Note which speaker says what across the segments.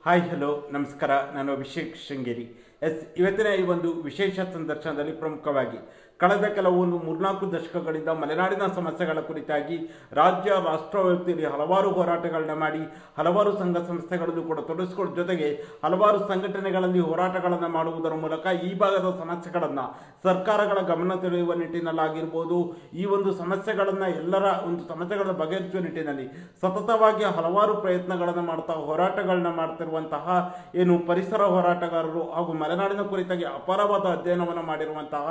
Speaker 1: Hi hello ನಮಸ್ಕಾರ. ನಾನು ಅಭಿಷೇಕ್ ಶೃಂಗೇರಿ. ಇವತ್ತಿನ ಈ ಒಂದು ವಿಶೇಷ ಸಂದರ್ಶನದಲ್ಲಿ ಪ್ರಮುಖವಾಗಿ ಕಳೆದ ಕೆಲವೊಂದು 3-4 ದಶಕಗಳಿಂದ ಮಲೆನಾಡಿನ ಸಮಸ್ಯೆಗಳ ಕುರಿತಾಗಿ ರಾಜ್ಯ ರಾಷ್ಟ್ರವ್ಯಾಪ್ತಿಯಲ್ಲಿ ಹಲವಾರು ಹೋರಾಟಗಳನ್ನ ಮಾಡಿ ಹಲವಾರು ಸಂಘ ಸಂಸ್ಥೆಗಳಲ್ಲೂ ಕೂಡ ತೊಡಗಿಸಿಕೊಳ್ಳೋ ಜೊತೆಗೆ ಹಲವಾರು ಸಂಘಟನೆಗಳಲ್ಲಿ ಹೋರಾಟಗಳನ್ನು ಮಾಡುವುದರ ಮೂಲಕ ಈ ಭಾಗದ ಸಮಸ್ಯೆಗಳನ್ನು ಸರ್ಕಾರಗಳ ಗಮನ ಸೆಳೆಯುವ ನಿಟ್ಟಿನಲ್ಲಾಗಿರ್ಬೋದು, ಈ ಒಂದು ಸಮಸ್ಯೆಗಳನ್ನು ಎಲ್ಲರ ಒಂದು ಸಮಸ್ಯೆಗಳನ್ನು ಬಗೆಹರಿಸುವ ನಿಟ್ಟಿನಲ್ಲಿ ಸತತವಾಗಿ ಹಲವಾರು ಪ್ರಯತ್ನಗಳನ್ನು ಮಾಡ್ತಾ ಹೋರಾಟಗಳನ್ನ ಮಾಡ್ತಿರುವಂತಹ ಏನು ಪರಿಸರ ಹೋರಾಟಗಾರರು ಹಾಗೂ ಮಲೆನಾಡಿನ ಕುರಿತಾಗಿ ಅಪಾರವಾದ ಅಧ್ಯಯನವನ್ನು ಮಾಡಿರುವಂತಹ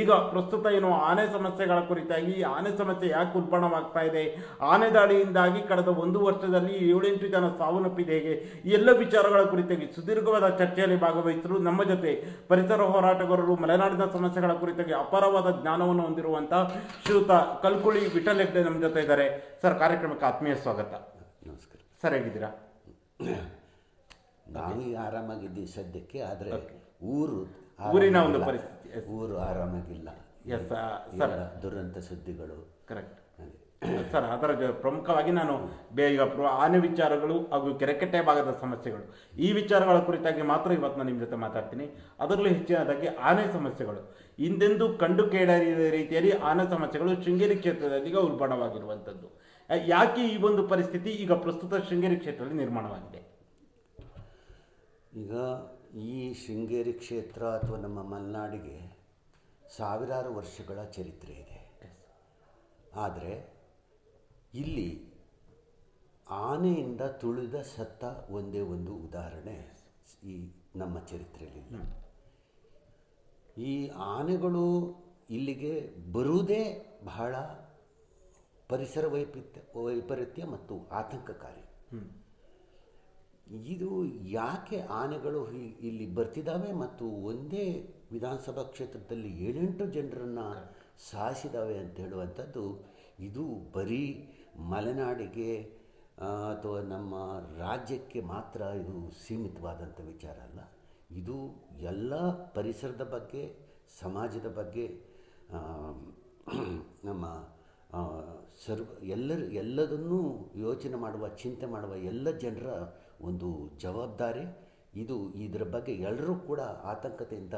Speaker 1: ಈಗ ಪ್ರಸ್ತುತ ಏನು ಆನೆ ಸಮಸ್ಯೆಗಳ ಕುರಿತಾಗಿ ಆನೆ ಸಮಸ್ಯೆ ಯಾಕೆ ಉಲ್ಬಣವಾಗ್ತಾ ಇದೆ, ಆನೆ ದಾಳಿಯಿಂದಾಗಿ ಕಳೆದ 1 ವರ್ಷದಲ್ಲಿ 7-8 ಜನ ಸಾವನ್ನಪ್ಪಿದೆ ಹೇಗೆ, ಈ ಎಲ್ಲ ವಿಚಾರಗಳ ಕುರಿತಾಗಿ ಸುದೀರ್ಘವಾದ ಚರ್ಚೆಯಲ್ಲಿ ಭಾಗವಹಿಸಲು ನಮ್ಮ ಜೊತೆ ಪರಿಸರ ಹೋರಾಟಗಾರರು ಮಲೆನಾಡಿನ ಸಮಸ್ಯೆಗಳ ಕುರಿತಾಗಿ ಅಪಾರವಾದ ಜ್ಞಾನವನ್ನು ಹೊಂದಿರುವಂತಹ ಶ್ರೀಯುತ ಕಲ್ಕುಳಿ ವಿಠಲ್ ಹೆಗ್ಡೆ ನಮ್ಮ ಜೊತೆ ಇದ್ದಾರೆ. ಸರ್, ಕಾರ್ಯಕ್ರಮಕ್ಕೆ ಆತ್ಮೀಯ ಸ್ವಾಗತ.
Speaker 2: ನಮಸ್ಕಾರ.
Speaker 1: ಸರ್, ಹೇಗಿದ್ದೀರಾ?
Speaker 2: ನಾವು ಆರಾಮಾಗಿದ್ದೀವಿ ಸದ್ಯಕ್ಕೆ, ಆದರೆ
Speaker 1: ಊರಿನ ಒಂದು ಪರಿಸ್ಥಿತಿ,
Speaker 2: ಊರು ಆರಾಮಾಗಿಲ್ಲ.
Speaker 1: ಸರ್,
Speaker 2: ದುರಂತ ಸುದ್ದಿಗಳು.
Speaker 1: Correct sir. ಅದರ ಪ್ರಮುಖವಾಗಿ ನಾನು ಈಗ ಆನೆ ವಿಚಾರಗಳು ಹಾಗೂ ಕೆರೆಕಟ್ಟೆ ಭಾಗದ ಸಮಸ್ಯೆಗಳು, ಈ ವಿಚಾರಗಳ ಕುರಿತಾಗಿ ಮಾತ್ರ ಇವತ್ತು ನಾನು ನಿಮ್ಮ ಜೊತೆ ಮಾತಾಡ್ತೀನಿ. ಅದರಲ್ಲೂ ಹೆಚ್ಚಿನದಾಗಿ ಆನೆ ಸಮಸ್ಯೆಗಳು ಹಿಂದೆಂದೂ ಕಂಡು ಕೇಳದ ರೀತಿಯಲ್ಲಿ ಆನೆ ಸಮಸ್ಯೆಗಳು ಶೃಂಗೇರಿ ಕ್ಷೇತ್ರದಲ್ಲಿ ಈಗ ಉಲ್ಬಣವಾಗಿರುವಂಥದ್ದು. ಯಾಕೆ ಈ ಒಂದು ಪರಿಸ್ಥಿತಿ ಈಗ ಪ್ರಸ್ತುತ ಶೃಂಗೇರಿ ಕ್ಷೇತ್ರದಲ್ಲಿ ನಿರ್ಮಾಣವಾಗಿದೆ?
Speaker 2: ಈಗ ಈ ಶೃಂಗೇರಿ ಕ್ಷೇತ್ರ ಅಥವಾ ನಮ್ಮ ಮಲೆನಾಡಿಗೆ ಸಾವಿರಾರು ವರ್ಷಗಳ ಚರಿತ್ರೆ ಇದೆ. ಆದರೆ ಇಲ್ಲಿ ಆನೆಯಿಂದ ತುಳಿದ ಸತ್ತ ಒಂದೇ ಒಂದು ಉದಾಹರಣೆ ಈ ನಮ್ಮ ಚರಿತ್ರೆಯಲ್ಲಿಲ್ಲ. ಈ ಆನೆಗಳು ಇಲ್ಲಿಗೆ ಬರುವುದೇ ಬಹಳ ಪರಿಸರ ವೈಪರೀತ್ಯ ಮತ್ತು ಆತಂಕಕಾರಿ. ಇದು ಯಾಕೆ ಆನೆಗಳು ಇಲ್ಲಿ ಬರ್ತಿದ್ದಾವೆ ಮತ್ತು ಒಂದೇ ವಿಧಾನಸಭಾ ಕ್ಷೇತ್ರದಲ್ಲಿ 7-8 ಜನರನ್ನು ಸಾಯಿಸಿದ್ದಾವೆ ಅಂತ ಹೇಳುವಂಥದ್ದು, ಇದು ಬರೀ ಮಲೆನಾಡಿಗೆ ಅಥವಾ ನಮ್ಮ ರಾಜ್ಯಕ್ಕೆ ಮಾತ್ರ ಇದು ಸೀಮಿತವಾದಂಥ ವಿಚಾರ ಅಲ್ಲ. ಇದು ಎಲ್ಲ ಪರಿಸರದ ಬಗ್ಗೆ, ಸಮಾಜದ ಬಗ್ಗೆ, ನಮ್ಮ ಎಲ್ಲದನ್ನೂ ಯೋಚನೆ ಮಾಡುವ, ಚಿಂತೆ ಮಾಡುವ ಎಲ್ಲ ಜನರ ಒಂದು ಜವಾಬ್ದಾರಿ ಇದು. ಇದರ ಬಗ್ಗೆ ಎಲ್ಲರೂ ಕೂಡ ಆತಂಕತೆಯಿಂದ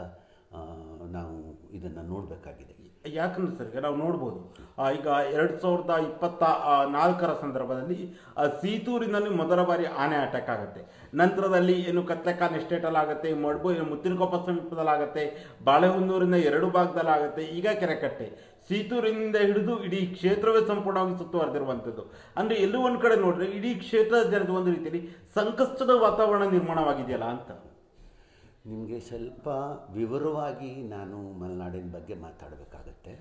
Speaker 2: ನಾವು ಇದನ್ನು ನೋಡಬೇಕಾಗಿದೆ.
Speaker 1: ಯಾಕಂದ್ರೆ ಸರ್, ಈಗ ನಾವು ನೋಡ್ಬೋದು, ಈಗ 2024 ಸಂದರ್ಭದಲ್ಲಿ ಸೀತೂರಿನಲ್ಲಿ ಮೊದಲ ಬಾರಿ ಆನೆ ಅಟ್ಯಾಕ್ ಆಗುತ್ತೆ. ನಂತರದಲ್ಲಿ ಏನು ಕತ್ಲೆಖಾನ್ ಎಸ್ಟೇಟಲ್ಲಿ ಆಗುತ್ತೆ, ಮುತ್ತಿನಕೊಪ್ಪ ಸಮೀಪದಲ್ಲಾಗುತ್ತೆ, ಬಾಳೆಹೊನ್ನೂರಿನ 2 ಭಾಗದಲ್ಲಾಗುತ್ತೆ, ಈಗ ಕೆರೆಕಟ್ಟೆ. ಸೀತೂರಿನಿಂದ ಹಿಡಿದು ಇಡೀ ಕ್ಷೇತ್ರವೇ ಸಂಪೂರ್ಣವಾಗಿ ಸುತ್ತುವರೆದಿರುವಂಥದ್ದು. ಅಂದರೆ ಎಲ್ಲೂ ಒಂದು ಕಡೆ ನೋಡ್ರೆ ಇಡೀ ಕ್ಷೇತ್ರದ ಜನತೆ ಒಂದು ರೀತಿಯಲ್ಲಿ ಸಂಕಷ್ಟದ ವಾತಾವರಣ ನಿರ್ಮಾಣವಾಗಿದೆಯಲ್ಲ ಅಂತ.
Speaker 2: ನಿಮಗೆ ಸ್ವಲ್ಪ ವಿವರವಾಗಿ ನಾನು ಮಲೆನಾಡಿನ ಬಗ್ಗೆ ಮಾತಾಡಬೇಕಾಗತ್ತೆ.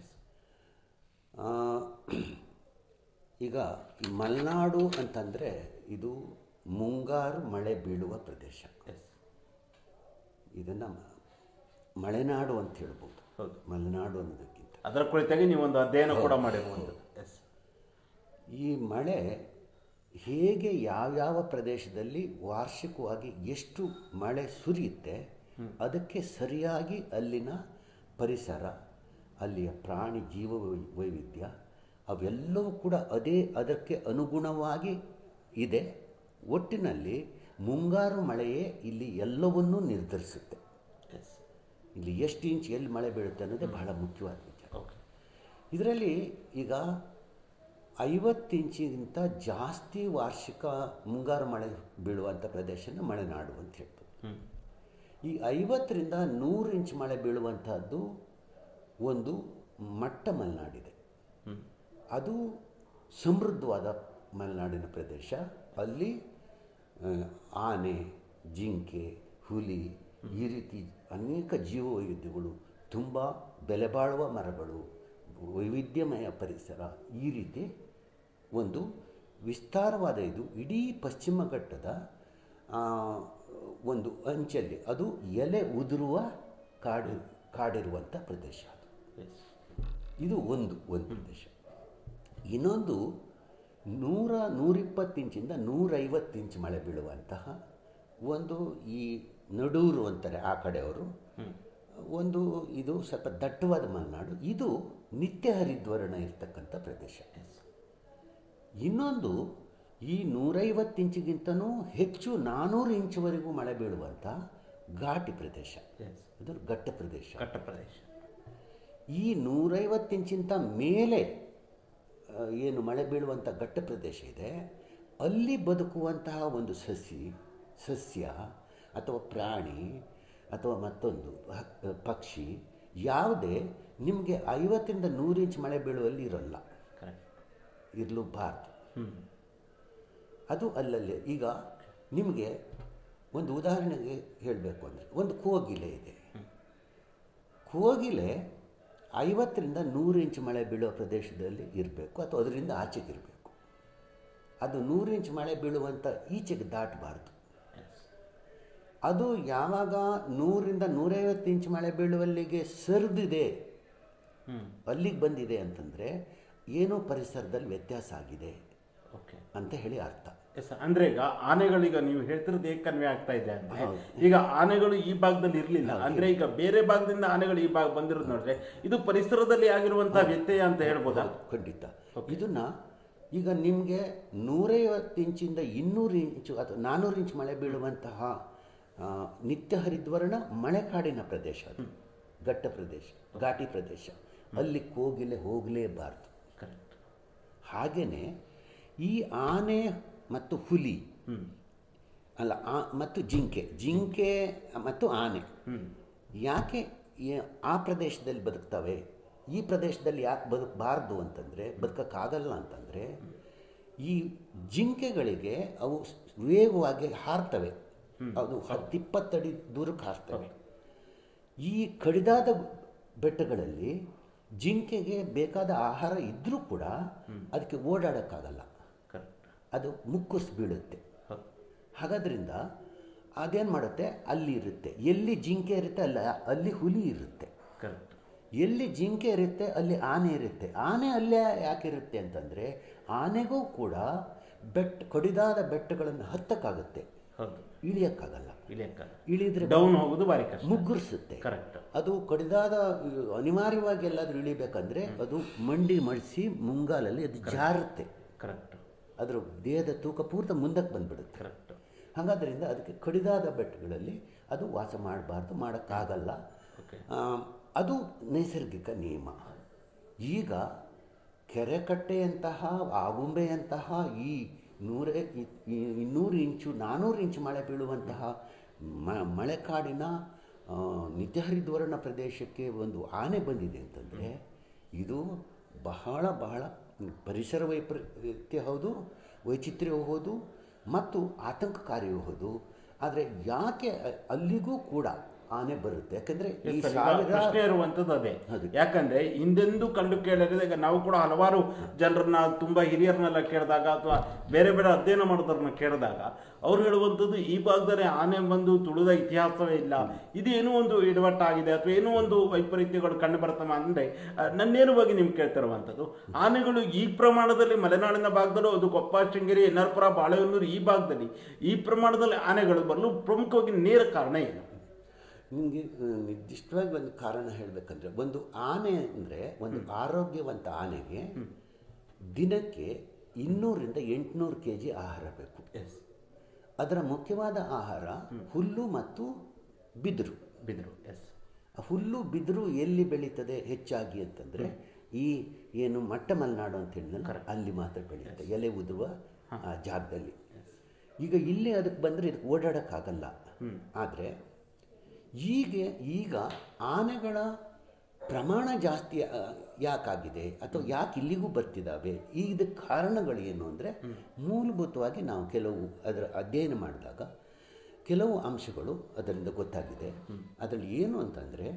Speaker 2: ಈಗ ಈ ಮಲೆನಾಡು ಅಂತಂದರೆ ಇದು ಮುಂಗಾರು ಮಳೆ ಬೀಳುವ ಪ್ರದೇಶ. ಇದನ್ನು ಮಲೆನಾಡು ಅಂತ ಹೇಳ್ಬೋದು. ಮಲೆನಾಡು ಅನ್ನೋದಕ್ಕಿಂತ
Speaker 1: ಅದರ ಕುರಿತಾಗಿ ನೀವೊಂದು ಅಧ್ಯಯನ ಕೂಡ ಮಾಡಿರುವಂಥದ್ದು.
Speaker 2: ಈ ಮಳೆ ಹೇಗೆ ಯಾವ್ಯಾವ ಪ್ರದೇಶದಲ್ಲಿ ವಾರ್ಷಿಕವಾಗಿ ಎಷ್ಟು ಮಳೆ ಸುರಿಯುತ್ತೆ, ಅದಕ್ಕೆ ಸರಿಯಾಗಿ ಅಲ್ಲಿನ ಪರಿಸರ, ಅಲ್ಲಿಯ ಪ್ರಾಣಿ ಜೀವ ವೈವಿಧ್ಯ ಅವೆಲ್ಲವೂ ಕೂಡ ಅದಕ್ಕೆ ಅನುಗುಣವಾಗಿ ಇದೆ. ಒಟ್ಟಿನಲ್ಲಿ ಮುಂಗಾರು ಮಳೆಯೇ ಇಲ್ಲಿ ಎಲ್ಲವನ್ನೂ ನಿರ್ಧರಿಸುತ್ತೆ. ಇಲ್ಲಿ ಎಷ್ಟು ಇಂಚ್ ಎಲ್ಲಿ ಮಳೆ ಬೀಳುತ್ತೆ ಅನ್ನೋದೇ ಬಹಳ ಮುಖ್ಯವಾದ ವಿಚಾರ. ಇದರಲ್ಲಿ ಈಗ 50 ಇಂಚಿಗಿಂತ ಜಾಸ್ತಿ ವಾರ್ಷಿಕ ಮುಂಗಾರು ಮಳೆ ಬೀಳುವಂಥ ಪ್ರದೇಶನ ಮಲೆನಾಡು ಅಂತ ಹೇಳ್ಬೋದು. ಈ 50ರಿಂದ 100 ಇಂಚ್ ಮಳೆ ಬೀಳುವಂಥದ್ದು ಒಂದು ಮಟ್ಟ ಮಲೆನಾಡಿದೆ. ಅದು ಸಮೃದ್ಧವಾದ ಮಲೆನಾಡಿನ ಪ್ರದೇಶ. ಅಲ್ಲಿ ಆನೆ, ಜಿಂಕೆ, ಹುಲಿ, ಈ ರೀತಿ ಅನೇಕ ಜೀವ ವೈವಿಧ್ಯಗಳು, ತುಂಬ ಬೆಲೆಬಾಳುವ ಮರಗಳು, ವೈವಿಧ್ಯಮಯ ಪರಿಸರ, ಈ ರೀತಿ ಒಂದು ವಿಸ್ತಾರವಾದ ಇದು ಇಡೀ ಪಶ್ಚಿಮ ಘಟ್ಟದ ಒಂದು ಅಂಚಲ್ಲಿ ಅದು ಎಲೆ ಉದುರುವ ಕಾಡಿರುವಂಥ ಪ್ರದೇಶ. ಇದು ಒಂದು ಪ್ರದೇಶ. ಇನ್ನೊಂದು 100-120 ಇಂಚಿಂದ 150 ಇಂಚ್ ಮಳೆ ಬೀಳುವಂತಹ ಒಂದು, ಈ ನಡೂರು ಅಂತಾರೆ ಆ ಕಡೆಯವರು, ಒಂದು ಇದು ಸ್ವಲ್ಪ ದಟ್ಟವಾದ ಮಲೆನಾಡು. ಇದು ನಿತ್ಯ ಹರಿದ್ವರ್ಣ ಇರ್ತಕ್ಕಂಥ ಪ್ರದೇಶ. ಇನ್ನೊಂದು ಈ 150 ಇಂಚಿಗಿಂತನೂ ಹೆಚ್ಚು 400 ಇಂಚುವರೆಗೂ ಮಳೆ ಬೀಳುವಂಥ ಘಾಟಿ ಪ್ರದೇಶ, ಅದು ಘಟ್ಟ ಪ್ರದೇಶ. ಈ 150 ಇಂಚಿಂತ ಮೇಲೆ ಏನು ಮಳೆ ಬೀಳುವಂಥ ಘಟ್ಟ ಪ್ರದೇಶ ಇದೆ, ಅಲ್ಲಿ ಬದುಕುವಂತಹ ಒಂದು ಸಸ್ಯ ಅಥವಾ ಪ್ರಾಣಿ ಅಥವಾ ಮತ್ತೊಂದು ಪಕ್ಷಿ ಯಾವುದೇ ನಿಮಗೆ 50ರಿಂದ 100 ಇಂಚ್ ಮಳೆ ಬೀಳುವಲ್ಲಿ ಇರಲ್ಲ, ಇರಲೂಬಾರ್ದು. ಅದು ಅಲ್ಲಲ್ಲೇ. ಈಗ ನಿಮಗೆ ಒಂದು ಉದಾಹರಣೆಗೆ ಹೇಳಬೇಕು ಅಂದರೆ, ಒಂದು ಕೋಗಿಲೆ ಇದೆ. ಕೋಗಿಲೆ 50ರಿಂದ 100 ಇಂಚ್ ಮಳೆ ಬೀಳುವ ಪ್ರದೇಶದಲ್ಲಿ ಇರಬೇಕು ಅಥವಾ ಅದರಿಂದ ಆಚೆಗಿರಬೇಕು. ಅದು 100 ಇಂಚ್ ಮಳೆ ಬೀಳುವಂಥ ಈಚೆಗೆ ದಾಟಬಾರ್ದು. ಅದು ಯಾವಾಗ 100ರಿಂದ 150 ಇಂಚ್ ಮಳೆ ಬೀಳುವಲ್ಲಿಗೆ ಸರಿದಿದೆ, ಅಲ್ಲಿಗೆ ಬಂದಿದೆ ಅಂತಂದರೆ ಏನೋ ಪರಿಸರದಲ್ಲಿ ವ್ಯತ್ಯಾಸ ಆಗಿದೆ ಅಂತ ಹೇಳಿ ಅರ್ಥ.
Speaker 1: ಅಂದ್ರೆ ಈಗ ಆನೆಗಳೀಗ ನೀವು ಹೇಳ್ತಿರೋದು ಹೇಗೆ ಕನ್ವೆ ಆಗ್ತಾ ಇದೆ ಅಂದ್ರೆ, ಈಗ ಆನೆಗಳು ಈ ಭಾಗದಲ್ಲಿ ಇರಲಿಲ್ಲ ಅಂದ್ರೆ ಈಗ ಬೇರೆ ಭಾಗದಿಂದ ಆನೆಗಳು ಈ ಭಾಗ ಬಂದಿರೋದು ನೋಡ್ರೆ ಇದು ಪರಿಸರದಲ್ಲಿ ಆಗಿರುವಂತಹ ವ್ಯತ್ಯಯ ಅಂತ ಹೇಳ್ಬೋದಾ?
Speaker 2: ಖಂಡಿತ. ಇದನ್ನ ಈಗ ನಿಮಗೆ 150 ಇಂಚಿಂದ 200 ಇಂಚು ಅಥವಾ 400 ಇಂಚು ಮಳೆ ಬೀಳುವಂತಹ ನಿತ್ಯ ಹರಿದ್ವರ್ಣ ಮಳೆಕಾಡಿನ ಪ್ರದೇಶ, ಅದು ಘಟ್ಟ ಪ್ರದೇಶ, ಘಾಟಿ ಪ್ರದೇಶ. ಅಲ್ಲಿ ಕೋಗಿಲೆ ಹೋಗಲೇಬಾರ್ದು. ಹಾಗೆಯೇ ಈ ಆನೆ ಮತ್ತು ಹುಲಿ ಅಲ್ಲ ಮತ್ತು ಜಿಂಕೆ ಮತ್ತು ಆನೆ ಯಾಕೆ ಆ ಪ್ರದೇಶದಲ್ಲಿ ಬದುಕ್ತವೆ, ಈ ಪ್ರದೇಶದಲ್ಲಿ ಯಾಕೆ ಬದುಕಬಾರ್ದು ಅಂತಂದರೆ, ಬದುಕೋಕ್ಕಾಗಲ್ಲ ಅಂತಂದರೆ, ಈ ಜಿಂಕೆಗಳಿಗೆ ಅವು ವೇಗವಾಗಿ ಹಾರ್ತವೆ, ಅದು 10-20 ಅಡಿ ದೂರಕ್ಕೆ ಹಾರ್ತವೆ. ಈ ಕಡಿದಾದ ಬೆಟ್ಟಗಳಲ್ಲಿ ಜಿಂಕೆಗೆ ಬೇಕಾದ ಆಹಾರ ಇದ್ದರೂ ಕೂಡ ಅದಕ್ಕೆ ಓಡಾಡೋಕ್ಕಾಗಲ್ಲ, ಅದು ಮುಕ್ಕುಸ್ ಬೀಳುತ್ತೆ. ಹಾಗಾದ್ರಿಂದ ಅದೇನು ಮಾಡುತ್ತೆ, ಅಲ್ಲಿ ಇರುತ್ತೆ. ಎಲ್ಲಿ ಜಿಂಕೆ ಇರುತ್ತೆ ಅಲ್ಲಿ ಹುಲಿ ಇರುತ್ತೆ, ಎಲ್ಲಿ ಜಿಂಕೆ ಇರುತ್ತೆ ಅಲ್ಲಿ ಆನೆ ಇರುತ್ತೆ. ಆನೆ ಅಲ್ಲೇ ಯಾಕಿರುತ್ತೆ ಅಂತಂದರೆ, ಆನೆಗೂ ಕೂಡ ಕಡಿದಾದ ಬೆಟ್ಟಗಳನ್ನು ಹತ್ತಕ್ಕಾಗುತ್ತೆ, ಇಳಿಯೋಕ್ಕಾಗಲ್ಲ. ಇಳಿದ್ರೆ
Speaker 1: ಡೌನ್ ಹೋಗೋದು ಬಾರಿ ಕಷ್ಟ,
Speaker 2: ಮುಗ್ಗುರಿಸುತ್ತೆ. ಅದು ಕಡಿದಾದ ಅನಿವಾರ್ಯವಾಗಿ ಎಲ್ಲಾದರೂ ಇಳಿಬೇಕಂದ್ರೆ ಅದು ಮಂಡಿ ಮಡಿಸಿ ಮುಂಗಾಲಲ್ಲಿ ಅದು ಜಾರುತ್ತೆ, ಅದರ ದೇಹದ ತೂಕ ಪೂರ್ತಿ ಮುಂದಕ್ಕೆ ಬಂದ್ಬಿಡುತ್ತೆ. ಹಾಗಾದ್ರಿಂದ ಅದಕ್ಕೆ ಕಡಿದಾದ ಬೆಟ್ಟಗಳಲ್ಲಿ ಅದು ವಾಸ ಮಾಡಬಾರ್ದು, ಮಾಡೋಕ್ಕಾಗಲ್ಲ. ಅದು ನೈಸರ್ಗಿಕ ನಿಯಮ. ಈಗ ಕೆರೆಕಟ್ಟೆಯಂತಹ ಆಗುಂಬೆಯಂತಹ ಈ 200 ಇಂಚು 400 ಇಂಚು ಮಳೆ ಬೀಳುವಂತಹ ಮಳೆಕಾಡಿನ ನಿತ್ಯ ಹರಿದ್ವರ್ಣ ಪ್ರದೇಶಕ್ಕೆ ಒಂದು ಆನೆ ಬಂದಿದೆ ಅಂತಂದರೆ ಇದು ಬಹಳ ಬಹಳ ಪರಿಸರ ವೈಪರೀತ್ಯ ಹೌದು, ವೈಚಿತ್ರ್ಯವೂ ಹೌದು ಮತ್ತು ಆತಂಕಕಾರಿಯೂ ಹೌದು. ಆದರೆ ಯಾಕೆ ಅಲ್ಲಿಗೂ ಕೂಡ ಆನೆ ಬರುತ್ತೆ, ಯಾಕಂದ್ರೆ
Speaker 1: ಪ್ರಶ್ನೆ ಇರುವಂಥದ್ದು ಅದೇ. ಯಾಕಂದ್ರೆ ಹಿಂದೆಂದೂ ಕಂಡು ಕೇಳಿದ್ರೆ, ಈಗ ನಾವು ಕೂಡ ಹಲವಾರು ಜನರನ್ನ ತುಂಬಾ ಹಿರಿಯರನ್ನೆಲ್ಲ ಕೇಳಿದಾಗ ಅಥವಾ ಬೇರೆ ಬೇರೆ ಅಧ್ಯಯನ ಮಾಡೋದನ್ನ ಕೇಳಿದಾಗ ಅವ್ರು ಹೇಳುವಂಥದ್ದು ಈ ಭಾಗದಲ್ಲಿ ಆನೆ ಬಂದು ತುಳಿದ ಇತಿಹಾಸವೇ ಇಲ್ಲ, ಇದೇನೋ ಒಂದು ಇಡವಟ್ಟಾಗಿದೆ ಅಥವಾ ಏನೋ ಒಂದು ವೈಪರೀತ್ಯಗಳು ಕಂಡು ಬರ್ತವೆ. ಅಂದ್ರೆ ನನ್ನೇನು ಬಗ್ಗೆ ನಿಮ್ಗೆ ಕೇಳ್ತಿರುವಂಥದ್ದು, ಆನೆಗಳು ಈ ಪ್ರಮಾಣದಲ್ಲಿ ಮಲೆನಾಡಿನ ಭಾಗದಲ್ಲೂ, ಅದು ಕೊಪ್ಪ, ಶೃಂಗೇರಿ, ಎನ್ನಾರ್ಪುರ, ಬಾಳೆಹೊನ್ನೂರು ಈ ಭಾಗದಲ್ಲಿ ಈ ಪ್ರಮಾಣದಲ್ಲಿ ಆನೆಗಳು ಬರಲು ಪ್ರಮುಖವಾಗಿ ನೇರ ಕಾರಣ ಏನು?
Speaker 2: ನಿಮಗೆ ನಿರ್ದಿಷ್ಟವಾಗಿ ಒಂದು ಕಾರಣ ಹೇಳಬೇಕಂದ್ರೆ, ಒಂದು ಆನೆ ಅಂದರೆ ಒಂದು ಆರೋಗ್ಯವಂತ ಆನೆಗೆ ದಿನಕ್ಕೆ 200ರಿಂದ 800 kg ಆಹಾರ ಬೇಕು. ಅದರ ಮುಖ್ಯವಾದ ಆಹಾರ ಹುಲ್ಲು ಮತ್ತು ಬಿದಿರು. ಹುಲ್ಲು ಬಿದಿರು ಎಲ್ಲಿ ಬೆಳೀತದೆ ಹೆಚ್ಚಾಗಿ ಅಂತಂದರೆ, ಈ ಏನು ಮಟ್ಟ ಮಲೆನಾಡು ಅಂತ ಹೇಳಿದ್ರೆ ಅಲ್ಲಿ ಮಾತ್ರ ಬೆಳೆಯುತ್ತೆ, ಎಲೆ ಉದುರುವ ಜಾಗದಲ್ಲಿ. ಈಗ ಇಲ್ಲಿ ಅದಕ್ಕೆ ಬಂದರೆ ಇದಕ್ಕೆ ಓಡಾಡೋಕ್ಕಾಗಲ್ಲ. ಆದರೆ ಈಗ ಆನೆಗಳ ಪ್ರಮಾಣ ಜಾಸ್ತಿ ಯಾಕಾಗಿದೆ ಅಥವಾ ಯಾಕೆ ಇಲ್ಲಿಗೂ ಬರ್ತಿದ್ದಾವೆ, ಇದಕ್ಕೆ ಕಾರಣಗಳೇನು ಅಂದರೆ, ಮೂಲಭೂತವಾಗಿ ನಾವು ಕೆಲವು ಅದರ ಅಧ್ಯಯನ ಮಾಡಿದಾಗ ಕೆಲವು ಅಂಶಗಳು ಅದರಿಂದ ಗೊತ್ತಾಗಿದೆ. ಅದರಲ್ಲಿ ಏನು ಅಂತಂದರೆ,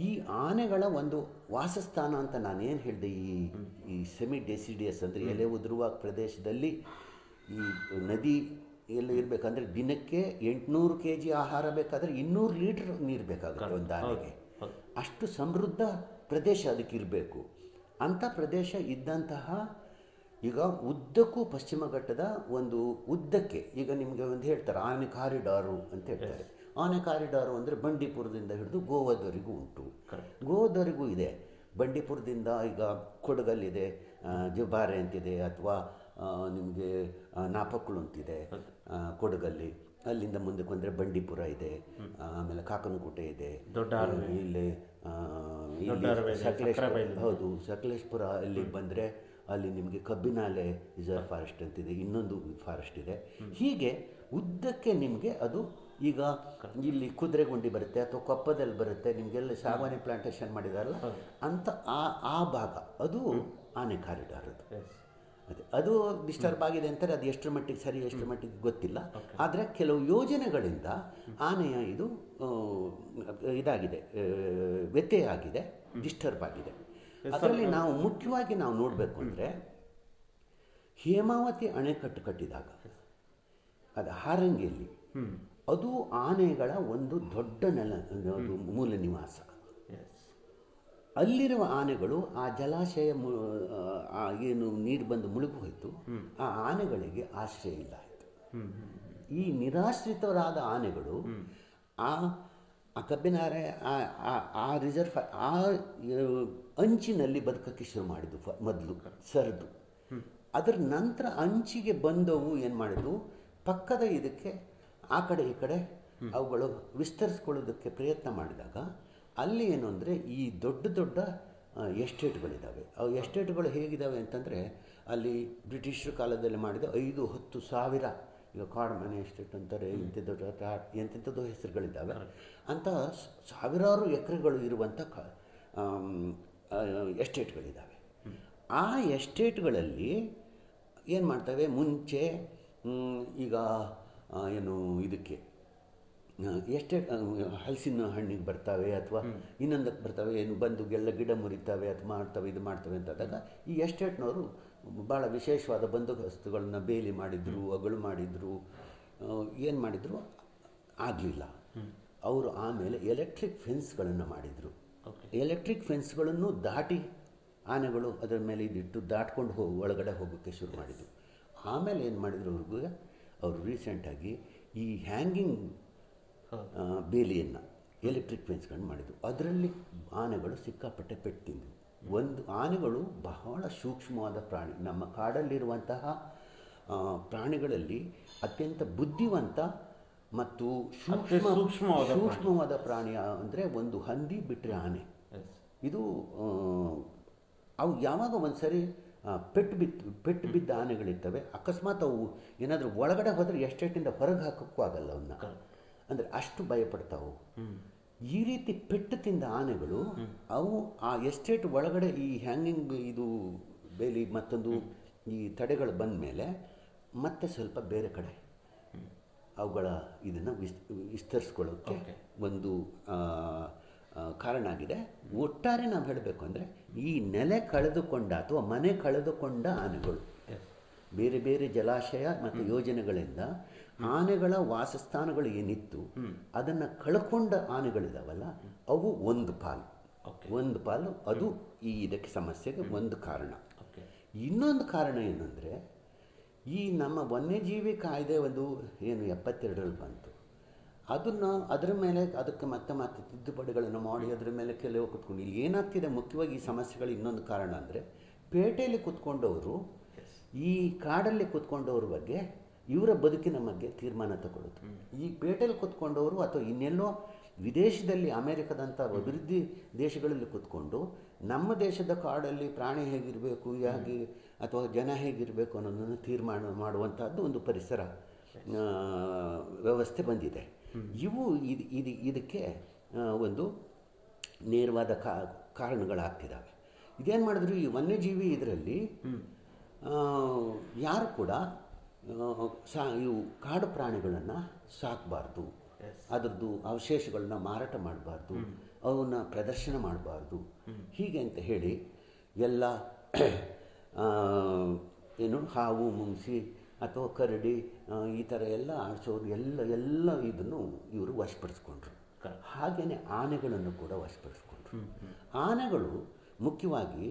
Speaker 2: ಈ ಆನೆಗಳ ಒಂದು ವಾಸಸ್ಥಾನ ಅಂತ ನಾನೇನು ಹೇಳಿದೆ, ಈ ಸೆಮಿ ಡೆಸಿಡಿಯಸ್ ಅಂದರೆ ಎಲೆ ಉದುರುವ ಪ್ರದೇಶದಲ್ಲಿ ಈ ನದಿ ಎಲ್ಲ ಇರಬೇಕಂದ್ರೆ ದಿನಕ್ಕೆ 800 kg ಆಹಾರ ಬೇಕಾದರೆ 200 ಲೀಟರ್ ನೀರು ಬೇಕಾಗುತ್ತೆ ಒಂದು ಆನೆಗೆ. ಅಷ್ಟು ಸಮೃದ್ಧ ಪ್ರದೇಶ ಅದಕ್ಕೆ ಇರಬೇಕು. ಅಂಥ ಪ್ರದೇಶ ಇದ್ದಂತಹ, ಈಗ ಉದ್ದಕ್ಕೂ ಪಶ್ಚಿಮ ಘಟ್ಟದ ಒಂದು ಉದ್ದಕ್ಕೆ, ಈಗ ನಿಮಗೆ ಒಂದು ಹೇಳ್ತಾರೆ ಆನೆ ಕಾರಿಡಾರು ಅಂತ ಹೇಳ್ತಾರೆ. ಆನೆ ಕಾರಿಡಾರು ಅಂದರೆ ಬಂಡೀಪುರದಿಂದ ಹಿಡಿದು ಗೋವಾದವರೆಗೂ ಉಂಟು, ಗೋವಾದವರೆಗೂ ಇದೆ. ಬಂಡೀಪುರದಿಂದ ಈಗ ಕೊಡಗಲ್ಲಿದೆ, ಜುಬಾರೆ ಅಂತಿದೆ, ಅಥವಾ ನಿಮಗೆ ನಾಪಕ್ಕಳು ಅಂತಿದೆ ಕೊಡಗಲ್ಲಿ. ಅಲ್ಲಿಂದ ಮುಂದಕ್ಕೆ ಬಂದರೆ ಬಂಡೀಪುರ ಇದೆ, ಆಮೇಲೆ ಕಾಕನಕೋಟೆ ಇದೆ, ಇಲ್ಲಿ ಹೌದು ಸಕಲೇಶ್ಪುರ. ಅಲ್ಲಿಗೆ ಬಂದರೆ ಅಲ್ಲಿ ನಿಮಗೆ ಕಬ್ಬಿನಾಲೆ ರಿಸರ್ವ್ ಫಾರೆಸ್ಟ್ ಅಂತಿದೆ, ಇನ್ನೊಂದು ಫಾರೆಸ್ಟ್ ಇದೆ. ಹೀಗೆ ಉದ್ದಕ್ಕೆ ನಿಮಗೆ ಅದು ಈಗ ಇಲ್ಲಿ ಕುದುರೆಗುಂಡಿ ಬರುತ್ತೆ ಅಥವಾ ಕೊಪ್ಪದಲ್ಲಿ ಬರುತ್ತೆ, ನಿಮಗೆಲ್ಲ ಸಾಗವಾನಿ ಪ್ಲಾಂಟೇಶನ್ ಮಾಡಿದಾರಲ್ಲ ಅಂತ ಆ ಭಾಗ ಅದು ಆನೆ ಕಾರಿಡಾರ್. ಅದು ಡಿಸ್ಟರ್ಬ್ ಆಗಿದೆ ಅಂತಾರೆ. ಅದು ಎಷ್ಟರ ಮಟ್ಟಿಗೆ ಸರಿ ಎಷ್ಟರ ಮಟ್ಟಿಗೆ ಗೊತ್ತಿಲ್ಲ. ಆದರೆ ಕೆಲವು ಯೋಜನೆಗಳಿಂದ ಆನೆಯ ಇದು ಇದಾಗಿದೆ, ವ್ಯತ್ಯಯ ಆಗಿದೆ, ಡಿಸ್ಟರ್ಬ್ ಆಗಿದೆ. ಅದರಲ್ಲಿ ನಾವು ಮುಖ್ಯವಾಗಿ ನಾವು ನೋಡಬೇಕು ಅಂದರೆ ಹೇಮಾವತಿ ಅಣೆಕಟ್ಟು ಕಟ್ಟಿದಾಗ ಅದು ಹಾರಂಗಿಯಲ್ಲಿ ಅದು ಆನೆಗಳ ಒಂದು ದೊಡ್ಡ ಮೂಲ ನಿವಾಸ. ಅಲ್ಲಿರುವ ಆನೆಗಳು ಆ ಜಲಾಶಯ ಏನು ನೀರು ಬಂದು ಮುಳುಗು ಹೋಯಿತು, ಆ ಆನೆಗಳಿಗೆ ಆಶ್ರಯ ಇಲ್ಲ ಆಯಿತು. ಈ ನಿರಾಶ್ರಿತರಾದ ಆನೆಗಳು ಆ ಕಬ್ಬಿನಾರೆ ಆ ರಿಸರ್ವ್ ಆ ಅಂಚಿನಲ್ಲಿ ಬದುಕಕ್ಕೆ ಶುರು ಮಾಡಿದ್ದು ಮೊದಲು ಸರಿದು. ಅದರ ನಂತರ ಅಂಚಿಗೆ ಬಂದವು ಏನು ಮಾಡಿದ್ವು, ಪಕ್ಕದ ಇದಕ್ಕೆ ಆ ಕಡೆ ಈ ಕಡೆ ಅವುಗಳು ವಿಸ್ತರಿಸ್ಕೊಳ್ಳೋದಕ್ಕೆ ಪ್ರಯತ್ನ ಮಾಡಿದಾಗ ಅಲ್ಲಿ ಏನು ಅಂದರೆ ಈ ದೊಡ್ಡ ದೊಡ್ಡ ಎಸ್ಟೇಟ್ಗಳಿದ್ದಾವೆ. ಅವು ಎಸ್ಟೇಟ್ಗಳು ಹೇಗಿದ್ದಾವೆ ಅಂತಂದರೆ ಅಲ್ಲಿ ಬ್ರಿಟಿಷರ ಕಾಲದಲ್ಲಿ ಮಾಡಿದ 5-10 ಸಾವಿರ, ಈಗ ಕಾಡು ಮನೆ ಎಸ್ಟೇಟ್ ಅಂತಾರೆ, ಎಂತೆಂಥದ್ದು ಹೆಸರುಗಳಿದ್ದಾವೆ. ಅಂಥ ಸಾವಿರಾರು ಎಕರೆಗಳು ಇರುವಂಥ ಎಸ್ಟೇಟ್ಗಳಿದ್ದಾವೆ. ಆ ಎಸ್ಟೇಟ್ಗಳಲ್ಲಿ ಏನು ಮಾಡ್ತವೆ, ಮುಂಚೆ ಈಗ ಏನು ಇದಕ್ಕೆ ಎಸ್ಟೇಟ್ ಹಲಸಿನ ಹಣ್ಣಿಗೆ ಬರ್ತವೆ ಅಥವಾ ಇನ್ನೊಂದಕ್ಕೆ ಬರ್ತವೆ, ಏನು ಬಂದು ಎಲ್ಲ ಗಿಡ ಮುರಿತವೆ ಅಥವಾ ಮಾಡ್ತವೆ ಇದು ಮಾಡ್ತವೆ ಅಂತಾದಾಗ ಈ ಎಸ್ಟೇಟ್ನವರು ಭಾಳ ವಿಶೇಷವಾದ ಬಂದೋಬಸ್ತುಗಳನ್ನ ಬೇಲಿ ಮಾಡಿದರು, ಅಗಳು ಮಾಡಿದರು. ಏನು ಮಾಡಿದರು ಆಗಲಿಲ್ಲ. ಅವರು ಆಮೇಲೆ ಎಲೆಕ್ಟ್ರಿಕ್ ಫೆನ್ಸ್ಗಳನ್ನು ಮಾಡಿದರು. ಎಲೆಕ್ಟ್ರಿಕ್ ಫೆನ್ಸ್ಗಳನ್ನು ದಾಟಿ ಆನೆಗಳು ಅದರ ಮೇಲೆ ಇದಿಟ್ಟು ದಾಟ್ಕೊಂಡು ಒಳಗಡೆ ಹೋಗೋಕ್ಕೆ ಶುರು ಮಾಡಿದರು. ಆಮೇಲೆ ಏನು ಮಾಡಿದರು ಅವರು ರೀಸೆಂಟಾಗಿ ಈ ಹ್ಯಾಂಗಿಂಗ್ ಬೇಲಿಯನ್ನು ಎಲೆಕ್ಟ್ರಿಕ್ ಫೆನ್ಸ್ಗಳನ್ನು ಮಾಡಿದರು. ಅದರಲ್ಲಿ ಆನೆಗಳು ಸಿಕ್ಕಾಪಟ್ಟೆ ಪೆಟ್ಟು ತಿಂದವು. ಒಂದು ಆನೆಗಳು ಬಹಳ ಸೂಕ್ಷ್ಮವಾದ ಪ್ರಾಣಿ. ನಮ್ಮ ಕಾಡಲ್ಲಿರುವಂತಹ ಪ್ರಾಣಿಗಳಲ್ಲಿ ಅತ್ಯಂತ ಬುದ್ಧಿವಂತ ಮತ್ತು ಸೂಕ್ಷ್ಮವಾದ ಪ್ರಾಣಿ ಅಂದರೆ ಒಂದು ಹಂದಿ ಬಿಟ್ಟರೆ ಆನೆ. ಇದು ಅವು ಯಾವಾಗ ಒಂದು ಸರಿ ಪೆಟ್ಟು ಬಿದ್ದ ಆನೆಗಳಿರ್ತವೆ, ಅಕಸ್ಮಾತ್ ಅವು ಏನಾದರೂ ಒಳಗಡೆ ಹೋದರೆ ಎಸ್ಟೇಟಿಂದ ಹೊರಗೆ ಹಾಕೋಕ್ಕೂ ಆಗಲ್ಲ ಅವನ್ನ, ಅಂದರೆ ಅಷ್ಟು ಭಯಪಡ್ತಾವು. ಈ ರೀತಿ ಪೆಟ್ಟು ತಿಂದ ಆನೆಗಳು ಅವು ಆ ಎಸ್ಟೇಟ್ ಒಳಗಡೆ ಈ ಹ್ಯಾಂಗಿಂಗ್ ಇದು ಬೇಲಿ ಮತ್ತೊಂದು ಈ ತಡೆಗಳು ಬಂದ ಮೇಲೆ ಮತ್ತೆ ಸ್ವಲ್ಪ ಬೇರೆ ಕಡೆ ಅವುಗಳ ಇದನ್ನು ವಿಸ್ತರಿಸ್ಕೊಳ್ಳೋಕ್ಕೆ ಒಂದು ಕಾರಣ ಆಗಿದೆ. ಒಟ್ಟಾರೆ ನಾವು ಹೇಳಬೇಕು ಅಂದರೆ ಈ ನೆಲೆ ಕಳೆದುಕೊಂಡ ಅಥವಾ ಮನೆ ಕಳೆದುಕೊಂಡ ಆನೆಗಳು ಬೇರೆ ಬೇರೆ ಜಲಾಶಯ ಮತ್ತು ಯೋಜನೆಗಳಿಂದ ಆನೆಗಳ ವಾಸಸ್ಥಾನಗಳು ಏನಿತ್ತು ಅದನ್ನು ಕಳ್ಕೊಂಡ ಆನೆಗಳಿದಾವಲ್ಲ ಅವು ಒಂದು ಪಾಲು ಅದು ಈ ಇದಕ್ಕೆ ಸಮಸ್ಯೆಗೆ ಒಂದು ಕಾರಣ. ಇನ್ನೊಂದು ಕಾರಣ ಏನಂದರೆ ಈ ನಮ್ಮ ವನ್ಯಜೀವಿ ಕಾಯ್ದೆ ಒಂದು ಏನು 72ರಲ್ಲಿ ಬಂತು, ಅದರ ಮೇಲೆ ಅದಕ್ಕೆ ಮತ್ತೆ ತಿದ್ದುಪಡಿಗಳನ್ನು ಮಾಡಿ ಅದರ ಮೇಲೆ ಕೆಲವು ಕೂತ್ಕೊಂಡು ಇಲ್ಲಿ ಏನಾಗ್ತಿದೆ ಮುಖ್ಯವಾಗಿ ಈ ಸಮಸ್ಯೆಗಳು ಇನ್ನೊಂದು ಕಾರಣ ಅಂದರೆ ಪೇಟೆಯಲ್ಲಿ ಕೂತ್ಕೊಂಡವರು ಈ ಕಾಡಲ್ಲಿ ಕೂತ್ಕೊಂಡವ್ರ ಬಗ್ಗೆ ಇವರ ಬದುಕಿನ ಬಗ್ಗೆ ತೀರ್ಮಾನ ತಗೊಳ್ಳೋದು. ಈ ಪೇಟೆಯಲ್ಲಿ ಕೂತ್ಕೊಂಡವರು ಅಥವಾ ಇನ್ನೆಲ್ಲೋ ವಿದೇಶದಲ್ಲಿ ಅಮೇರಿಕದಂಥ ಅಭಿವೃದ್ಧಿ ದೇಶಗಳಲ್ಲಿ ಕೂತ್ಕೊಂಡು ನಮ್ಮ ದೇಶದ ಕಾಡಲ್ಲಿ ಪ್ರಾಣಿ ಹೇಗಿರಬೇಕು ಹೇಗೆ ಅಥವಾ ಜನ ಹೇಗಿರಬೇಕು ಅನ್ನೋದನ್ನು ತೀರ್ಮಾನ ಮಾಡುವಂಥದ್ದು ಒಂದು ಪರಿಸರ ವ್ಯವಸ್ಥೆ ಬಂದಿದೆ. ಇವು ಇದಕ್ಕೆ ಒಂದು ನೇರವಾದ ಕಾರಣಗಳಾಗ್ತಿದ್ದಾವೆ. ಇದೇನು ಮಾಡಿದ್ರು ಈ ವನ್ಯಜೀವಿ ಇದರಲ್ಲಿ ಯಾರು ಕೂಡ ಇವು ಕಾಡು ಪ್ರಾಣಿಗಳನ್ನು ಸಾಕಬಾರ್ದು, ಅದರದ್ದು ಅವಶೇಷಗಳನ್ನ ಮಾರಾಟ ಮಾಡಬಾರ್ದು, ಅವನ್ನ ಪ್ರದರ್ಶನ ಮಾಡಬಾರ್ದು ಹೀಗೆ ಅಂತ ಹೇಳಿ ಎಲ್ಲ ಏನು ಹಾವು ಮುಂಗ್ಸಿ ಅಥವಾ ಕರಡಿ ಈ ಥರ ಎಲ್ಲ ಆಡಿಸೋರು ಎಲ್ಲ ಇದನ್ನು ಇವರು ವಶಪಡಿಸ್ಕೊಂಡ್ರು. ಹಾಗೆಯೇ ಆನೆಗಳನ್ನು ಕೂಡ ವಶಪಡಿಸ್ಕೊಂಡ್ರು. ಆನೆಗಳು ಮುಖ್ಯವಾಗಿ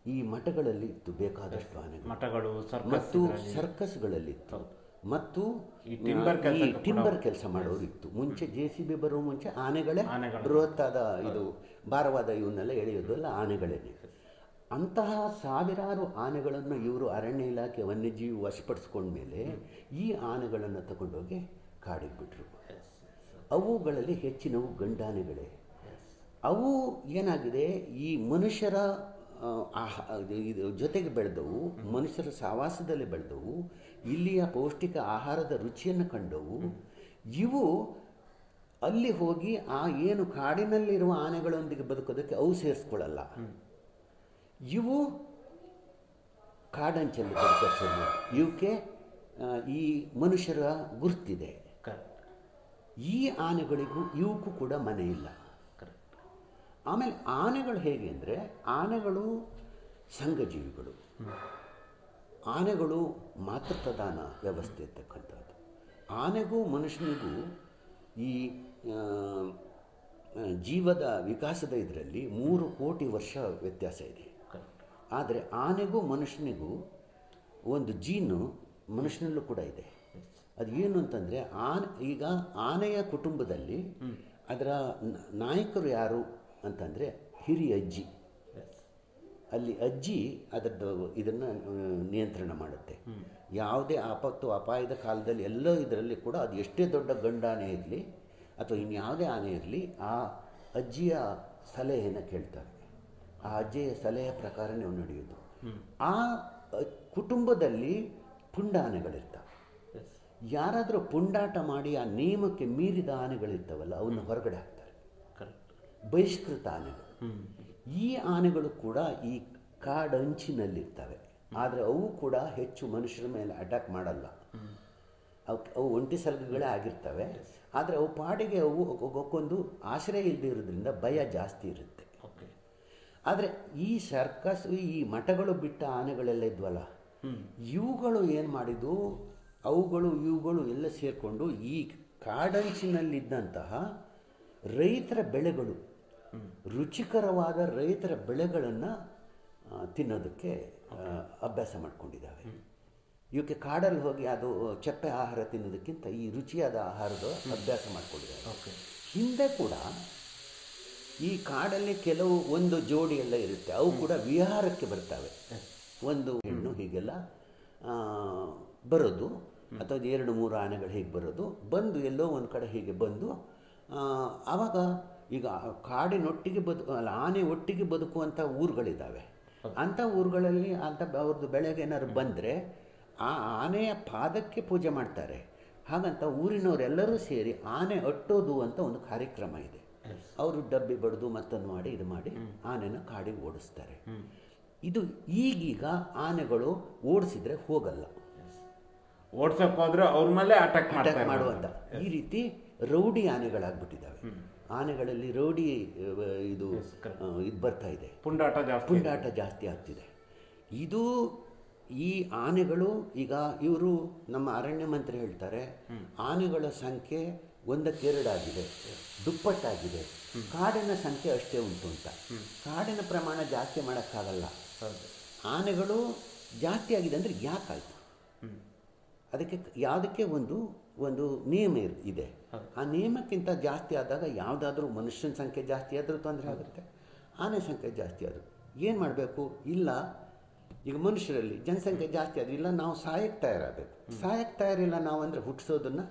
Speaker 2: ಈ ಮಠಗಳಲ್ಲಿ ಇತ್ತು, ಬೇಕಾದಷ್ಟು ಆನೆಗಳು ಮತ್ತು ಸರ್ಕಸ್ಗಳಲ್ಲಿತ್ತು ಮತ್ತು ಈ ಟಿಂಬರ್ ಕೆಲಸ ಮಾಡೋರು ಇತ್ತು. ಮುಂಚೆ JCB ಬರೋ ಮುಂಚೆ ಆನೆಗಳೇ ಬೃಹತ್ತಾದ ಇದು ಭಾರವಾದ ಇವನ್ನೆಲ್ಲ ಎಳೆಯೋದು ಎಲ್ಲ ಆನೆಗಳೇ. ಅಂತಹ ಸಾವಿರಾರು ಆನೆಗಳನ್ನು ಇವರು ಅರಣ್ಯ ಇಲಾಖೆ ವನ್ಯಜೀವಿ ವಶಪಡಿಸ್ಕೊಂಡ್ಮೇಲೆ ಈ ಆನೆಗಳನ್ನು ತಗೊಂಡೋಗಿ ಕಾಡಿಗೆ ಬಿಟ್ಟರು. ಅವುಗಳಲ್ಲಿ ಹೆಚ್ಚಿನವು ಗಂಡಾನೆಗಳೇ. ಅವು ಏನಾಗಿದೆ, ಈ ಮನುಷ್ಯರ ಜೊತೆಗೆ ಬೆಳೆದವು, ಮನುಷ್ಯರ ಸಹವಾಸದಲ್ಲಿ ಬೆಳೆದವು, ಇಲ್ಲಿಯ ಪೌಷ್ಟಿಕ ಆಹಾರದ ರುಚಿಯನ್ನು ಕಂಡವು. ಇವು ಅಲ್ಲಿ ಹೋಗಿ ಆ ಏನು ಕಾಡಿನಲ್ಲಿರುವ ಆನೆಗಳೊಂದಿಗೆ ಬದುಕೋದಕ್ಕೆ ಅವು ಸೇರಿಸ್ಕೊಳ್ಳಲ್ಲ. ಇವು ಕಾಡಂಚಲ್ಲಿ ಬದುಕೋದು. ಇವಕ್ಕೆ ಈ ಮನುಷ್ಯರ ಗುರ್ತಿದೆ. ಈ ಆನೆಗಳಿಗೂ ಇವಕ್ಕೂ ಕೂಡ ಮನೆ ಇಲ್ಲ. ಆಮೇಲೆ ಆನೆಗಳು ಹೇಗೆ ಅಂದರೆ, ಆನೆಗಳು ಸಂಘಜೀವಿಗಳು. ಆನೆಗಳು ಮಾತೃಪ್ರಧಾನ ವ್ಯವಸ್ಥೆ ಇರ್ತಕ್ಕಂಥದ್ದು. ಆನೆಗೂ ಮನುಷ್ಯನಿಗೂ ಈ ಜೀವದ ವಿಕಾಸದ ಇದರಲ್ಲಿ 3 ಕೋಟಿ ವರ್ಷ ವ್ಯತ್ಯಾಸ ಇದೆ. ಆದರೆ ಆನೆಗೂ ಮನುಷ್ಯನಿಗೂ ಒಂದು ಜೀನು ಮನುಷ್ಯನಲ್ಲೂ ಕೂಡ ಇದೆ. ಅದು ಏನು ಅಂತಂದರೆ, ಈಗ ಆನೆಯ ಕುಟುಂಬದಲ್ಲಿ ಅದರ ನಾಯಕರು ಯಾರು ಅಂತಂದರೆ ಹಿರಿಯ ಅಜ್ಜಿ. ಅಲ್ಲಿ ಅಜ್ಜಿ ಅದರದ್ದು ಇದನ್ನು ನಿಯಂತ್ರಣ ಮಾಡುತ್ತೆ. ಯಾವುದೇ ಆಪತ್ತು ಅಪಾಯದ ಕಾಲದಲ್ಲಿ ಎಲ್ಲೋ ಇದರಲ್ಲಿ ಕೂಡ ಅದು ಎಷ್ಟೇ ದೊಡ್ಡ ಗಂಡಾನೆ ಇರಲಿ ಅಥವಾ ಇನ್ಯಾವುದೇ ಆನೆ ಇರಲಿ, ಆ ಅಜ್ಜಿಯ ಸಲಹೆಯನ್ನು ಕೇಳ್ತಾರೆ. ಆ ಅಜ್ಜಿಯ ಸಲಹೆ ಪ್ರಕಾರನೇ ನಡೆಯೋದು. ಆ ಕುಟುಂಬದಲ್ಲಿ ಪುಂಡ ಆನೆಗಳಿರ್ತವೆ. ಯಾರಾದರೂ ಪುಂಡಾಟ ಮಾಡಿ ಆ ನಿಯಮಕ್ಕೆ ಮೀರಿದ ಆನೆಗಳಿರ್ತವಲ್ಲ, ಅವನ್ನ ಹೊರಗಡೆ ಹಾಕ್ತಾರೆ. ಬಹಿಷ್ಕೃತ ಆನೆಗಳು. ಈ ಆನೆಗಳು ಕೂಡ ಈ ಕಾಡಂಚಿನಲ್ಲಿರ್ತವೆ. ಆದರೆ ಅವು ಕೂಡ ಹೆಚ್ಚು ಮನುಷ್ಯರ ಮೇಲೆ ಅಟ್ಯಾಕ್ ಮಾಡಲ್ಲ. ಅವು ಒಂಟಿ ಸಲಗುಗಳೇ ಆಗಿರ್ತವೆ. ಆದರೆ ಅವು ಪಾಡಿಗೆ ಅವು ಒಕ್ಕೊಂದು ಆಶ್ರಯ ಇಲ್ಲದೆ ಇರೋದ್ರಿಂದ ಭಯ ಜಾಸ್ತಿ ಇರುತ್ತೆ. ಆದರೆ ಈ ಸರ್ಕಸ್, ಈ ಮಠಗಳು ಬಿಟ್ಟ ಆನೆಗಳೆಲ್ಲ ಇದ್ವಲ್ಲ, ಇವುಗಳು ಏನು ಮಾಡಿದ್ದು, ಇವುಗಳು ಎಲ್ಲ ಸೇರಿಕೊಂಡು ಈ ಕಾಡಂಚಿನಲ್ಲಿದ್ದಂತಹ ರೈತರ ಬೆಳೆಗಳು, ರುಚಿಕರವಾದ ರೈತರ ಬೆಳೆಗಳನ್ನು ತಿನ್ನೋದಕ್ಕೆ ಅಭ್ಯಾಸ ಮಾಡ್ಕೊಂಡಿದ್ದಾವೆ. ಇವಕ್ಕೆ ಕಾಡಲ್ಲಿ ಹೋಗಿ ಅದು ಚಪ್ಪೆ ಆಹಾರ ತಿನ್ನೋದಕ್ಕಿಂತ ಈ ರುಚಿಯಾದ ಆಹಾರದ ಅಭ್ಯಾಸ ಮಾಡ್ಕೊಂಡಿದ್ದಾರೆ. ಹಿಂದೆ ಕೂಡ ಈ ಕಾಡಲ್ಲಿ ಕೆಲವು ಒಂದು ಜೋಡಿ ಎಲ್ಲ ಇರುತ್ತೆ, ಅವು ಕೂಡ ವಿಹಾರಕ್ಕೆ ಬರ್ತವೆ. ಒಂದು ಹೆಣ್ಣು ಹೀಗೆಲ್ಲ ಬರೋದು, ಅಥವಾ 2-3 ಆನೆಗಳು ಹೀಗೆ ಬರೋದು, ಬಂದು ಎಲ್ಲೋ ಒಂದು ಕಡೆ ಹೀಗೆ ಬಂದು ಆವಾಗ ಈಗ ಕಾಡಿನೊಟ್ಟಿಗೆ ಆನೆ ಒಟ್ಟಿಗೆ ಬದುಕುವಂಥ ಊರುಗಳಿದ್ದಾವೆ. ಅಂಥ ಊರುಗಳಲ್ಲಿ ಅವ್ರದ್ದು ಬೆಳೆಗೆ ಏನಾದ್ರು ಬಂದರೆ ಆ ಆನೆಯ ಪಾದಕ್ಕೆ ಪೂಜೆ ಮಾಡ್ತಾರೆ. ಹಾಗಂತ ಊರಿನವರೆಲ್ಲರೂ ಸೇರಿ ಆನೆ ಅಟ್ಟೋದು ಅಂತ ಒಂದು ಕಾರ್ಯಕ್ರಮ ಇದೆ. ಅವರು ಡಬ್ಬಿ ಬಡಿದು ಮತ್ತೊಂದು ಮಾಡಿ ಇದು ಮಾಡಿ ಆನೆನ ಕಾಡಿಗೆ ಓಡಿಸ್ತಾರೆ. ಇದು ಈಗೀಗ ಆನೆಗಳು ಓಡಿಸಿದ್ರೆ ಹೋಗಲ್ಲ,
Speaker 1: ಓಡ್ಸಕ್ ಹೋದ್ರೆ ಅವ್ರ ಮೇಲೆ ಅಟ್ಯಾಕ್
Speaker 2: ಮಾಡುವಂತ ಈ ರೀತಿ ರೌಡಿ ಆನೆಗಳಾಗ್ಬಿಟ್ಟಿದ್ದಾವೆ. ಆನೆಗಳಲ್ಲಿ ರೌಡಿ ಇದು ಬರ್ತಾ ಇದೆ, ಪುಂಡಾಟ ಜಾಸ್ತಿ ಆಗ್ತಿದೆ. ಇದು ಈ ಆನೆಗಳು ಈಗ ಇವರು ನಮ್ಮ ಅರಣ್ಯ ಮಂತ್ರಿ ಹೇಳ್ತಾರೆ, ಆನೆಗಳ ಸಂಖ್ಯೆ 1ಕ್ಕೆ 2 ಆಗಿದೆ, ದುಪ್ಪಟ್ಟಾಗಿದೆ. ಕಾಡಿನ ಸಂಖ್ಯೆ ಅಷ್ಟೇ ಉಂಟು ಅಂತ. ಕಾಡಿನ ಪ್ರಮಾಣ ಜಾಸ್ತಿ ಮಾಡೋಕ್ಕಾಗಲ್ಲ. ಆನೆಗಳು ಜಾಸ್ತಿ ಆಗಿದೆ ಅಂದರೆ ಯಾಕಾಯಿತು? ಅದಕ್ಕೆ ಯಾವುದಕ್ಕೆ ಒಂದು ನಿಯಮ ಇದೆ. ಆ ನಿಯಮಕ್ಕಿಂತ ಜಾಸ್ತಿ ಆದಾಗ ಯಾವುದಾದ್ರೂ ಮನುಷ್ಯನ ಸಂಖ್ಯೆ ಜಾಸ್ತಿ ಆದರೂ ತೊಂದರೆ ಆಗುತ್ತೆ, ಆನೆ ಸಂಖ್ಯೆ ಜಾಸ್ತಿ ಆದರೂ ಏನು ಮಾಡಬೇಕು? ಇಲ್ಲ, ಈಗ ಮನುಷ್ಯರಲ್ಲಿ ಜನಸಂಖ್ಯೆ ಜಾಸ್ತಿ ಆದರೂ ಇಲ್ಲ, ನಾವು ಸಾಯಕ್ಕೆ ತಯಾರಾಗಬೇಕು. ಸಾಯಕ್ಕೆ ತಯಾರಿಲ್ಲ ನಾವು ಅಂದರೆ ಹುಟ್ಟಿಸೋದನ್ನು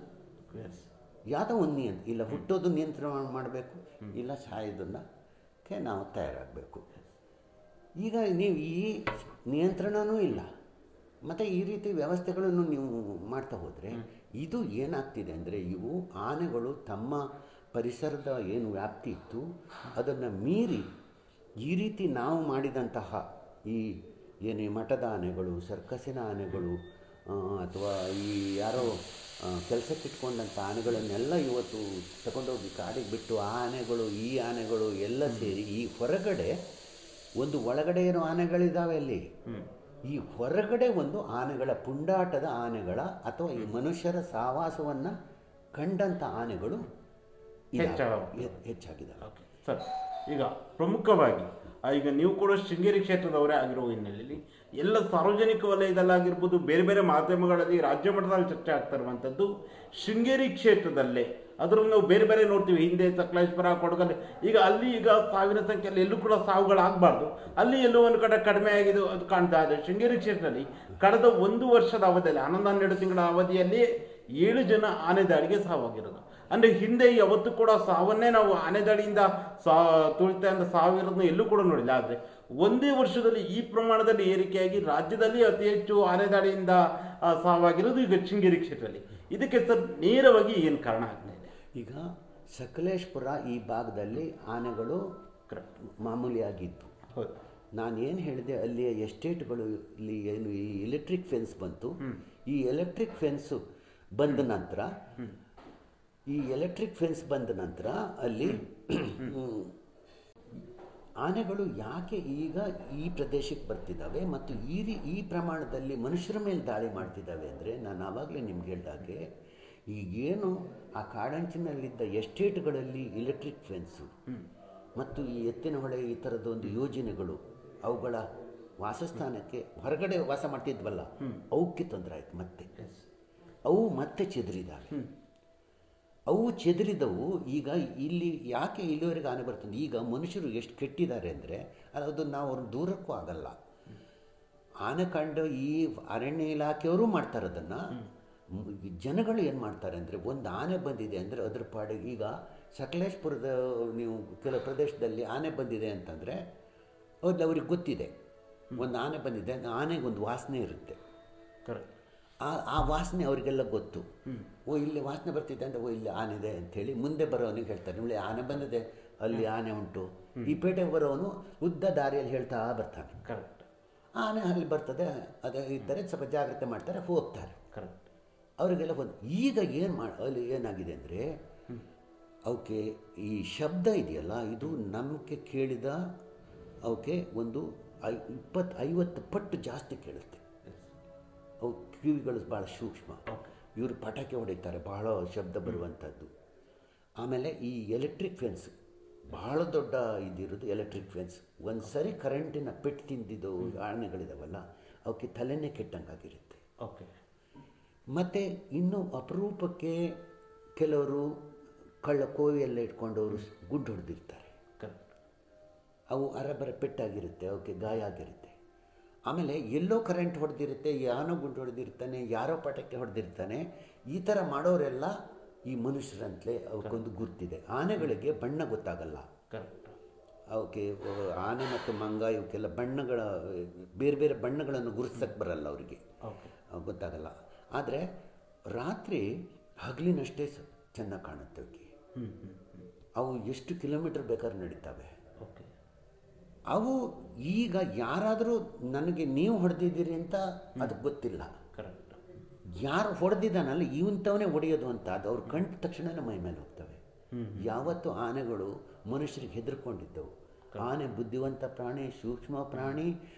Speaker 2: ಯಾವುದೋ ಒಂದು ಇಲ್ಲ ಹುಟ್ಟೋದು ನಿಯಂತ್ರಣ ಮಾಡಬೇಕು, ಇಲ್ಲ ಸಾಯೋದನ್ನಕ್ಕೆ ನಾವು ತಯಾರಾಗಬೇಕು. ಈಗ ನೀವು ಈ ನಿಯಂತ್ರಣವೂ ಇಲ್ಲ, ಮತ್ತು ಈ ರೀತಿ ವ್ಯವಸ್ಥೆಗಳನ್ನು ನೀವು ಮಾಡ್ತಾ ಹೋದರೆ ಇದು ಏನಾಗ್ತಿದೆ ಅಂದರೆ, ಇವು ಆನೆಗಳು ತಮ್ಮ ಪರಿಸರದ ಏನು ವ್ಯಾಪ್ತಿ ಇತ್ತು ಅದನ್ನು ಮೀರಿ ಈ ರೀತಿ ನಾವು ಮಾಡಿದಂತಹ ಈ ಏನು ಮಠದ ಆನೆಗಳು, ಸರ್ಕಸಿನ ಆನೆಗಳು, ಅಥವಾ ಈ ಯಾರೋ ಕೆಲಸಕ್ಕಿಟ್ಕೊಂಡಂಥ ಆನೆಗಳನ್ನೆಲ್ಲ ಇವತ್ತು ತಗೊಂಡೋಗಿ ಕಾಡಿಗೆ ಬಿಟ್ಟು ಈ ಆನೆಗಳು ಎಲ್ಲ ಸೇರಿ ಈ ಹೊರಗಡೆ ಒಂದು ಒಳಗಡೆ ಇರೋ ಆನೆಗಳಿದ್ದಾವೆ ಅಲ್ಲಿ, ಈ ಹೊರಗಡೆ ಒಂದು ಆನೆಗಳ ಪುಂಡಾಟದ ಆನೆಗಳ ಅಥವಾ ಈ ಮನುಷ್ಯರ ಸಹವಾಸವನ್ನು ಕಂಡಂಥ ಆನೆಗಳು ಹೆಚ್ಚಾಗಿದ್ದಾವೆ.
Speaker 1: ಸರ್, ಈಗ ಪ್ರಮುಖವಾಗಿ ಈಗ ನೀವು ಕೂಡ ಶೃಂಗೇರಿ ಕ್ಷೇತ್ರದವರೇ ಆಗಿರೋ ಹಿನ್ನೆಲೆಯಲ್ಲಿ ಎಲ್ಲ ಸಾರ್ವಜನಿಕ ವಲಯದಲ್ಲಾಗಿರ್ಬೋದು, ಬೇರೆ ಬೇರೆ ಮಾಧ್ಯಮಗಳಲ್ಲಿ ರಾಜ್ಯ ಮಟ್ಟದಲ್ಲಿ ಚರ್ಚೆ ಆಗ್ತಾ ಇರುವಂಥದ್ದು ಶೃಂಗೇರಿ ಕ್ಷೇತ್ರದಲ್ಲೇ ಅದರಲ್ಲಿ ನಾವು ಬೇರೆ ಬೇರೆ ನೋಡ್ತೀವಿ, ಹಿಂದೆ ಸಕಲೇಶ್ಪುರ, ಕೊಡಗಲ್ಲಿ, ಈಗ ಅಲ್ಲಿ ಈಗ ಸಾವಿನ ಸಂಖ್ಯೆಯಲ್ಲಿ ಎಲ್ಲೂ ಕೂಡ ಸಾವುಗಳಾಗಬಾರ್ದು, ಅಲ್ಲಿ ಎಲ್ಲೋ ಒಂದು ಕಡೆ ಕಡಿಮೆ ಆಗಿದೆ ಅದು ಕಾಣ್ತಾ ಇದೆ. ಶೃಂಗೇರಿ ಕ್ಷೇತ್ರದಲ್ಲಿ ಕಳೆದ 1 ವರ್ಷದ ಅವಧಿಯಲ್ಲಿ 11-12 ತಿಂಗಳ ಅವಧಿಯಲ್ಲಿ 7 ಜನ ಆನೆ ದಾಳಿಗೆ ಸಾವಾಗಿರೋದು. ಅಂದರೆ ಹಿಂದೆ ಯಾವತ್ತೂ ಕೂಡ ಸಾವನ್ನೇ ನಾವು ಆನೆ ದಾಳಿಯಿಂದ ತುಳಿತದಿಂದ ಸಾವಿರೋದನ್ನ ಎಲ್ಲೂ ಕೂಡ ನೋಡಿಲ್ಲ. ಆದರೆ ಒಂದೇ ವರ್ಷದಲ್ಲಿ ಈ ಪ್ರಮಾಣದಲ್ಲಿ ಏರಿಕೆಯಾಗಿ ರಾಜ್ಯದಲ್ಲಿ ಅತಿ ಹೆಚ್ಚು ಆನೆ ದಾಳಿಯಿಂದ ಸಾವಾಗಿರೋದು ಈಗ ಶೃಂಗೇರಿ ಕ್ಷೇತ್ರದಲ್ಲಿ. ಇದಕ್ಕೆ ಸರ್ ನೇರವಾಗಿ ಏನು ಕಾರಣ ಆಗ್ತಾ ಇದೆ?
Speaker 2: ಈಗ ಸಕಲೇಶ್ಪುರ ಈ ಭಾಗದಲ್ಲಿ ಆನೆಗಳು ಮಾಮೂಲಿಯಾಗಿತ್ತು.
Speaker 1: ಹೌದು,
Speaker 2: ನಾನೇನು ಹೇಳಿದೆ, ಅಲ್ಲಿಯ ಎಸ್ಟೇಟ್ಗಳು ಇಲ್ಲಿ ಏನು ಈ ಎಲೆಕ್ಟ್ರಿಕ್ ಫೆನ್ಸ್ ಬಂತು, ಈ ಎಲೆಕ್ಟ್ರಿಕ್ ಫೆನ್ಸು ಬಂದ ನಂತರ ಅಲ್ಲಿ ಆನೆಗಳು ಯಾಕೆ ಈಗ ಈ ಪ್ರದೇಶಕ್ಕೆ ಬರ್ತಿದ್ದಾವೆ ಮತ್ತು ಈ ಪ್ರಮಾಣದಲ್ಲಿ ಮನುಷ್ಯರ ಮೇಲೆ ದಾಳಿ ಮಾಡ್ತಿದ್ದಾವೆ ಅಂದರೆ, ನಾನು ಆವಾಗಲೇ ನಿಮ್ಗೆ ಹೇಳಿದಾಗೆ ಈಗೇನು ಆ ಕಾಡಂಚಿನಲ್ಲಿದ್ದ ಎಸ್ಟೇಟ್ಗಳಲ್ಲಿ ಎಲೆಕ್ಟ್ರಿಕ್ ಫೆನ್ಸು ಮತ್ತು ಈ ಎತ್ತಿನಹೊಳೆ ಈ ಥರದೊಂದು ಯೋಜನೆಗಳು ಅವುಗಳ ವಾಸಸ್ಥಾನಕ್ಕೆ ಹೊರಗಡೆ ವಾಸ ಮಾಡ್ತಿದ್ವಲ್ಲ, ಅವಕ್ಕೆ ತೊಂದರೆ ಆಯ್ತು. ಅವು ಮತ್ತೆ ಚೆದರಿದಾವೆ. ಅವು ಚೆದರಿದವು. ಈಗ ಇಲ್ಲಿ ಯಾಕೆ ಇಲ್ಲಿವರೆಗೆ ಆನೆ ಬರ್ತದೆ, ಈಗ ಮನುಷ್ಯರು ಎಷ್ಟು ಕೆಟ್ಟಿದ್ದಾರೆ ಅಂದರೆ ಅದು ನಾವು ಅವ್ರನ್ನ ದೂರಕ್ಕೂ ಆಗಲ್ಲ. ಆನೆ ಕಂಡು ಈ ಅರಣ್ಯ ಇಲಾಖೆಯವರು ಮಾಡ್ತಾರೆ ಅದನ್ನು. ಜನಗಳು ಏನು ಮಾಡ್ತಾರೆ ಅಂದರೆ, ಒಂದು ಆನೆ ಬಂದಿದೆ ಅಂದರೆ ಅದ್ರ ಪಾಡಿಗೆ, ಈಗ ಸಕಲೇಶ್ಪುರದ ನೀವು ಕೆಲವು ಪ್ರದೇಶದಲ್ಲಿ ಆನೆ ಬಂದಿದೆ ಅಂತಂದರೆ ಅವ್ರಿಗೆ ಗೊತ್ತಿದೆ, ಒಂದು ಆನೆ ಬಂದಿದೆ, ಆನೆಗೊಂದು ವಾಸನೆ ಇರುತ್ತೆ. ಆ ವಾಸನೆ ಅವರಿಗೆಲ್ಲ ಗೊತ್ತು. ಇಲ್ಲಿ ವಾಸನೆ ಬರ್ತಿದೆ ಅಂದರೆ ಇಲ್ಲಿ ಆನೆ ಇದೆ ಅಂಥೇಳಿ ಮುಂದೆ ಬರೋವನಿಗೆ ಹೇಳ್ತಾರೆ, ನೋಡಿ ಆನೆ ಬಂದಿದೆ, ಅಲ್ಲಿ ಆನೆ ಉಂಟು. ಈ ಪೇಟೆಗೆ ಬರೋವನು ಉದ್ದ ದಾರಿಯಲ್ಲಿ ಹೇಳ್ತಾ ಬರ್ತಾನೆ, ಆನೆ ಅಲ್ಲಿ ಬರ್ತದೆ, ಅದೇ ಇದ್ದರೆ ಸ್ವಲ್ಪ ಜಾಗ್ರತೆ ಮಾಡ್ತಾರೆ, ಹೋಗ್ತಾರೆ. ಅವರಿಗೆಲ್ಲ ಈಗ ಅಲ್ಲಿ ಏನಾಗಿದೆ ಅಂದರೆ, ಅವಕ್ಕೆ ಈ ಶಬ್ದ ಇದೆಯಲ್ಲ, ಇದು ನಮಗೆ ಕೇಳಿದ ಅವಕ್ಕೆ ಒಂದು 20-50 ಪಟ್ಟು ಜಾಸ್ತಿ ಕೇಳುತ್ತೆ. ಅವು ಕಿವಿಗಳು ಭಾಳ ಸೂಕ್ಷ್ಮ. ಇವರು ಪಟಾಕಿ ಹೊಡಿತಾರೆ, ಬಹಳ ಶಬ್ದ ಬರುವಂಥದ್ದು. ಆಮೇಲೆ ಈ ಎಲೆಕ್ಟ್ರಿಕ್ ಫೆನ್ಸ್ ಭಾಳ ದೊಡ್ಡ ಇದಿರೋದು ಎಲೆಕ್ಟ್ರಿಕ್ ಫೆನ್ಸ್. ಒಂದು ಸರಿ ಕರೆಂಟಿನ ಪೆಟ್ಟು ತಿಂದಿದ್ದು ಆನೆಗಳಿದಾವಲ್ಲ, ಅವಕ್ಕೆ ತಲೆನೇ ಕೆಟ್ಟಂಗಾಗಿರುತ್ತೆ. ಮತ್ತು ಇನ್ನು ಅಪರೂಪಕ್ಕೆ ಕೆಲವರು ಕಳ್ಳ ಕೋವಿಯೆಲ್ಲ ಇಟ್ಕೊಂಡವರು ಗುಂಡು ಹೊಡೆದಿರ್ತಾರೆ, ಅವು ಅರಬರ ಪೆಟ್ಟಾಗಿರುತ್ತೆ, ಅವಕ್ಕೆ ಗಾಯ ಆಗಿರುತ್ತೆ. ಆಮೇಲೆ ಎಲ್ಲೋ ಕರೆಂಟ್ ಹೊಡೆದಿರುತ್ತೆ, ಯಾರೋ ಗುಂಡು ಹೊಡೆದಿರ್ತಾನೆ, ಯಾರೋ ಪಟಾಕಿ ಹೊಡೆದಿರ್ತಾನೆ. ಈ ಥರ ಮಾಡೋರೆಲ್ಲ ಈ ಮನುಷ್ಯರಂತಲೇ ಅವಕ್ಕೊಂದು ಗುರ್ತಿದೆ. ಆನೆಗಳಿಗೆ ಬಣ್ಣ ಗೊತ್ತಾಗಲ್ಲ. ಅವಕ್ಕೆ ಆನೆ ಮತ್ತು ಮಂಗ ಇವಕ್ಕೆಲ್ಲ ಬಣ್ಣಗಳ ಬೇರೆ ಬೇರೆ ಬಣ್ಣಗಳನ್ನು ಗುರುತಿಸಕ್ಕೆ ಬರಲ್ಲ, ಅವರಿಗೆ ಗೊತ್ತಾಗಲ್ಲ. ಆದರೆ ರಾತ್ರಿ ಹಗಲಿನಷ್ಟೇ ಚೆನ್ನಾಗಿ ಕಾಣುತ್ತೆ ಅವಕ್ಕೆ. ಅವು ಎಷ್ಟು ಕಿಲೋಮೀಟರ್ ಬೇಕಾದ್ರೆ ನಡೀತವೆ. ಅವು ಈಗ ಯಾರಾದರೂ ನನಗೆ ನೀವು ಹೊಡೆದಿದ್ದೀರಿ ಅಂತ ಅದಕ್ಕೆ ಗೊತ್ತಿಲ್ಲ, ಯಾರು ಹೊಡೆದಿದ್ದಾನಲ್ಲ ಇವಂಥವನೇ ಹೊಡೆಯೋದು ಅಂತ ಅದು ಅವ್ರು ಕಂಡ ತಕ್ಷಣವೇ ಮೈ ಮೇಲೆ ಹೋಗ್ತವೆ. ಯಾವತ್ತು ಆನೆಗಳು ಮನುಷ್ಯರಿಗೆ ಹೆದರ್ಕೊಂಡಿದ್ದವು. ಆನೆ ಬುದ್ಧಿವಂತ ಪ್ರಾಣಿ, ಸೂಕ್ಷ್ಮ ಪ್ರಾಣಿ,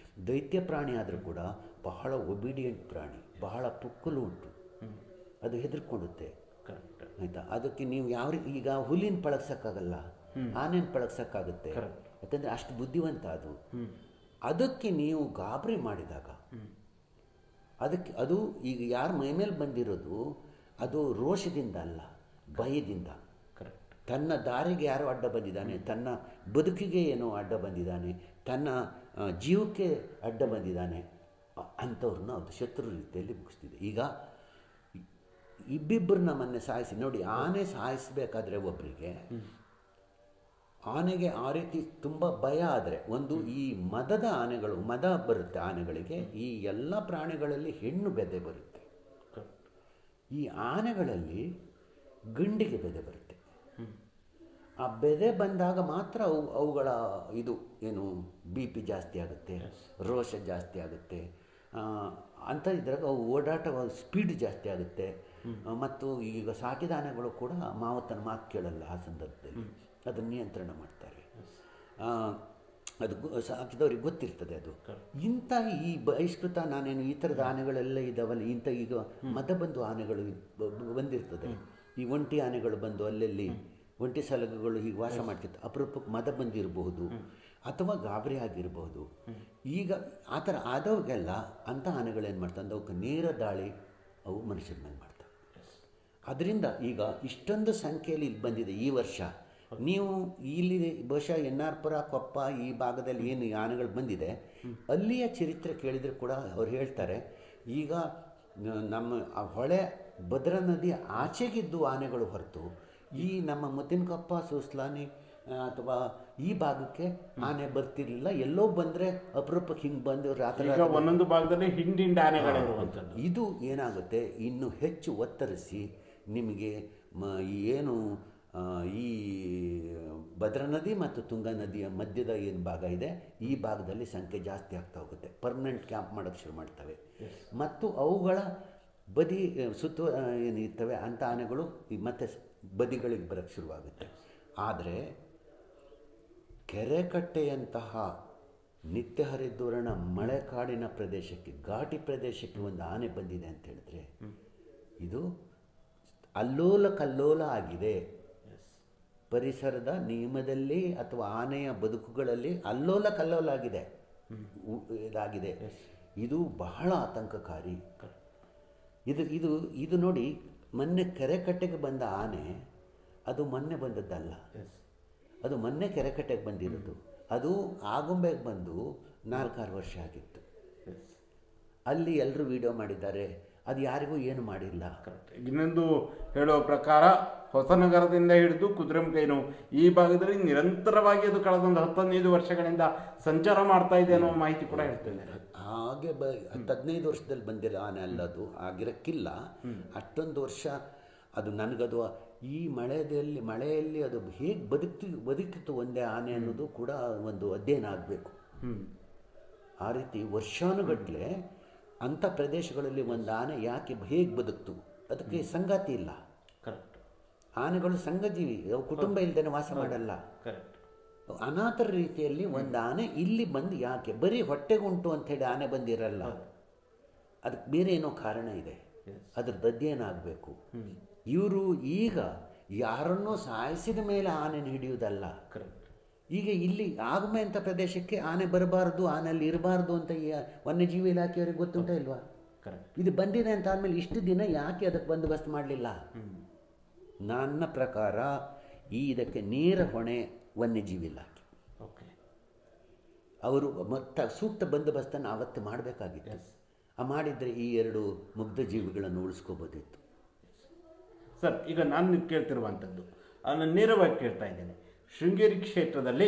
Speaker 2: ದೈತ್ಯ ಪ್ರಾಣಿ ಆದರೂ ಕೂಡ ಬಹಳ ಒಬಿಡಿಯೆಂಟ್ ಪ್ರಾಣಿ, ಬಹಳ ಪುಕ್ಕಲು ಉಂಟು, ಅದು ಹೆದರ್ಕೊಂಡುತ್ತೆ. ಆಯಿತಾ? ಅದಕ್ಕೆ ನೀವು ಈಗ ಹುಲಿನ ಪಳಗ್ಸೋಕ್ಕಾಗಲ್ಲ, ಆನೆನ ಪಳಗ್ಸೋಕ್ಕಾಗುತ್ತೆ, ಯಾಕಂದರೆ ಅಷ್ಟು ಬುದ್ಧಿವಂತ ಅದು. ಅದಕ್ಕೆ ನೀವು ಗಾಬರಿ ಮಾಡಿದಾಗ ಅದು ಈಗ ಯಾರ ಮೈಮೇಲೆ ಬಂದಿರೋದು ಅದು ರೋಷದಿಂದ ಅಲ್ಲ, ಭಯದಿಂದ. ತನ್ನ ದಾರಿಗೆ ಯಾರೋ ಅಡ್ಡ ಬಂದಿದ್ದಾನೆ, ತನ್ನ ಬದುಕಿಗೆ ಏನೋ ಅಡ್ಡ ಬಂದಿದ್ದಾನೆ, ತನ್ನ ಜೀವಕ್ಕೆ ಅಡ್ಡ ಬಂದಿದ್ದಾನೆ, ಅಂಥವ್ರನ್ನ ಅದು ಶತ್ರು ರೀತಿಯಲ್ಲಿ ಮುಗಿಸ್ತಿದೆ. ಈಗ ಇಬ್ಬಿಬ್ಬರನ್ನ ಮೊನ್ನೆ ಸಾಯಿಸಿ ನೋಡಿ, ಆನೆ ಸಾಯಿಸಬೇಕಾದ್ರೆ ಒಬ್ಬರಿಗೆ, ಆನೆಗೆ ಆ ರೀತಿ ತುಂಬ ಭಯ ಆದರೆ, ಒಂದು ಈ ಮದದ ಆನೆಗಳು, ಮದ ಬರುತ್ತೆ ಆನೆಗಳಿಗೆ, ಈ ಎಲ್ಲ ಪ್ರಾಣಿಗಳಲ್ಲಿ ಹೆಣ್ಣು ಬೆದೆ ಬರುತ್ತೆ. ಈ ಆನೆಗಳಲ್ಲಿ ಗಂಡಿಗೆ ಬೆದೆ ಬರುತ್ತೆ. ಆ ಬೆದೆ ಬಂದಾಗ ಮಾತ್ರ ಅವುಗಳ ಏನು BP ಜಾಸ್ತಿ ಆಗುತ್ತೆ, ರೋಷ ಜಾಸ್ತಿ ಆಗುತ್ತೆ ಅಂತ ಇದ್ದಾಗ ಅವು ಓಡಾಟ ಸ್ಪೀಡ್ ಜಾಸ್ತಿ ಆಗುತ್ತೆ. ಮತ್ತು ಈಗ ಸಾಕಿದ ಆನೆಗಳು ಕೂಡ ಮಾವತನ ಮಾತು ಕೇಳಲ್ಲ, ಆ ಸಂದರ್ಭದಲ್ಲಿ ಅದನ್ನು ನಿಯಂತ್ರಣ ಮಾಡ್ತಾರೆ. ಅದು ಸಾಕಿದವ್ರಿಗೆ ಗೊತ್ತಿರ್ತದೆ ಅದು. ಇಂಥ ಈ ಬಹಿಷ್ಕೃತ ನಾನೇನು ಈ ಥರದ ಆನೆಗಳೆಲ್ಲ ಇದ್ದಾವಲ್ಲ, ಇಂಥ ಈಗ ಮದಬಂದು ಆನೆಗಳು ಬಂದಿರ್ತದೆ. ಈ ಒಂಟಿ ಆನೆಗಳು ಬಂದು ಅಲ್ಲಲ್ಲಿ ಒಂಟಿ ಸಲಗುಗಳು ಹೀಗೆ ವಾಸ ಮಾಡ್ತಿತ್ತು, ಅಪರೂಪಕ್ಕೆ ಮದ ಬಂದಿರಬಹುದು ಅಥವಾ ಗಾಬರಿ ಆಗಿರಬಹುದು. ಈಗ ಆ ಥರ ಆದವಾಗೆಲ್ಲ ಅಂಥ ಆನೆಗಳೇನು ಮಾಡ್ತಂದ್ರೆ ಅವಕ್ಕೆ ನೇರ ದಾಳಿ ಅವು ಮನುಷ್ಯರ ಮೇಲೆ ಮಾಡ್ತವೆ. ಅದರಿಂದ ಈಗ ಇಷ್ಟೊಂದು ಸಂಖ್ಯೆಯಲ್ಲಿ ಇಲ್ಲಿ ಬಂದಿದೆ ಈ ವರ್ಷ. ನೀವು ಇಲ್ಲಿ ಬಹುಶಃ ಎನ್ ಆರ್ ಪುರ, ಕೊಪ್ಪ ಈ ಭಾಗದಲ್ಲಿ ಏನು ಈ ಆನೆಗಳು ಬಂದಿದೆ, ಅಲ್ಲಿಯ ಚರಿತ್ರೆ ಕೇಳಿದರೆ ಕೂಡ ಅವ್ರು ಹೇಳ್ತಾರೆ, ಈಗ ನಮ್ಮ ಆ ಹೊಳೆ ಭದ್ರಾ ನದಿ ಆಚೆಗಿದ್ದು ಆನೆಗಳು ಹೊರತು ಈ ನಮ್ಮ ಮುತ್ತಿನಕೊಪ್ಪ, ಸೂಸ್ಲಾನಿ ಅಥವಾ ಈ ಭಾಗಕ್ಕೆ ಆನೆ ಬರ್ತಿರ್ಲಿಲ್ಲ. ಎಲ್ಲೋ ಬಂದರೆ ಅಪರೂಪಕ್ಕೆ ಹಿಂಗೆ ಬಂದು ರಾತ್ರಿ
Speaker 1: ಒಂದೊಂದು ಭಾಗದಲ್ಲಿ ಹಿಂಡಿಂಡ ಆನೆಗಳಿರುವಂಥದ್ದು.
Speaker 2: ಇದು ಏನಾಗುತ್ತೆ, ಇನ್ನು ಹೆಚ್ಚು ಒತ್ತರಿಸಿ ನಿಮಗೆ ಏನು ಈ ಭದ್ರಾ ನದಿ ಮತ್ತು ತುಂಗಾ ನದಿಯ ಮಧ್ಯದ ಏನು ಭಾಗ ಇದೆ, ಈ ಭಾಗದಲ್ಲಿ ಸಂಖ್ಯೆ ಜಾಸ್ತಿ ಆಗ್ತಾ ಹೋಗುತ್ತೆ. ಪರ್ಮನೆಂಟ್ ಕ್ಯಾಂಪ್ ಮಾಡೋಕ್ಕೆ ಶುರು ಮಾಡ್ತವೆ. ಮತ್ತು ಅವುಗಳ ಬದಿ ಸುತ್ತ ಏನಿರ್ತವೆ ಅಂಥ ಆನೆಗಳು ಮತ್ತೆ ಬದಿಗಳಿಗೆ ಬರೋಕ್ಕೆ ಶುರುವಾಗುತ್ತೆ. ಆದರೆ ಕೆರೆಕಟ್ಟೆಯಂತಹ ನಿತ್ಯ ಹರಿದ್ವರ್ಣ ಮಳೆಕಾಡಿನ ಪ್ರದೇಶಕ್ಕೆ, ಘಾಟಿ ಪ್ರದೇಶಕ್ಕೆ ಒಂದು ಆನೆ ಬಂದಿದೆ ಅಂತ ಹೇಳಿದ್ರೆ ಇದು ಅಲ್ಲೋಲ ಕಲ್ಲೋಲ ಆಗಿದೆ. ಪರಿಸರದ ನಿಯಮದಲ್ಲಿ ಅಥವಾ ಆನೆಯ ಬದುಕುಗಳಲ್ಲಿ ಅಲ್ಲೋಲ ಕಲ್ಲೋಲ ಆಗಿದೆ, ಇದಾಗಿದೆ. ಇದು ಬಹಳ ಆತಂಕಕಾರಿ. ಇದು ಇದು ಇದು ನೋಡಿ, ಮೊನ್ನೆ ಕೆರೆಕಟ್ಟೆಗೆ ಬಂದ ಆನೆ ಅದು ಮೊನ್ನೆ ಬಂದದ್ದಲ್ಲ, ಅದು ಮೊನ್ನೆ ಕೆರೆಕಟ್ಟೆಗೆ ಬಂದಿರೋದು. ಅದು ಆಗುಂಬೆಗೆ ಬಂದು 4-6 ವರ್ಷ ಆಗಿತ್ತು. ಅಲ್ಲಿ ಎಲ್ಲರೂ ವಿಡಿಯೋ ಮಾಡಿದ್ದಾರೆ, ಅದು ಯಾರಿಗೂ ಏನು ಮಾಡಿಲ್ಲ.
Speaker 1: ಇನ್ನೊಂದು ಹೇಳುವ ಪ್ರಕಾರ ಹೊಸನಗರದಿಂದ ಹಿಡಿದು ಕುದುರೆಮುಖೇನು ಈ ಭಾಗದಲ್ಲಿ ನಿರಂತರವಾಗಿ ಅದು ಕಳೆದೊಂದು 10-15 ವರ್ಷಗಳಿಂದ ಸಂಚಾರ ಮಾಡ್ತಾ ಇದೆ ಅನ್ನೋ ಮಾಹಿತಿ ಕೂಡ ಹೇಳ್ತಿದೆ.
Speaker 2: ಹಾಗೆ 10-15 ವರ್ಷದಲ್ಲಿ ಬಂದಿರೋ ಆನೆ ಅಲ್ಲ, ಅದು ಆಗಿರಕ್ಕಿಲ್ಲ. ಅಷ್ಟೊಂದು ವರ್ಷ ಅದು ನನಗದು ಈ ಮಳೆಯಲ್ಲಿ ಅದು ಹೇಗೆ ಬದುಕಿತ್ತು ಒಂದೇ ಆನೆ ಅನ್ನೋದು ಕೂಡ ಒಂದು ಅಧ್ಯಯನ ಆಗಬೇಕು. ಆ ರೀತಿ ವರ್ಷಾನುಗಟ್ಟಲೆ ಅಂಥ ಪ್ರದೇಶಗಳಲ್ಲಿ ಒಂದು ಆನೆ ಯಾಕೆ ಹೇಗೆ ಬದುಕ್ತು, ಅದಕ್ಕೆ ಸಂಗಾತಿ ಇಲ್ಲ.
Speaker 1: ಕರೆಕ್ಟ್.
Speaker 2: ಆನೆಗಳು ಸಂಘಜೀವಿ, ಅವು ಕುಟುಂಬ ಇಲ್ಲದೇನೆ ವಾಸ ಮಾಡಲ್ಲ.
Speaker 1: ಕರೆಕ್ಟ್.
Speaker 2: ಅನಾಥರ ರೀತಿಯಲ್ಲಿ ಒಂದು ಆನೆ ಇಲ್ಲಿ ಬಂದು ಯಾಕೆ ಬರೀ ಹೊಟ್ಟೆಗುಂಟು ಅಂಥೇಳಿ ಆನೆ ಬಂದಿರಲ್ಲ, ಅದಕ್ಕೆ ಬೇರೆ ಏನೋ ಕಾರಣ ಇದೆ. ಅದ್ರದ್ದು ಅಧ್ಯಯನ ಆಗಬೇಕು. ಇವರು ಈಗ ಯಾರನ್ನೋ ಸಾಯಿಸಿದ ಮೇಲೆ ಆನೆನ ಹಿಡಿಯುವುದಲ್ಲ.
Speaker 1: ಕರೆಕ್ಟ್.
Speaker 2: ಈಗ ಇಲ್ಲಿ ಆಗುಮೆ ಅಂತ ಪ್ರದೇಶಕ್ಕೆ ಆನೆ ಬರಬಾರ್ದು, ಆನೆಯಲ್ಲಿ ಇರಬಾರ್ದು ಅಂತ ಈ ವನ್ಯಜೀವಿ ಇಲಾಖೆಯವರಿಗೆ ಗೊತ್ತುಂಟ ಇಲ್ವಾ? ಇದು ಬಂದಿದೆ ಅಂತ ಆದಮೇಲೆ ಇಷ್ಟು ದಿನ ಯಾಕೆ ಅದಕ್ಕೆ ಬಂದೋಬಸ್ತ್ ಮಾಡಲಿಲ್ಲ? ನನ್ನ ಪ್ರಕಾರ ಇದಕ್ಕೆ ನೇರ ಹೊಣೆ ವನ್ಯಜೀವಿ ಇಲಾಖೆ. ಅವರು ಸೂಕ್ತ ಬಂದೋಬಸ್ತನ್ನು ಆವತ್ತು ಮಾಡಬೇಕಾಗಿತ್ತು. ಮಾಡಿದರೆ ಈ 2 ಮುಗ್ಧ ಜೀವಿಗಳನ್ನು ಉಳಿಸ್ಕೋಬೋದಿತ್ತು.
Speaker 1: ಸರ್, ಈಗ ನಾನು ಕೇಳ್ತಿರುವಂಥದ್ದು, ನಾನು ನೇರವಾಗಿ ಕೇಳ್ತಾ ಇದ್ದೇನೆ. ಶೃಂಗೇರಿ ಕ್ಷೇತ್ರದಲ್ಲಿ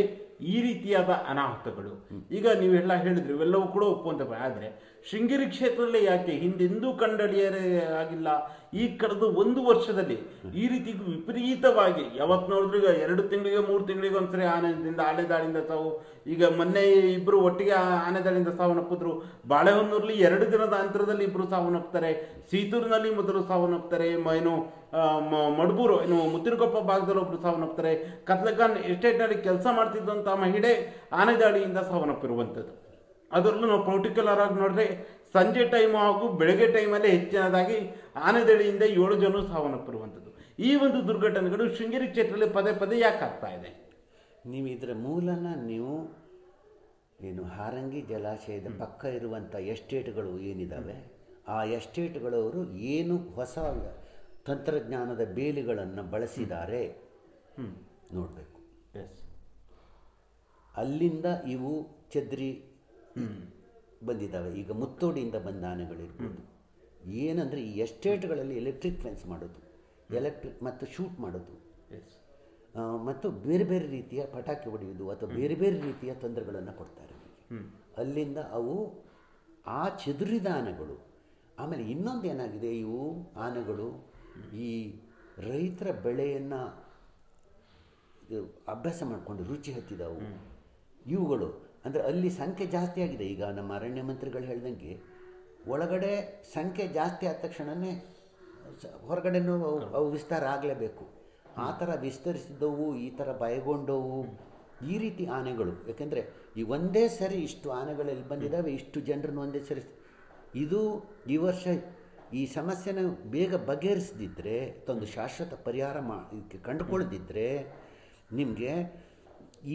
Speaker 1: ಈ ರೀತಿಯಾದ ಅನಾಹುತಗಳು, ಈಗ ನೀವೆಲ್ಲ ಹೇಳಿದ್ರಿ, ಇವೆಲ್ಲವೂ ಕೂಡ ಒಪ್ಪುವಂಥವು. ಆದರೆ ಶೃಂಗೇರಿ ಕ್ಷೇತ್ರದಲ್ಲಿ ಯಾಕೆ ಹಿಂದೆಂದೂ ಕಂಡಳಿಯರೇ ಆಗಿಲ್ಲ, ಈ ಕಳೆದ 1 ವರ್ಷದಲ್ಲಿ ಈ ರೀತಿ ವಿಪರೀತವಾಗಿ ಯಾವತ್ತು ನೋಡಿದ್ರು ಈಗ 2 ತಿಂಗಳಿಗೆ 3 ತಿಂಗಳಿಗೆ ಒಂದ್ಸರಿ ಆನೆ ದಾಳಿಯಿಂದ ಸಾವು. ಈಗ ಮೊನ್ನೆ ಇಬ್ಬರು ಒಟ್ಟಿಗೆ ಆನೆ ದಾಳಿಯಿಂದ ಸಾವನ್ನಪ್ಪಿದ್ರು. ಬಾಳೆಹೊನ್ನೂರಲ್ಲಿ 2 ದಿನದ ಅಂತರದಲ್ಲಿ ಇಬ್ಬರು ಸಾವನ್ನಪ್ತಾರೆ. ಸೀತೂರಿನಲ್ಲಿ ಮೊದಲು ಸಾವನ್ನಪ್ತಾರೆ. ಮಡಬೂರು ಮುತ್ತಿನಕೊಪ್ಪ ಭಾಗದಲ್ಲಿ ಒಬ್ಬರು ಸಾವನ್ನಪ್ತಾರೆ. ಕತ್ಲಖಾನ್ ಎಸ್ಟೇಟ್ನಲ್ಲಿ ಕೆಲಸ ಮಾಡ್ತಿದ್ದಂಥ ಮಹಿಳೆ ಆನೆ ದಾಳಿಯಿಂದ ಸಾವನ್ನಪ್ಪಿರುವಂಥದ್ದು. ಅದರಲ್ಲೂ ನಾವು ಪರ್ಟಿಕ್ಯುಲರ್ ಆಗಿ ನೋಡಿದ್ರೆ ಸಂಜೆ ಟೈಮು ಹಾಗೂ ಬೆಳಗ್ಗೆ ಟೈಮಲ್ಲಿ ಹೆಚ್ಚಿನದಾಗಿ ಆನೆ ದಾಳಿಯಿಂದ 7 ಜನ ಸಾವನ್ನಪ್ಪಿರುವಂಥದ್ದು. ಈ ಒಂದು ದುರ್ಘಟನೆಗಳು ಶೃಂಗೇರಿ ಕ್ಷೇತ್ರದಲ್ಲಿ ಪದೇ ಯಾಕೆ ಆಗ್ತಾ ಇದೆ?
Speaker 2: ನೀವು ಇದರ ಮೂಲನ ನೀವು ಹಾರಂಗಿ ಜಲಾಶಯದ ಪಕ್ಕ ಇರುವಂಥ ಎಸ್ಟೇಟ್ಗಳು ಏನಿದ್ದಾವೆ, ಆ ಎಸ್ಟೇಟ್ಗಳವರು ಏನು ಹೊಸ ತಂತ್ರಜ್ಞಾನದ ಬೇಲಿಗಳನ್ನು ಬಳಸಿದ್ದಾರೆ ನೋಡಬೇಕು. ಅಲ್ಲಿಂದ ಇವು ಚದ್ರಿ ಬಂದಿದ್ದಾವೆ. ಈಗ ಮುತ್ತೋಡಿಯಿಂದ ಬಂದ ಆನೆಗಳಿರ್ಬೋದು. ಏನಂದರೆ ಈ ಎಸ್ಟೇಟ್ಗಳಲ್ಲಿ ಎಲೆಕ್ಟ್ರಿಕ್ ಫೆನ್ಸ್ ಮಾಡೋದು, ಮತ್ತು ಶೂಟ್ ಮಾಡೋದು, ಮತ್ತು ಬೇರೆ ಬೇರೆ ರೀತಿಯ ಪಟಾಕಿ ಹೊಡೆಯುವುದು ಅಥವಾ ಬೇರೆ ಬೇರೆ ರೀತಿಯ ತೊಂದರೆಗಳನ್ನು ಕೊಡ್ತಾರೆ. ಅಲ್ಲಿಂದ ಅವು ಆ ಚದುರಿದ ಆನೆಗಳು. ಆಮೇಲೆ ಇನ್ನೊಂದು ಏನಾಗಿದೆ, ಇವು ಆನೆಗಳು ಈ ರೈತರ ಬೆಳೆಯನ್ನು ಅಭ್ಯಾಸ ಮಾಡಿಕೊಂಡು ರುಚಿ ಹತ್ತಿದವು ಇವುಗಳು. ಅಂದರೆ ಅಲ್ಲಿ ಸಂಖ್ಯೆ ಜಾಸ್ತಿ ಆಗಿದೆ. ಈಗ ನಮ್ಮ ಅರಣ್ಯ ಮಂತ್ರಿಗಳು ಹೇಳ್ದಂಗೆ ಒಳಗಡೆ ಸಂಖ್ಯೆ ಜಾಸ್ತಿ ಆದ ತಕ್ಷಣವೇ ಹೊರಗಡೆನೂ ಅವು ವಿಸ್ತಾರ ಆಗಲೇಬೇಕು. ಆ ಥರ ವಿಸ್ತರಿಸಿದವು, ಈ ಥರ ಭಯಗೊಂಡವು, ಈ ರೀತಿ ಆನೆಗಳು. ಯಾಕೆಂದರೆ ಈ ಒಂದೇ ಸರಿ ಇಷ್ಟು ಆನೆಗಳಲ್ಲಿ ಬಂದಿದ್ದಾವೆ, ಇಷ್ಟು ಜನರನ್ನು ಒಂದೇ ಸರಿ. ಇದು ಈ ವರ್ಷ ಈ ಸಮಸ್ಯೆನ ಬೇಗ ಬಗೆಹರಿಸದಿದ್ದರೆ, ಒಂದು ಶಾಶ್ವತ ಪರಿಹಾರ ಇದಕ್ಕೆ ಕಂಡುಕೊಳ್ಳದಿದ್ದರೆ ನಿಮಗೆ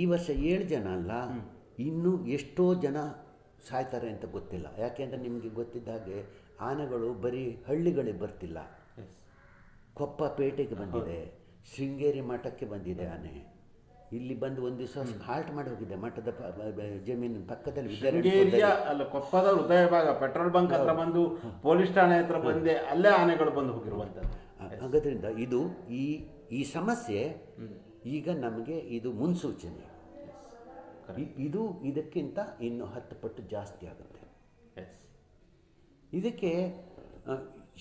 Speaker 2: ಈ ವರ್ಷ 7 ಜನ ಅಲ್ಲ, ಇನ್ನೂ ಎಷ್ಟೋ ಜನ ಸಾಯ್ತಾರೆ ಅಂತ ಗೊತ್ತಿಲ್ಲ. ಯಾಕೆಂದರೆ ನಿಮಗೆ ಗೊತ್ತಿದ್ದ ಹಾಗೆ ಆನೆಗಳು ಬರೀ ಹಳ್ಳಿಗಳಿಗೆ ಬರ್ತಿಲ್ಲ, ಕೊಪ್ಪ ಪೇಟೆಗೆ ಬಂದಿದೆ, ಶೃಂಗೇರಿ ಮಠಕ್ಕೆ ಬಂದಿದೆ ಆನೆ. ಇಲ್ಲಿ ಬಂದು ಒಂದು ದಿವಸ ಹಾಲ್ಟ್ ಮಾಡಿ ಹೋಗಿದೆ ಮಠದ ಜಮೀನಿನ ಪಕ್ಕದಲ್ಲಿ.
Speaker 1: ಶೃಂಗೇರಿಯ ಅಲ್ಲ, ಕೊಪ್ಪದ ಹೃದಯ ಭಾಗ ಪೆಟ್ರೋಲ್ ಬಂಕ್ ಹತ್ರ ಬಂದು ಪೊಲೀಸ್ ಠಾಣೆ ಹತ್ರ ಬಂದೆ, ಅಲ್ಲೇ ಆನೆಗಳು ಬಂದು ಹೋಗಿರುವಂಥದ್ದು.
Speaker 2: ಹಾಗಾದ್ರಿಂದ ಇದು ಈ ಸಮಸ್ಯೆ ಈಗ ನಮಗೆ ಇದು ಮುನ್ಸೂಚನೆ. ಇದು ಇದಕ್ಕಿಂತ ಇನ್ನು 10 ಪಟ್ಟು ಜಾಸ್ತಿ ಆಗುತ್ತೆ. ಇದಕ್ಕೆ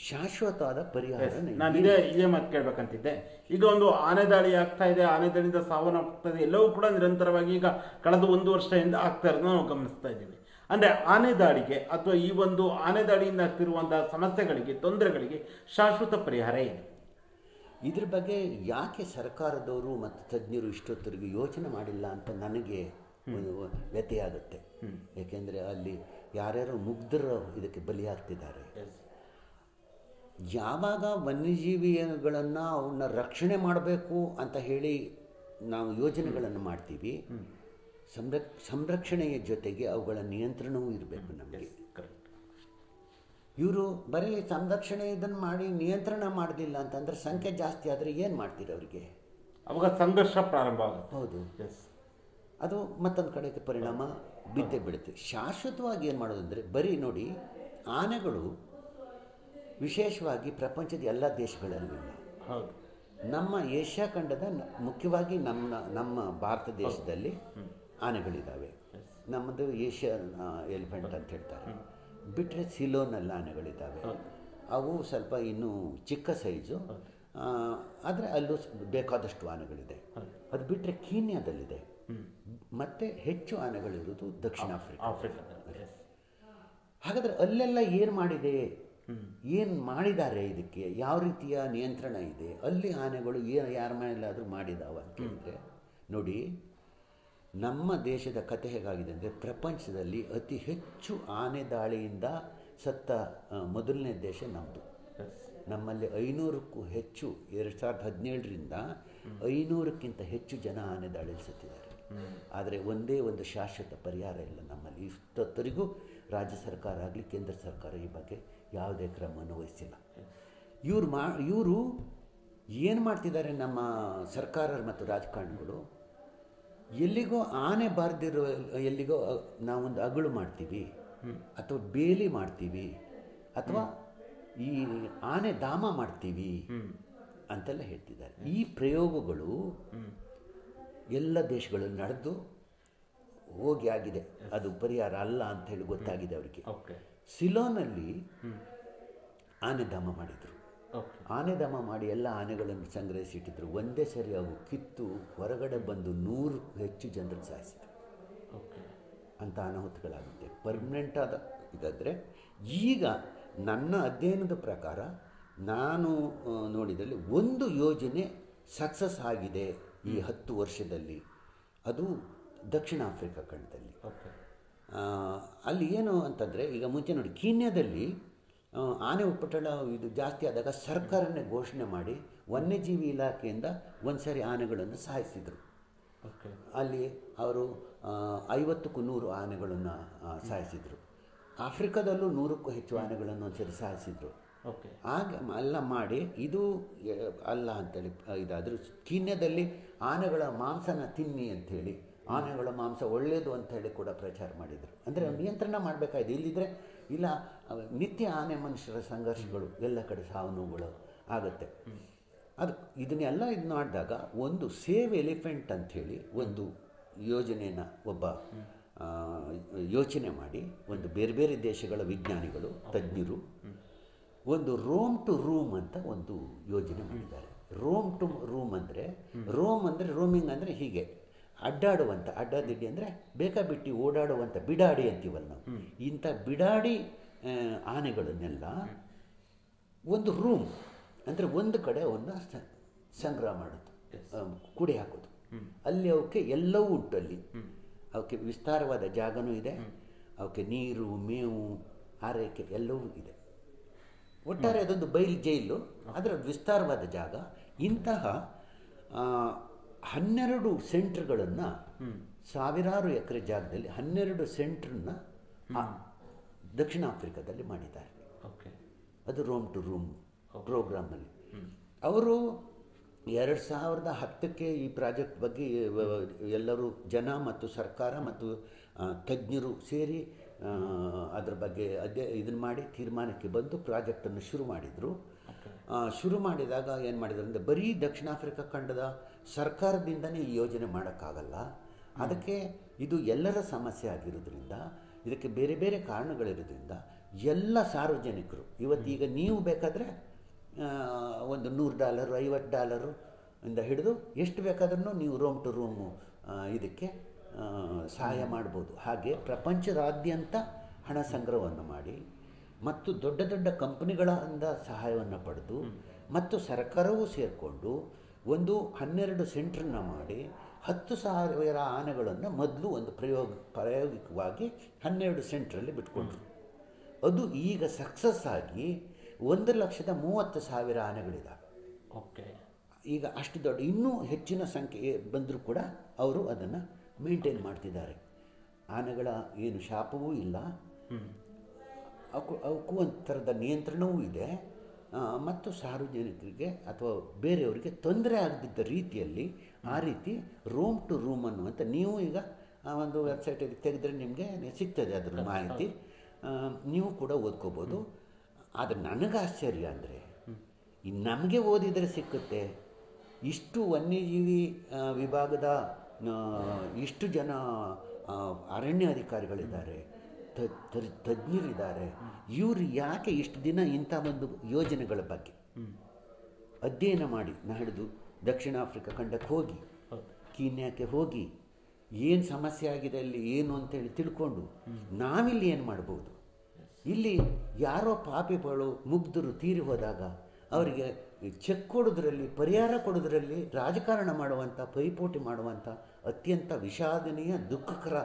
Speaker 2: ಶಾಶ್ವತವಾದ ಪರಿಹಾರ.
Speaker 1: ನಾನು ಇದೇ ಮಾತು ಕೇಳ್ಬೇಕಂತಿದ್ದೆ. ಇದು ಒಂದು ಆನೆ ದಾಳಿ ಆಗ್ತಾ ಇದೆ, ಆನೆ ದಾಳಿಯಿಂದ ಸಾವನ್ನಪ್ತಾ ಇದೆ, ಎಲ್ಲವೂ ಕೂಡ ನಿರಂತರವಾಗಿ ಈಗ ಕಳೆದ 1 ವರ್ಷದಿಂದ ಆಗ್ತಾ ಇರೋದನ್ನ ನಾವು ಗಮನಿಸ್ತಾ ಇದ್ದೀವಿ. ಅಂದರೆ ಆನೆ ದಾಳಿಗೆ ಅಥವಾ ಈ ಒಂದು ಆನೆ ದಾಳಿಯಿಂದ ಆಗ್ತಿರುವಂತಹ ಸಮಸ್ಯೆಗಳಿಗೆ, ತೊಂದರೆಗಳಿಗೆ ಶಾಶ್ವತ ಪರಿಹಾರ ಇದೆ.
Speaker 2: ಇದ್ರ ಬಗ್ಗೆ ಯಾಕೆ ಸರ್ಕಾರದವರು ಮತ್ತು ತಜ್ಞರು ಇಷ್ಟೊತ್ತರಿಗೆ ಯೋಚನೆ ಮಾಡಿಲ್ಲ ಅಂತ ನನಗೆ ವ್ಯಥೆಯಾಗುತ್ತೆ. ಏಕೆಂದರೆ ಅಲ್ಲಿ ಯಾರ್ಯಾರು ಮುಗ್ಧರು ಇದಕ್ಕೆ ಬಲಿಯಾಗ್ತಿದ್ದಾರೆ. ಯಾವಾಗ ವನ್ಯಜೀವಿಗಳನ್ನು ಅವನ್ನ ರಕ್ಷಣೆ ಮಾಡಬೇಕು ಅಂತ ಹೇಳಿ ನಾವು ಯೋಜನೆಗಳನ್ನು ಮಾಡ್ತೀವಿ, ಸಂರಕ್ಷಣೆಯ ಜೊತೆಗೆ ಅವುಗಳ ನಿಯಂತ್ರಣವೂ ಇರಬೇಕು ನಮಗೆ. ಇವರು ಬರೀ ಸಂರಕ್ಷಣೆ ಇದನ್ನು ಮಾಡಿ ನಿಯಂತ್ರಣ ಮಾಡೋದಿಲ್ಲ ಅಂತಂದರೆ ಸಂಖ್ಯೆ ಜಾಸ್ತಿ ಆದರೆ ಏನು ಮಾಡ್ತೀರಿ ಅವರಿಗೆ?
Speaker 1: ಅವಾಗ ಸಂಘರ್ಷ ಪ್ರಾರಂಭ ಆಗುತ್ತೆ.
Speaker 2: ಹೌದು, ಅದು ಮತ್ತೊಂದು ಕಡೆಗೆ ಪರಿಣಾಮ ಬಿದ್ದೇ ಬಿಡುತ್ತೆ. ಶಾಶ್ವತವಾಗಿ ಏನು ಮಾಡೋದಂದರೆ, ಬರೀ ನೋಡಿ, ಆನೆಗಳು ವಿಶೇಷವಾಗಿ ಪ್ರಪಂಚದ ಎಲ್ಲ ದೇಶಗಳಲ್ಲಿಲ್ಲ.
Speaker 1: ಹೌದು,
Speaker 2: ನಮ್ಮ ಏಷ್ಯಾ ಖಂಡದ ಮುಖ್ಯವಾಗಿ ನಮ್ಮ ಭಾರತ ದೇಶದಲ್ಲಿ ಆನೆಗಳಿದ್ದಾವೆ. ನಮ್ಮದು ಏಷ್ಯನ್ ಎಲಿಫೆಂಟ್ ಅಂತ ಹೇಳ್ತಾರೆ. ಬಿಟ್ಟರೆ ಸಿಲೋನಲ್ಲಿ ಆನೆಗಳಿದ್ದಾವೆ. ಅವು ಸ್ವಲ್ಪ ಇನ್ನೂ ಚಿಕ್ಕ ಸೈಜು, ಆದರೆ ಅಲ್ಲೂ ಬೇಕಾದಷ್ಟು ಆನೆಗಳಿದೆ. ಅದು ಬಿಟ್ಟರೆ ಕೀನ್ಯಾದಲ್ಲಿದೆ. ಮತ್ತು ಹೆಚ್ಚು ಆನೆಗಳಿರೋದು ದಕ್ಷಿಣ ಆಫ್ರಿಕಾ. ಹಾಗಾದರೆ ಅಲ್ಲೆಲ್ಲ ಏನು ಮಾಡಿದ್ದಾರೆ, ಇದಕ್ಕೆ ಯಾವ ರೀತಿಯ ನಿಯಂತ್ರಣ ಇದೆ, ಅಲ್ಲಿ ಆನೆಗಳು ಯಾರ ಮೇಲಾದರೂ ಮಾಡಿದಾವ ಅಂತ ಹೇಳಿದ್ರೆ, ನೋಡಿ, ನಮ್ಮ ದೇಶದ ಕಥೆ ಹೇಗಾಗಿದೆ ಅಂದರೆ, ಪ್ರಪಂಚದಲ್ಲಿ ಅತಿ ಹೆಚ್ಚು ಆನೆ ದಾಳಿಯಿಂದ ಸತ್ತ ಮೊದಲನೇ ದೇಶ ನಮ್ಮದು. ನಮ್ಮಲ್ಲಿ 500ಕ್ಕೂ ಹೆಚ್ಚು, 2017ರಿಂದ 500ಕ್ಕಿಂತ ಹೆಚ್ಚು ಜನ ಆನೆ ದಾಳಿಯಲ್ಲಿ ಸತ್ತಿದ್ದಾರೆ. ಆದರೆ ಒಂದೇ ಒಂದು ಶಾಶ್ವತ ಪರಿಹಾರ ಇಲ್ಲ ನಮ್ಮಲ್ಲಿ. ಇಷ್ಟೊತ್ತರಿಗೂ ರಾಜ್ಯ ಸರ್ಕಾರ ಆಗಲಿ ಕೇಂದ್ರ ಸರ್ಕಾರ ಈ ಬಗ್ಗೆ ಯಾವುದೇ ಕ್ರಮವನ್ನು ವಹಿಸಿಲ್ಲ. ಇವರು ಏನು ಮಾಡ್ತಿದ್ದಾರೆ, ನಮ್ಮ ಸರ್ಕಾರ ಮತ್ತು ರಾಜಕಾರಣಿಗಳು, ಎಲ್ಲಿಗೋ ಆನೆ ಬಾರದಿರೋ ಎಲ್ಲಿಗೋ ನಾವೊಂದು ಅಗಳು ಮಾಡ್ತೀವಿ, ಅಥವಾ ಬೇಲಿ ಮಾಡ್ತೀವಿ, ಅಥವಾ ಈ ಆನೆ ಧಾಮ ಮಾಡ್ತೀವಿ ಅಂತೆಲ್ಲ ಹೇಳ್ತಿದ್ದಾರೆ. ಈ ಪ್ರಯೋಗಗಳು ಎಲ್ಲ ದೇಶಗಳಲ್ಲಿ ನಡೆದು ಹೋಗಿ ಆಗಿದೆ. ಅದು ಪರಿಹಾರ ಅಲ್ಲ ಅಂತ ಹೇಳಿ ಗೊತ್ತಾಗಿದೆ ಅವರಿಗೆ. ಸಿಲೋನಲ್ಲಿ ಆನೆಧಾಮ ಮಾಡಿದರು. ಆನೆಧಾಮ ಮಾಡಿ ಎಲ್ಲ ಆನೆಗಳನ್ನು ಸಂಗ್ರಹಿಸಿಟ್ಟಿದ್ರು. ಒಂದೇ ಸರಿ ಅವು ಕಿತ್ತು ಹೊರಗಡೆ ಬಂದು 100ಕ್ಕೂ ಹೆಚ್ಚು ಜನರನ್ನು ಸಾಯಿಸಿದರು. ಅಂಥ ಅನಾಹುತಗಳಾಗುತ್ತೆ. ಪರ್ಮನೆಂಟ್ ಆದ ಇದಾದರೆ, ಈಗ ನನ್ನ ಅಧ್ಯಯನದ ಪ್ರಕಾರ ನಾನು ನೋಡಿದಲ್ಲಿ ಒಂದು ಯೋಜನೆ ಸಕ್ಸಸ್ ಆಗಿದೆ ಈ 10 ವರ್ಷದಲ್ಲಿ. ಅದು ದಕ್ಷಿಣ ಆಫ್ರಿಕಾ ಖಂಡದಲ್ಲಿ. ಅಲ್ಲಿ ಏನು ಅಂತಂದರೆ, ಈಗ ಮುಂಚೆ ನೋಡಿ, ಕೀನ್ಯಾದಲ್ಲಿ ಆನೆ ಉಪಟಳ ಇದು ಜಾಸ್ತಿ ಆದಾಗ ಸರ್ಕಾರನೇ ಘೋಷಣೆ ಮಾಡಿ ವನ್ಯಜೀವಿ ಇಲಾಖೆಯಿಂದ ಒಂದು ಸಾರಿ ಆನೆಗಳನ್ನು ಸಾಯಿಸಿದರು. ಅಲ್ಲಿ ಅವರು 50ಕ್ಕೂ 100 ಆನೆಗಳನ್ನು ಸಾಯಿಸಿದರು. ಆಫ್ರಿಕಾದಲ್ಲೂ 100ಕ್ಕೂ ಹೆಚ್ಚು ಆನೆಗಳನ್ನು ಒಂದ್ಸರಿ ಸಾಯಿಸಿದರು. ಆಗ ಎಲ್ಲ ಮಾಡಿ ಇದು ಅಲ್ಲ ಅಂತೇಳಿ ಇದಾದರೂ ಕೀನ್ಯಾದಲ್ಲಿ ಆನೆಗಳ ಮಾಂಸನ ತಿನ್ನಿ ಅಂಥೇಳಿ, ಆನೆಗಳ ಮಾಂಸ ಒಳ್ಳೆಯದು ಅಂಥೇಳಿ ಕೂಡ ಪ್ರಚಾರ ಮಾಡಿದರು. ಅಂದರೆ ನಿಯಂತ್ರಣ ಮಾಡಬೇಕಾಗಿದೆ. ಇಲ್ಲಿದ್ದರೆ ಇಲ್ಲ, ನಿತ್ಯ ಆನೆ ಮನುಷ್ಯರ ಸಂಘರ್ಷಗಳು, ಎಲ್ಲ ಕಡೆ ಸಾವು ನೋವುಗಳು ಆಗುತ್ತೆ. ಅದು ಇದನ್ನೆಲ್ಲ ಇದು ಮಾಡಿದಾಗ ಒಂದು ಸೇವ್ ಎಲಿಫೆಂಟ್ ಅಂಥೇಳಿ ಒಂದು ಯೋಜನೆಯನ್ನು ಯೋಚನೆ ಮಾಡಿ, ಒಂದು ಬೇರೆ ಬೇರೆ ದೇಶಗಳ ವಿಜ್ಞಾನಿಗಳು, ತಜ್ಞರು ಒಂದು ರೋಮ್ ಟು ರೂಮ್ ಅಂತ ಒಂದು ಯೋಜನೆ ಮಾಡಿದ್ದಾರೆ. ರೋಮ್ ಟು ರೂಮ್ ಅಂದರೆ, ರೋಮಿಂಗ್ ಅಂದರೆ ಹೀಗೆ ಅಡ್ಡಾಡುವಂಥ, ಅಡ್ಡಾದಿಡ್ಡಿ ಅಂದರೆ ಬೇಕಾಬಿಟ್ಟು ಓಡಾಡುವಂಥ ಬಿಡಾಡಿ ಅಂತೀವಲ್ಲ ನಾವು. ಇಂಥ ಬಿಡಾಡಿ ಆನೆಗಳನ್ನೆಲ್ಲ ಒಂದು ರೂಮ್ ಅಂದರೆ ಒಂದು ಕಡೆ ಅವನ್ನ ಸಂಗ್ರಹ ಮಾಡೋದು, ಕೂಡಿ ಹಾಕೋದು. ಅಲ್ಲಿ ಅವಕ್ಕೆ ಎಲ್ಲವೂ ಉಂಟು. ಅಲ್ಲಿ ಅವಕ್ಕೆ ವಿಸ್ತಾರವಾದ ಜಾಗನೂ ಇದೆ, ಅವಕ್ಕೆ ನೀರು, ಮೇವು, ಆರೈಕೆ ಎಲ್ಲವೂ ಇದೆ. ಒಟ್ಟಾರೆ ಅದೊಂದು ಬಯಲು ಜೈಲು, ಅದರ ವಿಸ್ತಾರವಾದ ಜಾಗ. ಇಂತಹ 12 ಸೆಂಟ್ರ್ಗಳನ್ನು, ಸಾವಿರಾರು ಎಕರೆ ಜಾಗದಲ್ಲಿ 12 ಸೆಂಟ್ರನ್ನ ದಕ್ಷಿಣ ಆಫ್ರಿಕಾದಲ್ಲಿ ಮಾಡಿದ್ದಾರೆ. ಅದು ರೋಮ್ ಟು ರೂಮ್ ಪ್ರೋಗ್ರಾಮಲ್ಲಿ. ಅವರು 2010ಕ್ಕೆ ಈ ಪ್ರಾಜೆಕ್ಟ್ ಬಗ್ಗೆ ಎಲ್ಲರೂ ಜನ ಮತ್ತು ಸರ್ಕಾರ ಮತ್ತು ತಜ್ಞರು ಸೇರಿ ಅದ್ರ ಬಗ್ಗೆ ಇದನ್ನು ಮಾಡಿ ತೀರ್ಮಾನಕ್ಕೆ ಬಂದು ಪ್ರಾಜೆಕ್ಟನ್ನು ಶುರು ಮಾಡಿದರು. ಶುರು ಮಾಡಿದಾಗ ಏನು ಮಾಡಿದ್ರು ಅಂದರೆ ಬರೀ ದಕ್ಷಿಣ ಆಫ್ರಿಕಾ ಖಂಡದ ಸರ್ಕಾರದಿಂದನೇ ಈ ಯೋಜನೆ ಮಾಡೋಕ್ಕಾಗಲ್ಲ. ಅದಕ್ಕೆ ಇದು ಎಲ್ಲರ ಸಮಸ್ಯೆ ಆಗಿರೋದ್ರಿಂದ, ಇದಕ್ಕೆ ಬೇರೆ ಬೇರೆ ಕಾರಣಗಳಿರೋದ್ರಿಂದ ಎಲ್ಲ ಸಾರ್ವಜನಿಕರು ಇವತ್ತೀಗ ನೀವು ಬೇಕಾದರೆ ಒಂದು $100 $50 ಇಂದ ಹಿಡಿದು ಎಷ್ಟು ಬೇಕಾದ್ರೂ ನೀವು ರೂಮ್ ಟು ರೂಮು ಇದಕ್ಕೆ ಸಹಾಯ ಮಾಡ್ಬೋದು. ಹಾಗೆ ಪ್ರಪಂಚದಾದ್ಯಂತ ಹಣ ಸಂಗ್ರಹವನ್ನು ಮಾಡಿ ಮತ್ತು ದೊಡ್ಡ ದೊಡ್ಡ ಕಂಪನಿಗಳಿಂದ ಸಹಾಯವನ್ನು ಪಡೆದು ಮತ್ತು ಸರ್ಕಾರವೂ ಸೇರಿಕೊಂಡು ಒಂದು 12 ಸೆಂಟ್ರನ್ನ ಮಾಡಿ 10,000 ಆನೆಗಳನ್ನು ಮೊದಲು ಒಂದು ಪ್ರಾಯೋಗಿಕವಾಗಿ 12 ಸೆಂಟ್ರಲ್ಲಿ ಬಿಟ್ಕೊಂಡ್ರು. ಅದು ಈಗ ಸಕ್ಸಸ್ ಆಗಿ 1,30,000 ಆನೆಗಳಿದ್ದಾವೆ.
Speaker 1: ಓಕೆ,
Speaker 2: ಈಗ ಅಷ್ಟು ದೊಡ್ಡ ಇನ್ನೂ ಹೆಚ್ಚಿನ ಸಂಖ್ಯೆ ಬಂದರೂ ಕೂಡ ಅವರು ಅದನ್ನು ಮೇಂಟೈನ್ ಮಾಡ್ತಿದ್ದಾರೆ. ಆನೆಗಳ ಏನು ಶಾಪವೂ ಇಲ್ಲ, ಅವಕ್ಕೂ ಒಂದು ಥರದ ನಿಯಂತ್ರಣವೂ ಇದೆ ಮತ್ತು ಸಾರ್ವಜನಿಕರಿಗೆ ಅಥವಾ ಬೇರೆಯವರಿಗೆ ತೊಂದರೆ ಆಗದಿದ್ದ ರೀತಿಯಲ್ಲಿ ಆ ರೀತಿ ರೂಮ್ ಟು ರೂಮ್ ಅನ್ನುವಂಥ, ನೀವು ಈಗ ಒಂದು ವೆಬ್ಸೈಟಲ್ಲಿ ತೆಗೆದ್ರೆ ನಿಮಗೆ ಸಿಗ್ತದೆ ಅದರ ಮಾಹಿತಿ, ನೀವು ಕೂಡ ಓದ್ಕೋಬೋದು. ಆದರೆ ನನಗೆ ಆಶ್ಚರ್ಯ ಅಂದರೆ ನಮಗೆ ಓದಿದರೆ ಸಿಕ್ಕುತ್ತೆ, ಇಷ್ಟು ವನ್ಯಜೀವಿ ವಿಭಾಗದ ಇಷ್ಟು ಜನ ಅರಣ್ಯ ಅಧಿಕಾರಿಗಳಿದ್ದಾರೆ, ತಜ್ಞರಿದ್ದಾರೆ, ಇವರು ಯಾಕೆ ಇಷ್ಟು ದಿನ ಇಂಥ ಒಂದು ಯೋಜನೆಗಳ ಬಗ್ಗೆ ಅಧ್ಯಯನ ಮಾಡಿ ಹಿಡಿದು ದಕ್ಷಿಣ ಆಫ್ರಿಕಾ ಖಂಡಕ್ಕೆ ಹೋಗಿ, ಕೀನ್ಯಾಕ್ಕೆ ಹೋಗಿ ಏನು ಸಮಸ್ಯೆ ಆಗಿದೆ ಅಲ್ಲಿ ಏನು ಅಂತೇಳಿ ತಿಳ್ಕೊಂಡು ನಾವಿಲ್ಲಿ ಏನು ಮಾಡ್ಬೋದು? ಇಲ್ಲಿ ಯಾರೋ ಪಾಪಿಗಳು ಮುಗ್ಧರು ತೀರಿ ಹೋದಾಗ ಅವರಿಗೆ ಚೆಕ್ ಕೊಡೋದ್ರಲ್ಲಿ, ಪರಿಹಾರ ಕೊಡೋದ್ರಲ್ಲಿ ರಾಜಕಾರಣ ಮಾಡುವಂಥ, ಪೈಪೋಟಿ ಮಾಡುವಂಥ ಅತ್ಯಂತ ವಿಷಾದನೀಯ ದುಃಖಕರ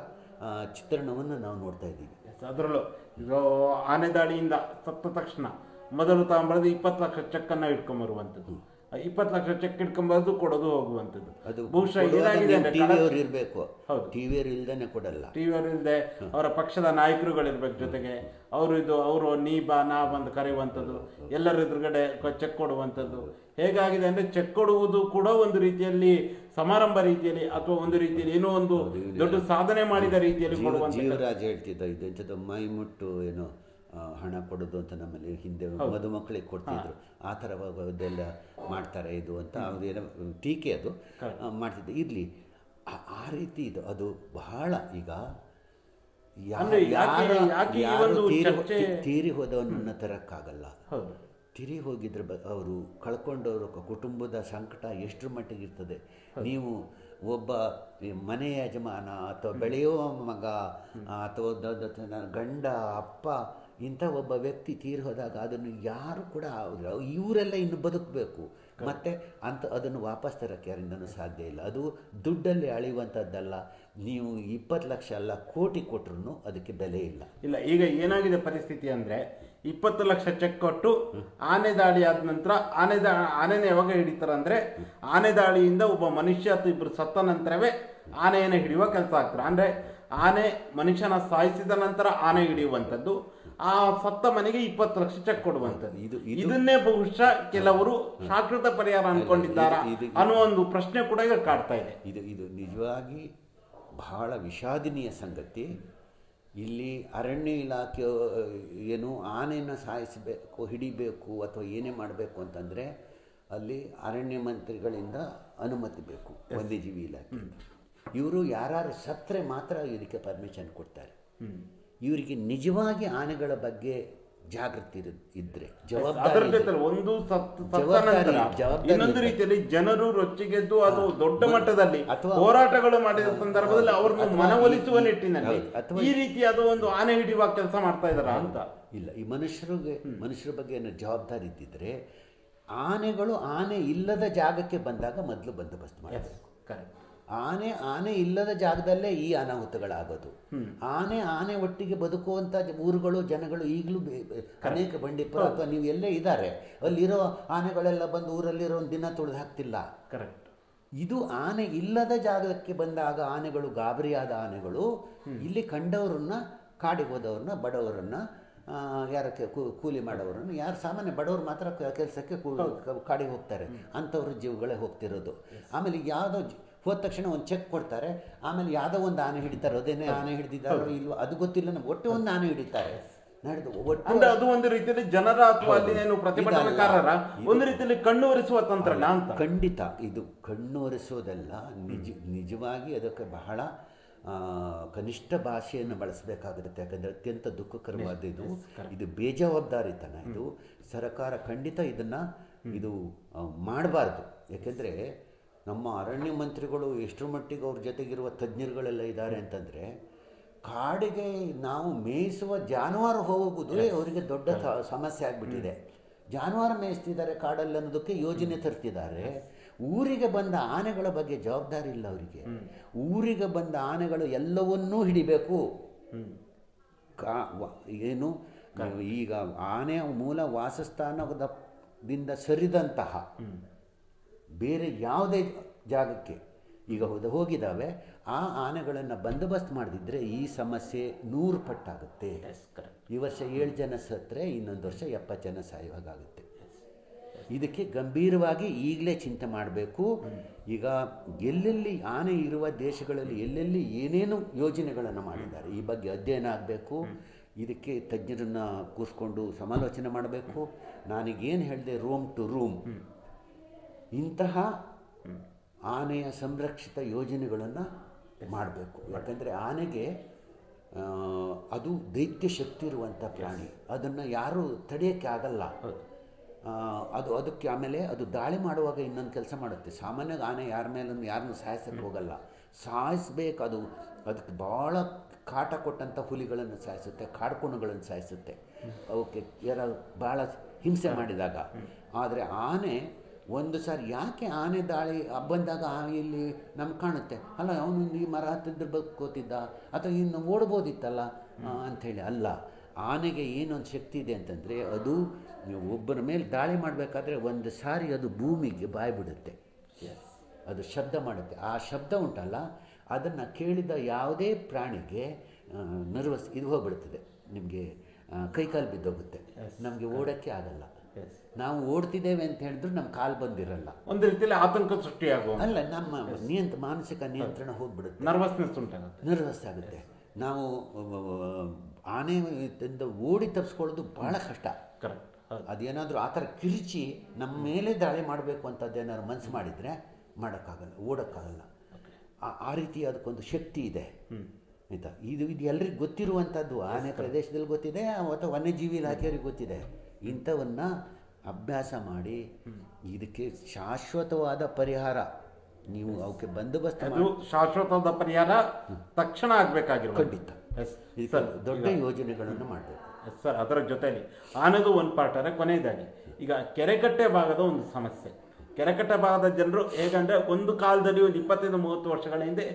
Speaker 2: ಚಿತ್ರಣವನ್ನು ನಾವು ನೋಡ್ತಾ ಇದ್ದೀವಿ.
Speaker 1: ಅದರಲ್ಲೂ ಇದು ಆನೆ ದಾಳಿಯಿಂದ ಸತ್ತ ತಕ್ಷಣ ಮೊದಲು ತಗೊಂಬರೋದು 20 ಲಕ್ಷ ಚೆಕ್ಕನ್ನು ಇಟ್ಕೊಂಬರುವಂಥದ್ದು, 20 ಲಕ್ಷ ಚೆಕ್ ಇಟ್ಕೊಂಬರೋದು ಕೊಡೋದು ಹೋಗುವಂಥದ್ದು.
Speaker 2: ಅದು
Speaker 1: ಬಹುಶಃ ಇದಾಗಿದೆ.
Speaker 2: ಟಿವಿಯವರು ಇರಬೇಕು,
Speaker 1: ಹೌದು,
Speaker 2: ಟಿವಿಯವರು ಇಲ್ದೇನೆ ಕೊಡಲ್ಲ.
Speaker 1: ಟಿವಿಯವರು ಇಲ್ಲದೆ ಅವರ ಪಕ್ಷದ ನಾಯಕರುಗಳಿರ್ಬೇಕು ಜೊತೆಗೆ, ಅವರು ನೀ ಬಾ ನಾ ಬಂದು ಕರೆಯುವಂಥದ್ದು, ಎಲ್ಲರ ಎದುರುಗಡೆ ಚೆಕ್ ಕೊಡುವಂಥದ್ದು. ಹೇಗಾಗಿದೆ ಅಂದರೆ ಚೆಕ್ ಕೊಡುವುದು ಕೂಡ ಒಂದು ರೀತಿಯಲ್ಲಿ ಸಮಾರಂಭ ರೀತಿಯಲ್ಲಿ ಅಥವಾ ಒಂದು ರೀತಿಯಲ್ಲಿ ಏನೋ ಒಂದು ದೊಡ್ಡ ಸಾಧನೆ ಮಾಡಿದ ರೀತಿಯಲ್ಲಿ ಕೊಡುವಂಥ.
Speaker 2: ಜೀವರಾಜ್ ಹೇಳ್ತಿದ್ದ ಇದು ಎಂಥದ್ದು ಮೈಮುಟ್ಟು ಏನೋ ಹಣ ಕೊಡೋದು ಅಂತ ನಮ್ಮಲ್ಲಿ ಹಿಂದೆ ಮದುಮಕ್ಕಳಿಗೆ ಕೊಡ್ತಿದ್ರು, ಆ ಥರ ಅದೆಲ್ಲ ಮಾಡ್ತಾರೆ ಇದು ಅಂತ ಏನೋ ಟೀಕೆ ಅದು ಮಾಡ್ತಿದ್ದೆ. ಇರಲಿ, ಆ ರೀತಿ ಇದು ಅದು ಬಹಳ ಈಗ ತೀರಿ ಹೋದವನನ್ನು ತರಕ್ಕಾಗಲ್ಲ. ತಿರಿ ಹೋಗಿದ್ರೆ ಅವರು ಕಳ್ಕೊಂಡವರು ಕುಟುಂಬದ ಸಂಕಟ ಎಷ್ಟರ ಮಟ್ಟಿಗೆ ಇರ್ತದೆ. ನೀವು ಒಬ್ಬ ಮನೆ ಯಜಮಾನ ಅಥವಾ ಬೆಳೆಯುವ ಮಗ ಅಥವಾ ಗಂಡ ಅಪ್ಪ ಇಂಥ ಒಬ್ಬ ವ್ಯಕ್ತಿ ತೀರಿ ಹೋದಾಗ ಅದನ್ನು ಯಾರು ಕೂಡ ಇವರೆಲ್ಲ ಇನ್ನು ಬದುಕಬೇಕು, ಮತ್ತು ಅದನ್ನು ವಾಪಸ್ ತರೋಕ್ಕೆ ಯಾರಿಂದನೂ ಸಾಧ್ಯ ಇಲ್ಲ. ಅದು ದುಡ್ಡಲ್ಲಿ ಅಳೆಯುವಂಥದ್ದಲ್ಲ. ನೀವು 20 ಲಕ್ಷ ಅಲ್ಲ, ಕೋಟಿ ಕೊಟ್ಟರು ಅದಕ್ಕೆ ಬೆಲೆ ಇಲ್ಲ.
Speaker 1: ಈಗ ಏನಾಗಿದೆ ಪರಿಸ್ಥಿತಿ ಅಂದರೆ 20 ಲಕ್ಷ ಚೆಕ್ ಕೊಟ್ಟು ಆನೆ ದಾಳಿ ಆದ ನಂತರ ಆನೆನ ಯಾವಾಗ ಹಿಡಿತಾರೆ ಅಂದರೆ ಆನೆ ದಾಳಿಯಿಂದ ಒಬ್ಬ ಮನುಷ್ಯ ಅಥವಾ ಇಬ್ಬರು ಸತ್ತ ನಂತರವೇ ಆನೆಯನ್ನು ಹಿಡಿಯುವ ಕೆಲಸ ಆಗ್ತಾರೆ. ಅಂದರೆ ಆನೆ ಮನುಷ್ಯನ ಸಾಯಿಸಿದ ನಂತರ ಆನೆ ಹಿಡಿಯುವಂಥದ್ದು, ಆ ಸತ್ತ ಮನೆಗೆ 20 ಲಕ್ಷ ಚೆಕ್ ಕೊಡುವಂಥದ್ದು. ಇದನ್ನೇ ಬಹುಶಃ ಕೆಲವರು ಶಾಶ್ವತ ಪರಿಹಾರ ಅನ್ಕೊಂಡಿದ್ದಾರಾ ಅನ್ನೋ ಒಂದು ಪ್ರಶ್ನೆ ಕೂಡ ಈಗ ಕಾಡ್ತಾ ಇದೆ.
Speaker 2: ಇದು ನಿಜವಾಗಿ ಬಹಳ ವಿಷಾದನೀಯ ಸಂಗತಿ. ಇಲ್ಲಿ ಅರಣ್ಯ ಇಲಾಖೆ ಏನು ಆನೆಯನ್ನು ಸಾಯಿಸಬೇಕು, ಹಿಡಿಬೇಕು ಅಥವಾ ಏನೇ ಮಾಡಬೇಕು ಅಂತಂದರೆ ಅಲ್ಲಿ ಅರಣ್ಯ ಮಂತ್ರಿಗಳಿಂದ ಅನುಮತಿ ಬೇಕು, ವನ್ಯಜೀವಿ ಇಲಾಖೆಯಿಂದ. ಇವರು ಯಾರು ಸತ್ತರೆ ಮಾತ್ರ ಇದಕ್ಕೆ ಪರ್ಮಿಷನ್ ಕೊಡ್ತಾರೆ. ಇವರಿಗೆ ನಿಜವಾಗಿ ಆನೆಗಳ ಬಗ್ಗೆ ಜಾಗೃತಿ ಇದ್ರೆ
Speaker 1: ಇನ್ನೊಂದು ರೀತಿಯಲ್ಲಿ ಜನರು ರೊಚ್ಚಿಗೆದ್ದು ಅದು ದೊಡ್ಡ ಮಟ್ಟದಲ್ಲಿ ಹೋರಾಟಗಳು ಮಾಡಿದ ಸಂದರ್ಭದಲ್ಲಿ ಅವ್ರನ್ನ ಮನವೊಲಿಸುವ ನಿಟ್ಟಿನಲ್ಲಿ ಈ ರೀತಿಯಾದ ಒಂದು ಆನೆ ಹಿಡಿಯುವ ಕೆಲಸ ಮಾಡ್ತಾ ಇದಾರ ಅಂತ
Speaker 2: ಇಲ್ಲ. ಈ ಮನುಷ್ಯರ ಬಗ್ಗೆ ಏನೋ ಜವಾಬ್ದಾರಿ ಇದ್ದಿದ್ರೆ ಆನೆಗಳು ಆನೆ ಇಲ್ಲದ ಜಾಗಕ್ಕೆ ಬಂದಾಗ ಮೊದಲು ಬಂದೋಬಸ್ತ್ ಮಾಡಬೇಕು. ಆನೆ ಇಲ್ಲದ ಜಾಗದಲ್ಲೇ ಈ ಅನಾಹುತಗಳಾಗೋದು. ಆನೆ ಒಟ್ಟಿಗೆ ಬದುಕುವಂಥ ಊರುಗಳು ಜನಗಳು ಈಗಲೂ ಅನೇಕ ಬಂಡೀಪುರ ಅಥವಾ ನೀವು ಎಲ್ಲೇ ಇದ್ದಾರೆ ಅಲ್ಲಿರೋ ಆನೆಗಳೆಲ್ಲ ಬಂದು ಊರಲ್ಲಿರೋ ಒಂದು ದಿನ ತುಳಿದು ಹಾಕ್ತಿಲ್ಲ.
Speaker 1: ಕರೆಕ್ಟ್.
Speaker 2: ಇದು ಆನೆ ಇಲ್ಲದ ಜಾಗಕ್ಕೆ ಬಂದಾಗ ಆನೆಗಳು ಗಾಬರಿಯಾದ ಆನೆಗಳು ಇಲ್ಲಿ ಕಂಡವರನ್ನ, ಕಾಡಿಗೆ ಹೋದವ್ರನ್ನ, ಬಡವರನ್ನ ಯಾರ ಕೂಲಿ ಮಾಡೋರನ್ನು, ಯಾರು ಸಾಮಾನ್ಯ ಬಡವರು ಮಾತ್ರ ಕೆಲಸಕ್ಕೆ ಕಾಡಿಗೆ ಹೋಗ್ತಾರೆ, ಅಂಥವ್ರ ಜೀವಗಳೇ ಹೋಗ್ತಿರೋದು. ಆಮೇಲೆ ಯಾವುದೋ ಹೋದ ತಕ್ಷಣ ಒಂದು ಚೆಕ್ ಕೊಡ್ತಾರೆ, ಆಮೇಲೆ ಯಾವುದೋ ಒಂದು ಆನೆ ಹಿಡಿತಾರೆ, ಅದೇನೇ ಆನೆ ಹಿಡಿದಿದ್ದಾರೋ ಇಲ್ವೋ ಅದು ಗೊತ್ತಿಲ್ಲ, ನಮ್ಗೆ ಒಟ್ಟು ಒಂದು ಆನೆ ಹಿಡಿತಾರೆ ನಡೆದು ಒಟ್ಟು.
Speaker 1: ಅದು ಒಂದು ರೀತಿಯಲ್ಲಿ ಜನರ ಅಥವಾ ಅಲ್ಲಿನೇನು ಪ್ರತಿಭಟನಾಕಾರರ ಒಂದು ರೀತಿಯಲ್ಲಿ ಕಣ್ಣುವರಿಸುವ ತಂತ್ರನ ಅಂತ.
Speaker 2: ಖಂಡಿತ ಇದು ಕಣ್ಣುವರಿಸೋದಲ್ಲ, ನಿಜವಾಗಿ ಅದಕ್ಕೆ ಬಹಳ ಕನಿಷ್ಠ ಭಾಷೆಯನ್ನು ಬಳಸಬೇಕಾಗುತ್ತೆ. ಯಾಕಂದರೆ ಅತ್ಯಂತ ದುಃಖಕರವಾದ ಇದು ಬೇಜವಾಬ್ದಾರಿತನ. ಇದು ಸರ್ಕಾರ ಖಂಡಿತ ಇದು ಮಾಡಬಾರ್ದು. ಯಾಕೆಂದರೆ ನಮ್ಮ ಅರಣ್ಯ ಮಂತ್ರಿಗಳು ಎಷ್ಟರ ಮಟ್ಟಿಗೆ ಅವ್ರ ಜೊತೆಗಿರುವ ತಜ್ಞರುಗಳೆಲ್ಲ ಇದ್ದಾರೆ ಅಂತಂದರೆ, ಕಾಡಿಗೆ ನಾವು ಮೇಯಿಸುವ ಜಾನುವಾರು ಹೋಗುವುದೇ ಅವರಿಗೆ ದೊಡ್ಡ ಸಮಸ್ಯೆ ಆಗಿಬಿಟ್ಟಿದೆ. ಜಾನುವಾರು ಮೇಯಿಸ್ತಿದ್ದಾರೆ ಕಾಡಲ್ಲಿ ಅನ್ನೋದಕ್ಕೆ ಯೋಜನೆ ತರ್ತಿದ್ದಾರೆ. ಊರಿಗೆ ಬಂದ ಆನೆಗಳ ಬಗ್ಗೆ ಜವಾಬ್ದಾರಿ ಇಲ್ಲ ಅವರಿಗೆ. ಊರಿಗೆ ಬಂದ ಆನೆಗಳು ಎಲ್ಲವನ್ನೂ ಹಿಡಿಬೇಕು. ಏನು ಈಗ ಆನೆಯ ಮೂಲ ವಾಸಸ್ಥಾನದಿಂದ ಸರಿದಂತಹ ಬೇರೆ ಯಾವುದೇ ಜಾಗಕ್ಕೆ ಈಗ ಹೋಗಿದ್ದಾವೆ, ಆ ಆನೆಗಳನ್ನು ಬಂದೋಬಸ್ತ್ ಮಾಡದಿದ್ದರೆ ಈ ಸಮಸ್ಯೆ 100 ಪಟ್ಟಾಗುತ್ತೆ. ಈ ವರ್ಷ 7 ಜನ ಸತ್ತರೆ ಇನ್ನೊಂದು ವರ್ಷ 70 ಜನ ಸಾಯುವಾಗುತ್ತೆ. ಇದಕ್ಕೆ ಗಂಭೀರವಾಗಿ ಈಗಲೇ ಚಿಂತೆ ಮಾಡಬೇಕು. ಈಗ ಎಲ್ಲೆಲ್ಲಿ ಆನೆ ಇರುವ ದೇಶಗಳಲ್ಲಿ ಎಲ್ಲೆಲ್ಲಿ ಏನೇನು ಯೋಜನೆಗಳನ್ನು ಮಾಡಿದ್ದಾರೆ ಈ ಬಗ್ಗೆ ಅಧ್ಯಯನ ಆಗಬೇಕು. ಇದಕ್ಕೆ ತಜ್ಞರನ್ನು ಕೂರಿಸ್ಕೊಂಡು ಸಮಾಲೋಚನೆ ಮಾಡಬೇಕು. ನಾನೀಗೇನು ಹೇಳಿದೆ, ರೂಮ್ ಟು ರೂಮ್ ಇಂತಹ ಆನೆಯ ಸಂರಕ್ಷಿತ ಯೋಜನೆಗಳನ್ನು ಮಾಡಬೇಕು. ಯಾಕಂದರೆ ಆನೆಗೆ ಅದು ದೈತ್ಯ ಶಕ್ತಿ ಇರುವಂಥ ಪ್ರಾಣಿ, ಅದನ್ನು ಯಾರೂ ತಡೆಯೋಕ್ಕೆ ಆಗಲ್ಲ. ಅದಕ್ಕೆ ಆಮೇಲೆ ಅದು ದಾಳಿ ಮಾಡುವಾಗ ಇನ್ನೊಂದು ಕೆಲಸ ಮಾಡುತ್ತೆ. ಸಾಮಾನ್ಯವಾಗಿ ಆನೆ ಯಾರ ಮೇಲೂ ಯಾರನ್ನೂ ಸಾಯಿಸೋಕ್ಕೆ ಹೋಗಲ್ಲ, ಸಾಯಿಸ್ಬೇಕು. ಅದಕ್ಕೆ ಭಾಳ ಕಾಟ ಕೊಟ್ಟಂಥ ಹುಲಿಗಳನ್ನು ಸಾಯಿಸುತ್ತೆ, ಕಾಡ್ಕೋಣಗಳನ್ನು ಸಾಯಿಸುತ್ತೆ, ಅವಕ್ಕೆ ಯಾರು ಭಾಳ ಹಿಂಸೆ ಮಾಡಿದಾಗ. ಆದರೆ ಆನೆ ಒಂದು ಸಾರಿ ಯಾಕೆ ಆನೆ ದಾಳಿ ಬಂದಾಗ ಇಲ್ಲಿ ನಮ್ಗೆ ಕಾಣುತ್ತೆ, ಅಲ್ಲ ಅವನು ಈ ಮರ ಹತ್ತಿದ್ರೆ ಬದುಕೋತಿದ್ದ ಅಥವಾ ಇನ್ನು ಓಡ್ಬೋದಿತ್ತಲ್ಲ ಅಂಥೇಳಿ. ಅಲ್ಲ, ಆನೆಗೆ ಏನೊಂದು ಶಕ್ತಿ ಇದೆ ಅಂತಂದರೆ, ಅದು ಒಬ್ಬರ ಮೇಲೆ ದಾಳಿ ಮಾಡಬೇಕಾದ್ರೆ ಒಂದು ಸಾರಿ ಅದು ಭೂಮಿಗೆ ಬಾಯಿ ಬಿಡುತ್ತೆ, ಅದು ಶಬ್ದ ಮಾಡುತ್ತೆ. ಆ ಶಬ್ದ ಉಂಟಲ್ಲ, ಅದನ್ನು ಕೇಳಿದ ಯಾವುದೇ ಪ್ರಾಣಿಗೆ ನರ್ವಸ್ ಇದು ಹೋಗ್ಬಿಡ್ತದೆ, ನಿಮಗೆ ಕೈಕಾಲು ಬಿದ್ದೋಗುತ್ತೆ, ನಮಗೆ ಓಡೋಕ್ಕೆ ಆಗಲ್ಲ. ನಾವು ಓಡ್ತಿದ್ದೇವೆ ಅಂತ ಹೇಳಿದ್ರು ನಮ್ಮ ಕಾಲು ಬಂದಿರಲ್ಲ, ಒಂದು ರೀತಿಯಲ್ಲಿ ಆತಂಕ ಸೃಷ್ಟಿಯಾಗುವ ಅಲ್ಲ, ನಮ್ಮ ಮಾನಸಿಕ ನಿಯಂತ್ರಣ ಹೋಗ್ಬಿಡುತ್ತೆ, ನರ್ವಸ್ ಆಗುತ್ತೆ. ನಾವು ಆನೆಯಿಂದ ಓಡಿ ತಪ್ಪಿಸ್ಕೊಳ್ಳೋದು ಭಾಳ ಕಷ್ಟ. ಅದೇನಾದರೂ ಆ ಥರ ಕಿರಿಚಿ ನಮ್ಮ ಮೇಲೆ ದಾಳಿ ಮಾಡಬೇಕು ಅಂತದ್ದೇನಾದ್ರು ಮನಸ್ಸು ಮಾಡಿದರೆ ಮಾಡೋಕ್ಕಾಗಲ್ಲ, ಓಡೋಕ್ಕಾಗಲ್ಲ. ಆ ರೀತಿ ಅದಕ್ಕೊಂದು ಶಕ್ತಿ ಇದೆ ಆಯಿತಾ. ಇದು ಎಲ್ರಿಗೂ ಗೊತ್ತಿರುವಂಥದ್ದು, ಆನೆ ಪ್ರದೇಶದಲ್ಲಿ ಗೊತ್ತಿದೆ ಅಥವಾ ವನ್ಯಜೀವಿ ಇಲಾಖೆಯವ್ರಿಗೆ ಗೊತ್ತಿದೆ. ಇಂಥವನ್ನು ಅಭ್ಯಾಸ ಮಾಡಿ ಇದಕ್ಕೆ ಶಾಶ್ವತವಾದ ಪರಿಹಾರ ನೀವು ಅವಕ್ಕೆ ಬಂದೋಬಸ್ತ್
Speaker 1: ಅದು ಶಾಶ್ವತವಾದ ಪರಿಹಾರ ತಕ್ಷಣ ಆಗಬೇಕಾಗಿರೋ
Speaker 2: ಖಂಡಿತ ದೊಡ್ಡ ಯೋಜನೆಗಳನ್ನು ಮಾಡಬೇಕು
Speaker 1: ಸರ್. ಅದರ ಜೊತೆಯಲ್ಲಿ ಆನೆದು ಒಂದು ಪಾರ್ಟರ ಕೊನೆಯದಾಗಿ ಈಗ ಕೆರೆಕಟ್ಟೆ ಭಾಗದ ಒಂದು ಸಮಸ್ಯೆ. ಕೆರೆಕಟ್ಟೆ ಭಾಗದ ಜನರು ಹೇಗಂದರೆ, ಒಂದು ಕಾಲದಲ್ಲಿ ಒಂದು 25-30 ವರ್ಷಗಳ ಹಿಂದೆ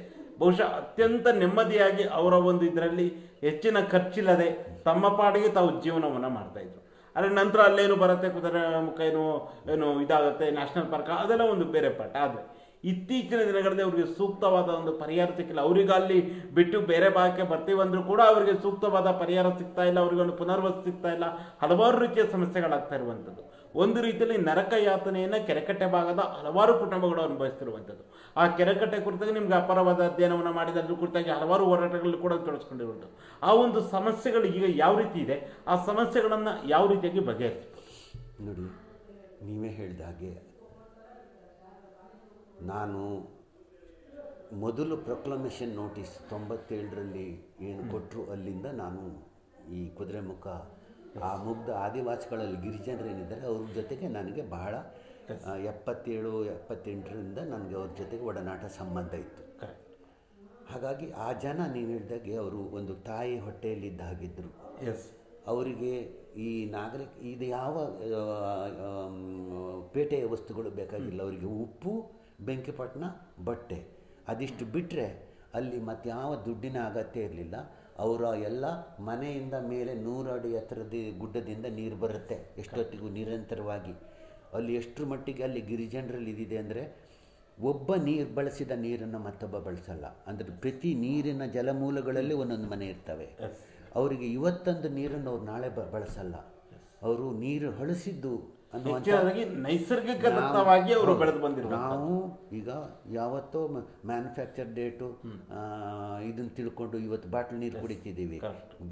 Speaker 1: ಬಹುಶಃ ಅತ್ಯಂತ ನೆಮ್ಮದಿಯಾಗಿ ಅವರ ಒಂದು ಇದರಲ್ಲಿ ಹೆಚ್ಚಿನ ಖರ್ಚಿಲ್ಲದೆ ತಮ್ಮ ಪಾಡಿಗೆ ತಾವು ಜೀವನವನ್ನು ಮಾಡ್ತಾಯಿದ್ರು. ಆದರೆ ನಂತರ ಅಲ್ಲೇನು ಬರುತ್ತೆ, ಕುದುರೆಮುಖ ಏನು ಇದಾಗುತ್ತೆ, ನ್ಯಾಷನಲ್ ಪಾರ್ಕ್, ಅದೆಲ್ಲ ಒಂದು ಬೇರೆ ಪಾಠ. ಆದರೆ ಇತ್ತೀಚಿನ ದಿನಗಳಲ್ಲಿ ಅವರಿಗೆ ಸೂಕ್ತವಾದ ಒಂದು ಪರಿಹಾರ ಸಿಕ್ಕಿಲ್ಲ. ಅವರಿಗೆ ಅಲ್ಲಿ ಬಿಟ್ಟು ಬೇರೆ ಭಾಗಕ್ಕೆ ಬರ್ತೀವಂದ್ರೂ ಕೂಡ ಅವರಿಗೆ ಸೂಕ್ತವಾದ ಪರಿಹಾರ ಸಿಗ್ತಾ ಇಲ್ಲ, ಅವರಿಗೆ ಒಂದು ಪುನರ್ವಸತಿ ಸಿಗ್ತಾ ಇಲ್ಲ, ಹಲವಾರು ರೀತಿಯ ಸಮಸ್ಯೆಗಳಾಗ್ತಾ ಇರುವಂಥದ್ದು. ಒಂದು ರೀತಿಯಲ್ಲಿ ನರಕ ಯಾತನೆಯನ್ನು ಕೆರೆಕಟ್ಟೆ ಭಾಗದ ಹಲವಾರು ಕುಟುಂಬಗಳು ಅನುಭವಿಸ್ತಿರುವಂಥದ್ದು. ಆ ಕೆರೆಕಟ್ಟೆ ಕುರಿತಾಗಿ ನಿಮ್ಗೆ ಅಪಾರವಾದ ಅಧ್ಯಯನವನ್ನು ಮಾಡಿದ ಅದ್ರ ಕುರಿತಾಗಿ ಹಲವಾರು ಹೋರಾಟಗಳಲ್ಲಿ ಕೂಡ ತೊಡಗಿಸ್ಕೊಂಡಿರುವಂಥದ್ದು. ಆ ಒಂದು ಸಮಸ್ಯೆಗಳು ಈಗ ಯಾವ ರೀತಿ ಇದೆ, ಆ ಸಮಸ್ಯೆಗಳನ್ನು ಯಾವ ರೀತಿಯಾಗಿ ಬಗೆಹರಿಸ್ಬೋದು?
Speaker 2: ನೋಡಿ, ನೀವೇ ಹೇಳಿದ ಹಾಗೆ ನಾನು ಮೊದಲು ಪ್ರೊಕ್ಲಮೇಷನ್ ನೋಟಿಸ್ 97ರಲ್ಲಿ ಏನು ಕೊಟ್ಟರು, ಅಲ್ಲಿಂದ ನಾನು ಈ ಕುದುರೆಮುಖ ಆ ಮುಗ್ಧ ಆದಿವಾಸಿಗಳಲ್ಲಿ ಗಿರಿಜನರೇನಿದ್ದಾರೆ ಅವ್ರ ಜೊತೆಗೆ ನನಗೆ ಬಹಳ 77-78ರಿಂದ ನನಗೆ ಅವ್ರ ಜೊತೆಗೆ ಒಡನಾಟ ಸಂಬಂಧ ಇತ್ತು. ಹಾಗಾಗಿ ಆ ಜನ ನೀವು ಹೇಳಿದಾಗೆ ಅವರು ಒಂದು ತಾಯಿ ಹೊಟ್ಟೆಯಲ್ಲಿದ್ದ ಹಾಗಿದ್ದರು. ಅವರಿಗೆ ಈ ಇದು ಯಾವ ಪೇಟೆಯ ವಸ್ತುಗಳು ಬೇಕಾಗಿಲ್ಲ. ಅವರಿಗೆ ಉಪ್ಪು, ಬೆಂಕಿಪಟ್ಟಣ, ಬಟ್ಟೆ, ಅದಿಷ್ಟು ಬಿಟ್ಟರೆ ಅಲ್ಲಿ ಮತ್ಯಾವ ದುಡ್ಡಿನ ಅಗತ್ಯ ಇರಲಿಲ್ಲ. ಅವರ ಎಲ್ಲ ಮನೆಯಿಂದ ಮೇಲೆ 100 ಅಡಿ ಎತ್ತರದ ಗುಡ್ಡದಿಂದ ನೀರು ಬರುತ್ತೆ, ಎಷ್ಟೊತ್ತಿಗೂ ನಿರಂತರವಾಗಿ. ಅಲ್ಲಿ ಎಷ್ಟರ ಮಟ್ಟಿಗೆ ಅಲ್ಲಿ ಗಿರಿಜನರಲ್ಲಿ ಇದಿದೆ ಅಂದರೆ, ಒಬ್ಬ ಬಳಸಿದ ನೀರನ್ನು ಮತ್ತೊಬ್ಬ ಬಳಸಲ್ಲ. ಅಂದರೆ ಪ್ರತಿ ನೀರಿನ ಜಲಮೂಲಗಳಲ್ಲಿ ಒಂದೊಂದು ಮನೆ ಇರ್ತವೆ. ಅವರಿಗೆ ಇವತ್ತೊಂದು ನೀರನ್ನು ಅವ್ರು ನಾಳೆ ಬಳಸಲ್ಲ. ಅವರು ನೀರು ಹಳಿಸಿದ್ದು
Speaker 1: ಹೆಚ್ಚಾಗಿ ನೈಸರ್ಗಿಕ ದತ್ತವಾಗಿ ಅವರು ಬೆಳೆದು ಬಂದಿರುವ.
Speaker 2: ನಾವು ಈಗ ಯಾವತ್ತೋ ಮ್ಯಾನುಫ್ಯಾಕ್ಚರ್ ಡೇಟು ಇದನ್ನು ತಿಳ್ಕೊಂಡು ಇವತ್ತು ಬಾಟ್ಲ್ ನೀರು ಕುಡಿತಿದ್ದೀವಿ.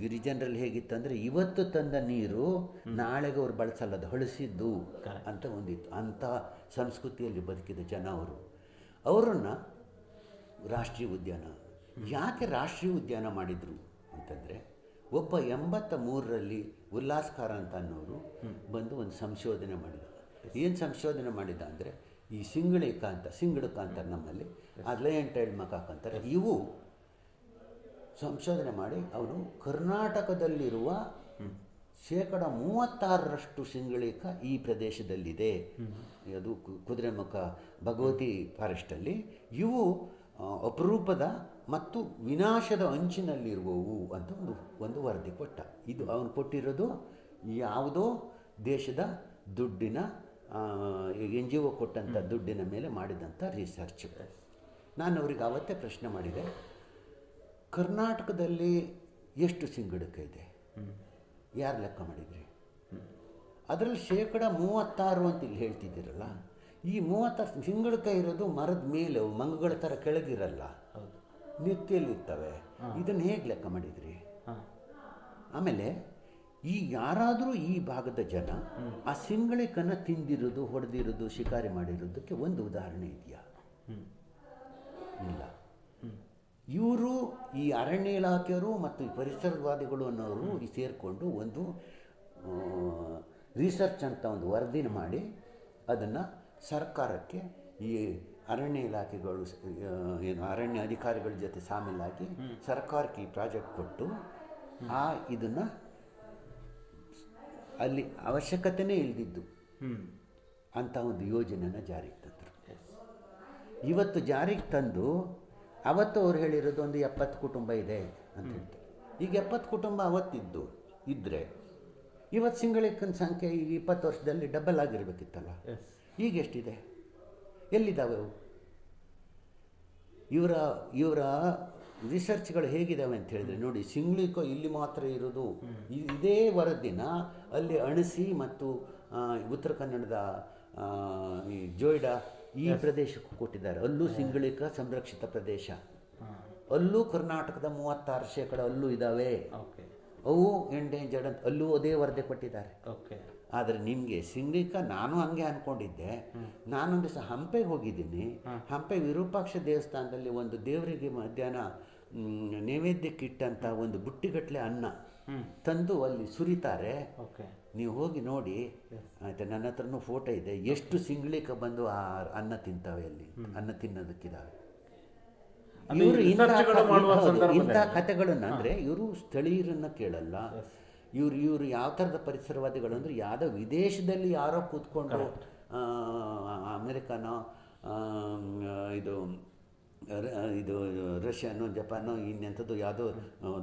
Speaker 2: ಗಿರಿಜನರಲ್ಲಿ ಹೇಗಿತ್ತಂದರೆ ಇವತ್ತು ತಂದ ನೀರು ನಾಳೆಗೆ ಅವ್ರು ಬಳಸಲ್ಲ, ಅದು ಹಳಿಸಿದ್ದು ಅಂತ ಒಂದಿತ್ತು. ಅಂಥ ಸಂಸ್ಕೃತಿಯಲ್ಲಿ ಬದುಕಿದ ಜನ ಅವರನ್ನು ರಾಷ್ಟ್ರೀಯ ಉದ್ಯಾನ ಯಾಕೆ ರಾಷ್ಟ್ರೀಯ ಉದ್ಯಾನ ಮಾಡಿದರು ಅಂತಂದರೆ, ಒಬ್ಬ 83ರಲ್ಲಿ ಉಲ್ಲಾಸ್ಕಾರ ಅಂತ ಅನ್ನೋರು ಬಂದು ಒಂದು ಸಂಶೋಧನೆ ಮಾಡಿದ. ಏನು ಸಂಶೋಧನೆ ಮಾಡಿದ ಅಂದರೆ, ಈ ಸಿಂಗಳಕ ಅಂತ ನಮ್ಮಲ್ಲಿ ಲಯನ್ ಟೈಲ್ಡ್ ಮಕಾಕ್ ಅಂತಾರೆ, ಇವು ಸಂಶೋಧನೆ ಮಾಡಿ ಅವರು ಕರ್ನಾಟಕದಲ್ಲಿರುವ 36% ಸಿಂಗಳಿಕ ಈ ಪ್ರದೇಶದಲ್ಲಿದೆ. ಅದು ಕುದುರೆಮುಖ ಭಗವತಿ ಫಾರೆಸ್ಟಲ್ಲಿ. ಇವು ಅಪರೂಪದ ಮತ್ತು ವಿನಾಶದ ಅಂಚಿನಲ್ಲಿರುವವು ಅಂತ ಒಂದು ವರದಿ ಕೊಟ್ಟ. ಇದು ಅವನು ಕೊಟ್ಟಿರೋದು ಯಾವುದೋ ದೇಶದ ದುಡ್ಡಿನ NGO ಕೊಟ್ಟಂಥ ದುಡ್ಡಿನ ಮೇಲೆ ಮಾಡಿದಂಥ ರಿಸರ್ಚ್. ನಾನು ಅವ್ರಿಗೆ ಅವತ್ತೇ ಪ್ರಶ್ನೆ ಮಾಡಿದೆ, ಕರ್ನಾಟಕದಲ್ಲಿ ಎಷ್ಟು ಸಿಂಗಳಕ ಇದೆ, ಯಾರು ಲೆಕ್ಕ ಮಾಡಿದ್ರಿ? ಅದರಲ್ಲಿ 36% ಅಂತ ಇಲ್ಲಿ ಹೇಳ್ತಿದ್ದೀರಲ್ಲ, ಈ 36 ಸಿಂಗಳಕ ಇರೋದು ಮರದ ಮೇಲೆ, ಮಂಗಗಳ ಥರ ಕೆಳಗಿರಲ್ಲ, ನೆತ್ತಿಯಲ್ಲಿರ್ತವೆ. ಇದನ್ನು ಹೇಗೆ ಲೆಕ್ಕ ಮಾಡಿದ್ರಿ? ಆಮೇಲೆ ಯಾರಾದರೂ ಈ ಭಾಗದ ಜನ ಆ ಸಿಂಗಳಿಕನ್ನು ತಿಂದಿರೋದು, ಹೊಡೆದಿರೋದು, ಶಿಕಾರಿ ಮಾಡಿರೋದಕ್ಕೆ ಒಂದು ಉದಾಹರಣೆ ಇದೆಯಾ? ಇಲ್ಲ. ಇವರು ಈ ಅರಣ್ಯ ಇಲಾಖೆಯವರು ಮತ್ತು ಈ ಪರಿಸರವಾದಿಗಳು ಅನ್ನೋರು ಸೇರಿಕೊಂಡು ಒಂದು ರಿಸರ್ಚ್ ಅಂತ ಒಂದು ವರದಿನ ಮಾಡಿ ಅದನ್ನು ಸರ್ಕಾರಕ್ಕೆ, ಈ ಅರಣ್ಯ ಇಲಾಖೆಗಳು ಏನು ಅರಣ್ಯ ಅಧಿಕಾರಿಗಳ ಜೊತೆ ಸಾಮೀಲಾಗಿ ಸರ್ಕಾರಕ್ಕೆ ಈ ಪ್ರಾಜೆಕ್ಟ್ ಕೊಟ್ಟು ಇದನ್ನು ಅಲ್ಲಿ ಅವಶ್ಯಕತೆಯೇ ಇಲ್ದಿದ್ದು ಅಂಥ ಒಂದು ಯೋಜನೆಯನ್ನು ಜಾರಿಗೆ ತಂದರು. ಇವತ್ತು ಜಾರಿಗೆ ತಂದು ಅವತ್ತು ಅವ್ರು ಹೇಳಿರೋದು ಒಂದು 70 ಕುಟುಂಬ ಇದೆ ಅಂತ ಹೇಳ್ತಾರೆ. ಈಗ 70 ಕುಟುಂಬ ಇದ್ದರೆ ಇವತ್ತು ಸಿಂಗಳಿಕನ ಸಂಖ್ಯೆ ಈಗ 20 ವರ್ಷದಲ್ಲಿ ಡಬಲ್ ಆಗಿರಬೇಕಿತ್ತಲ್ಲ. ಈಗ ಎಷ್ಟಿದೆ? ಎಲ್ಲಿದ್ದಾವೆ ಅವು? ಇವರ ರಿಸರ್ಚ್ಗಳು ಹೇಗಿದ್ದಾವೆ ಅಂತ ಹೇಳಿದ್ರೆ, ನೋಡಿ, ಸಿಂಗಳಿಕ ಇಲ್ಲಿ ಮಾತ್ರ ಇರೋದು. ಇದೇ ವರದಿನ ಅಲ್ಲಿ ಅಣಸಿ ಮತ್ತು ಉತ್ತರ ಕನ್ನಡದ ಈ ಜೋಯ್ಡಾ ಈ ಪ್ರದೇಶಕ್ಕೂ ಕೊಟ್ಟಿದ್ದಾರೆ. ಅಲ್ಲೂ ಸಿಂಗಳಿಕ ಸಂರಕ್ಷಿತ ಪ್ರದೇಶ. ಅಲ್ಲೂ ಕರ್ನಾಟಕದ 36% ಅಲ್ಲೂ ಇದ್ದಾವೆ. ಅವು ಎಂಡೇಂಜರ್ಡ್ ಅಂತ ಅಲ್ಲೂ ಅದೇ ವರದಿ ಕೊಟ್ಟಿದ್ದಾರೆ. ಆದರೆ ನಿಮಗೆ ಸಿಂಗಳಿಕ, ನಾನು ಹಂಗೆ ಅಂದ್ಕೊಂಡಿದ್ದೆ. ನಾನೊಂದು ದಿವಸ ಹಂಪೆಗೆ ಹೋಗಿದ್ದೀನಿ. ಹಂಪೆ ವಿರೂಪಾಕ್ಷ ದೇವಸ್ಥಾನದಲ್ಲಿ ಒಂದು ದೇವರಿಗೆ ಮಧ್ಯಾಹ್ನ ನೈವೇದ್ಯಕ್ಕಿಟ್ಟಂಥ ಒಂದು ಬುಟ್ಟಿಗಟ್ಟಲೆ ಅನ್ನ ತಂದು ಅಲ್ಲಿ ಸುರಿತಾರೆ. ನೀವು ಹೋಗಿ ನೋಡಿ ಆಯಿತಾ. ನನ್ನ ಹತ್ರನೂ ಫೋಟೋ ಇದೆ. ಎಷ್ಟು ಸಿಂಗಳಿಕ ಬಂದು ಆ ಅನ್ನ ತಿಂತಾವೆ, ಅಲ್ಲಿ ಅನ್ನ ತಿನ್ನೋದಕ್ಕಿದ್ದಾವೆ. ಇವರು ಇಂಥ ಕಥೆಗಳನ್ನು ಅಂದರೆ ಇವರು ಸ್ಥಳೀಯರನ್ನು ಕೇಳಲ್ಲ. ಇವರು ಯಾವ ಥರದ ಪರಿಸರವಾದಿಗಳು ಅಂದರೆ, ಯಾವುದೋ ವಿದೇಶದಲ್ಲಿ ಯಾರೋ ಕೂತ್ಕೊಂಡು ಅಮೆರಿಕನೋ ಇದು ರಷ್ಯಾನೋ ಜಪಾನೋ ಇನ್ನೆಂಥದ್ದು ಯಾವುದೋ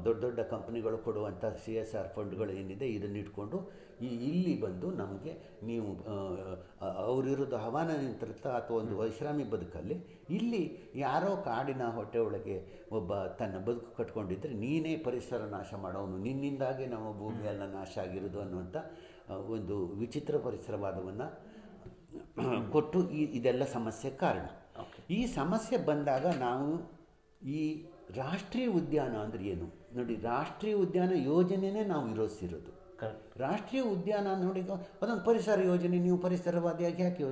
Speaker 2: ದೊಡ್ಡ ದೊಡ್ಡ ಕಂಪ್ನಿಗಳು ಕೊಡುವಂಥ CSR ಫಂಡ್ಗಳು ಏನಿದೆ ಇದನ್ನು ಇಟ್ಕೊಂಡು ಇಲ್ಲಿ ಬಂದು ನಮಗೆ ನೀವು ಅವರಿರೋದು ಹವಾನಿಯಂತ್ರಿತ ಅಥವಾ ಒಂದು ವೈಶ್ರಾಮಿ ಬದುಕಲ್ಲಿ, ಇಲ್ಲಿ ಯಾರೋ ಕಾಡಿನ ಹೊಟ್ಟೆ ಒಳಗೆ ಒಬ್ಬ ತನ್ನ ಬದುಕು ಕಟ್ಕೊಂಡಿದ್ದರೆ ನೀನೇ ಪರಿಸರ ನಾಶ ಮಾಡೋನು, ನಿನ್ನಿಂದಾಗಿ ನಮ್ಮ ಭೂಮಿಯೆಲ್ಲ ನಾಶ ಆಗಿರೋದು ಅನ್ನುವಂಥ ಒಂದು ವಿಚಿತ್ರ ಪರಿಸರವಾದವನ್ನು ಕೊಟ್ಟು ಇದೆಲ್ಲ ಸಮಸ್ಯೆ ಕಾರಣ. ಈ ಸಮಸ್ಯೆ ಬಂದಾಗ ನಾವು ಈ ರಾಷ್ಟ್ರೀಯ ಉದ್ಯಾನ ಅಂದರೆ ಏನು ನೋಡಿ, ರಾಷ್ಟ್ರೀಯ ಉದ್ಯಾನ ಯೋಜನೆಯೇ ನಾವು ವಿರೋಧಿಸಿರೋದು. ರಾಷ್ಟ್ರೀಯ ಉದ್ಯಾನ ನೋಡಿ, ಅದೊಂದು ಪರಿಸರ ಯೋಜನೆ, ನೀವು ಪರಿಸರವಾದಿಯಾಗಿ ಯಾಕೆ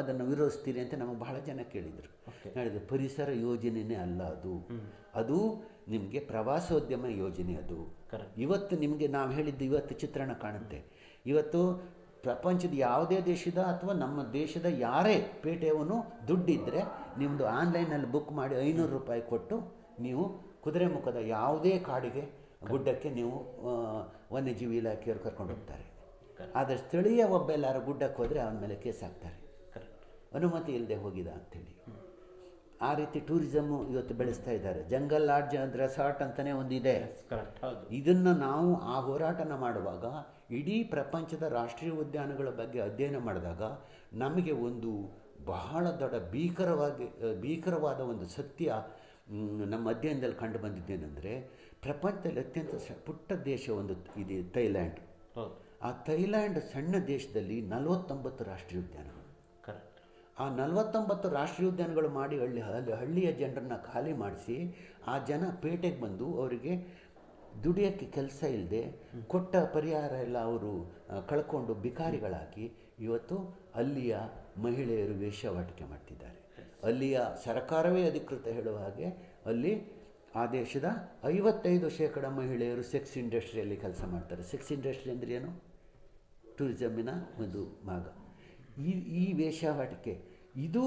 Speaker 2: ಅದನ್ನು ವಿರೋಧಿಸ್ತೀರಿ ಅಂತ ನಮಗೆ ಬಹಳ ಜನ ಕೇಳಿದರು. ಹೇಳಿದೆ, ಪರಿಸರ ಯೋಜನೆಯೇ ಅಲ್ಲ ಅದು ನಿಮಗೆ ಪ್ರವಾಸೋದ್ಯಮ ಯೋಜನೆ. ಅದು ಇವತ್ತು ನಿಮಗೆ ನಾವು ಹೇಳಿದ್ದು ಇವತ್ತು ಚಿತ್ರಣ ಕಾಣುತ್ತೆ. ಇವತ್ತು ಪ್ರಪಂಚದ ಯಾವುದೇ ದೇಶದ ಅಥವಾ ನಮ್ಮ ದೇಶದ ಯಾರೇ ಪೇಟೆಯವನು ದುಡ್ಡಿದ್ದರೆ ನಿಮ್ಮದು ಆನ್ಲೈನಲ್ಲಿ ಬುಕ್ ಮಾಡಿ 500 ರೂಪಾಯಿ ಕೊಟ್ಟು ನೀವು ಕುದುರೆಮುಖದ ಯಾವುದೇ ಕಾಡಿಗೆ ಗುಡ್ಡಕ್ಕೆ ನೀವು ವನ್ಯಜೀವಿ ಇಲಾಖೆಯವರು ಕರ್ಕೊಂಡು ಹೋಗ್ತಾರೆ. ಆದರೆ ಸ್ಥಳೀಯ ಒಬ್ಬ ಎಲ್ಲರೂ ಗುಡ್ಡಕ್ಕೆ ಹೋದರೆ ಅವನ ಮೇಲೆ ಕೇಸ್ ಹಾಕ್ತಾರೆ, ಅನುಮತಿ ಇಲ್ಲದೆ ಹೋಗಿದ ಅಂಥೇಳಿ. ಆ ರೀತಿ ಟೂರಿಸಮ್ಮು ಇವತ್ತು ಬೆಳೆಸ್ತಾ ಇದ್ದಾರೆ. ಜಂಗಲ್ ಲಾಡ್ಜ್ ಅಂಡ್ ರೆಸಾರ್ಟ್ ಅಂತಲೇ ಒಂದಿದೆ. ಇದನ್ನು ನಾವು ಆ ಹೋರಾಟನ ಮಾಡುವಾಗ ಇಡೀ ಪ್ರಪಂಚದ ರಾಷ್ಟ್ರೀಯ ಉದ್ಯಾನಗಳ ಬಗ್ಗೆ ಅಧ್ಯಯನ ಮಾಡಿದಾಗ ನಮಗೆ ಒಂದು ಬಹಳ ದೊಡ್ಡ ಭೀಕರವಾದ ಒಂದು ಸತ್ಯ ನಮ್ಮ ಅಧ್ಯಯನದಲ್ಲಿ ಕಂಡು ಬಂದಿದ್ದೇನೆಂದರೆ ಪ್ರಪಂಚದಲ್ಲಿ ಅತ್ಯಂತ ಪುಟ್ಟ ದೇಶ ಒಂದು ಇದೆ ಥೈಲ್ಯಾಂಡ್. ಆ ಥೈಲ್ಯಾಂಡ್ ಸಣ್ಣ ದೇಶದಲ್ಲಿ 49 ರಾಷ್ಟ್ರೀಯ ಉದ್ಯಾನಗಳು. ಆ 49 ರಾಷ್ಟ್ರೀಯ ಉದ್ಯಾನಗಳು ಮಾಡಿ ಹಳ್ಳಿಯ ಜನರನ್ನು ಖಾಲಿ ಮಾಡಿಸಿ ಆ ಜನ ಪೇಟೆಗೆ ಬಂದು ಅವರಿಗೆ ದುಡಿಯೋಕ್ಕೆ ಕೆಲಸ ಇಲ್ಲದೆ ಕೊಟ್ಟ ಪರಿಹಾರ ಎಲ್ಲ ಅವರು ಕಳ್ಕೊಂಡು ಬಿಕಾರಿಗಳಾಗಿ ಇವತ್ತು ಅಲ್ಲಿಯ ಮಹಿಳೆಯರು ವೇಶ್ಯಾವಾಟಿಕೆ ಮಾಡ್ತಿದ್ದಾರೆ. ಅಲ್ಲಿಯ ಸರ್ಕಾರವೇ ಅಧಿಕೃತ ಹೇಳುವ ಹಾಗೆ ಅಲ್ಲಿ ಆ ದೇಶದ 55% ಮಹಿಳೆಯರು ಸೆಕ್ಸ್ ಇಂಡಸ್ಟ್ರಿಯಲ್ಲಿ ಕೆಲಸ ಮಾಡ್ತಾರೆ. ಸೆಕ್ಸ್ ಇಂಡಸ್ಟ್ರಿ ಅಂದರೆ ಏನು? ಟೂರಿಸಮ್ಮಿನ ಒಂದು ಭಾಗ. ಈ ವೇಶ್ಯಾವಾಟಿಕೆ ಇದು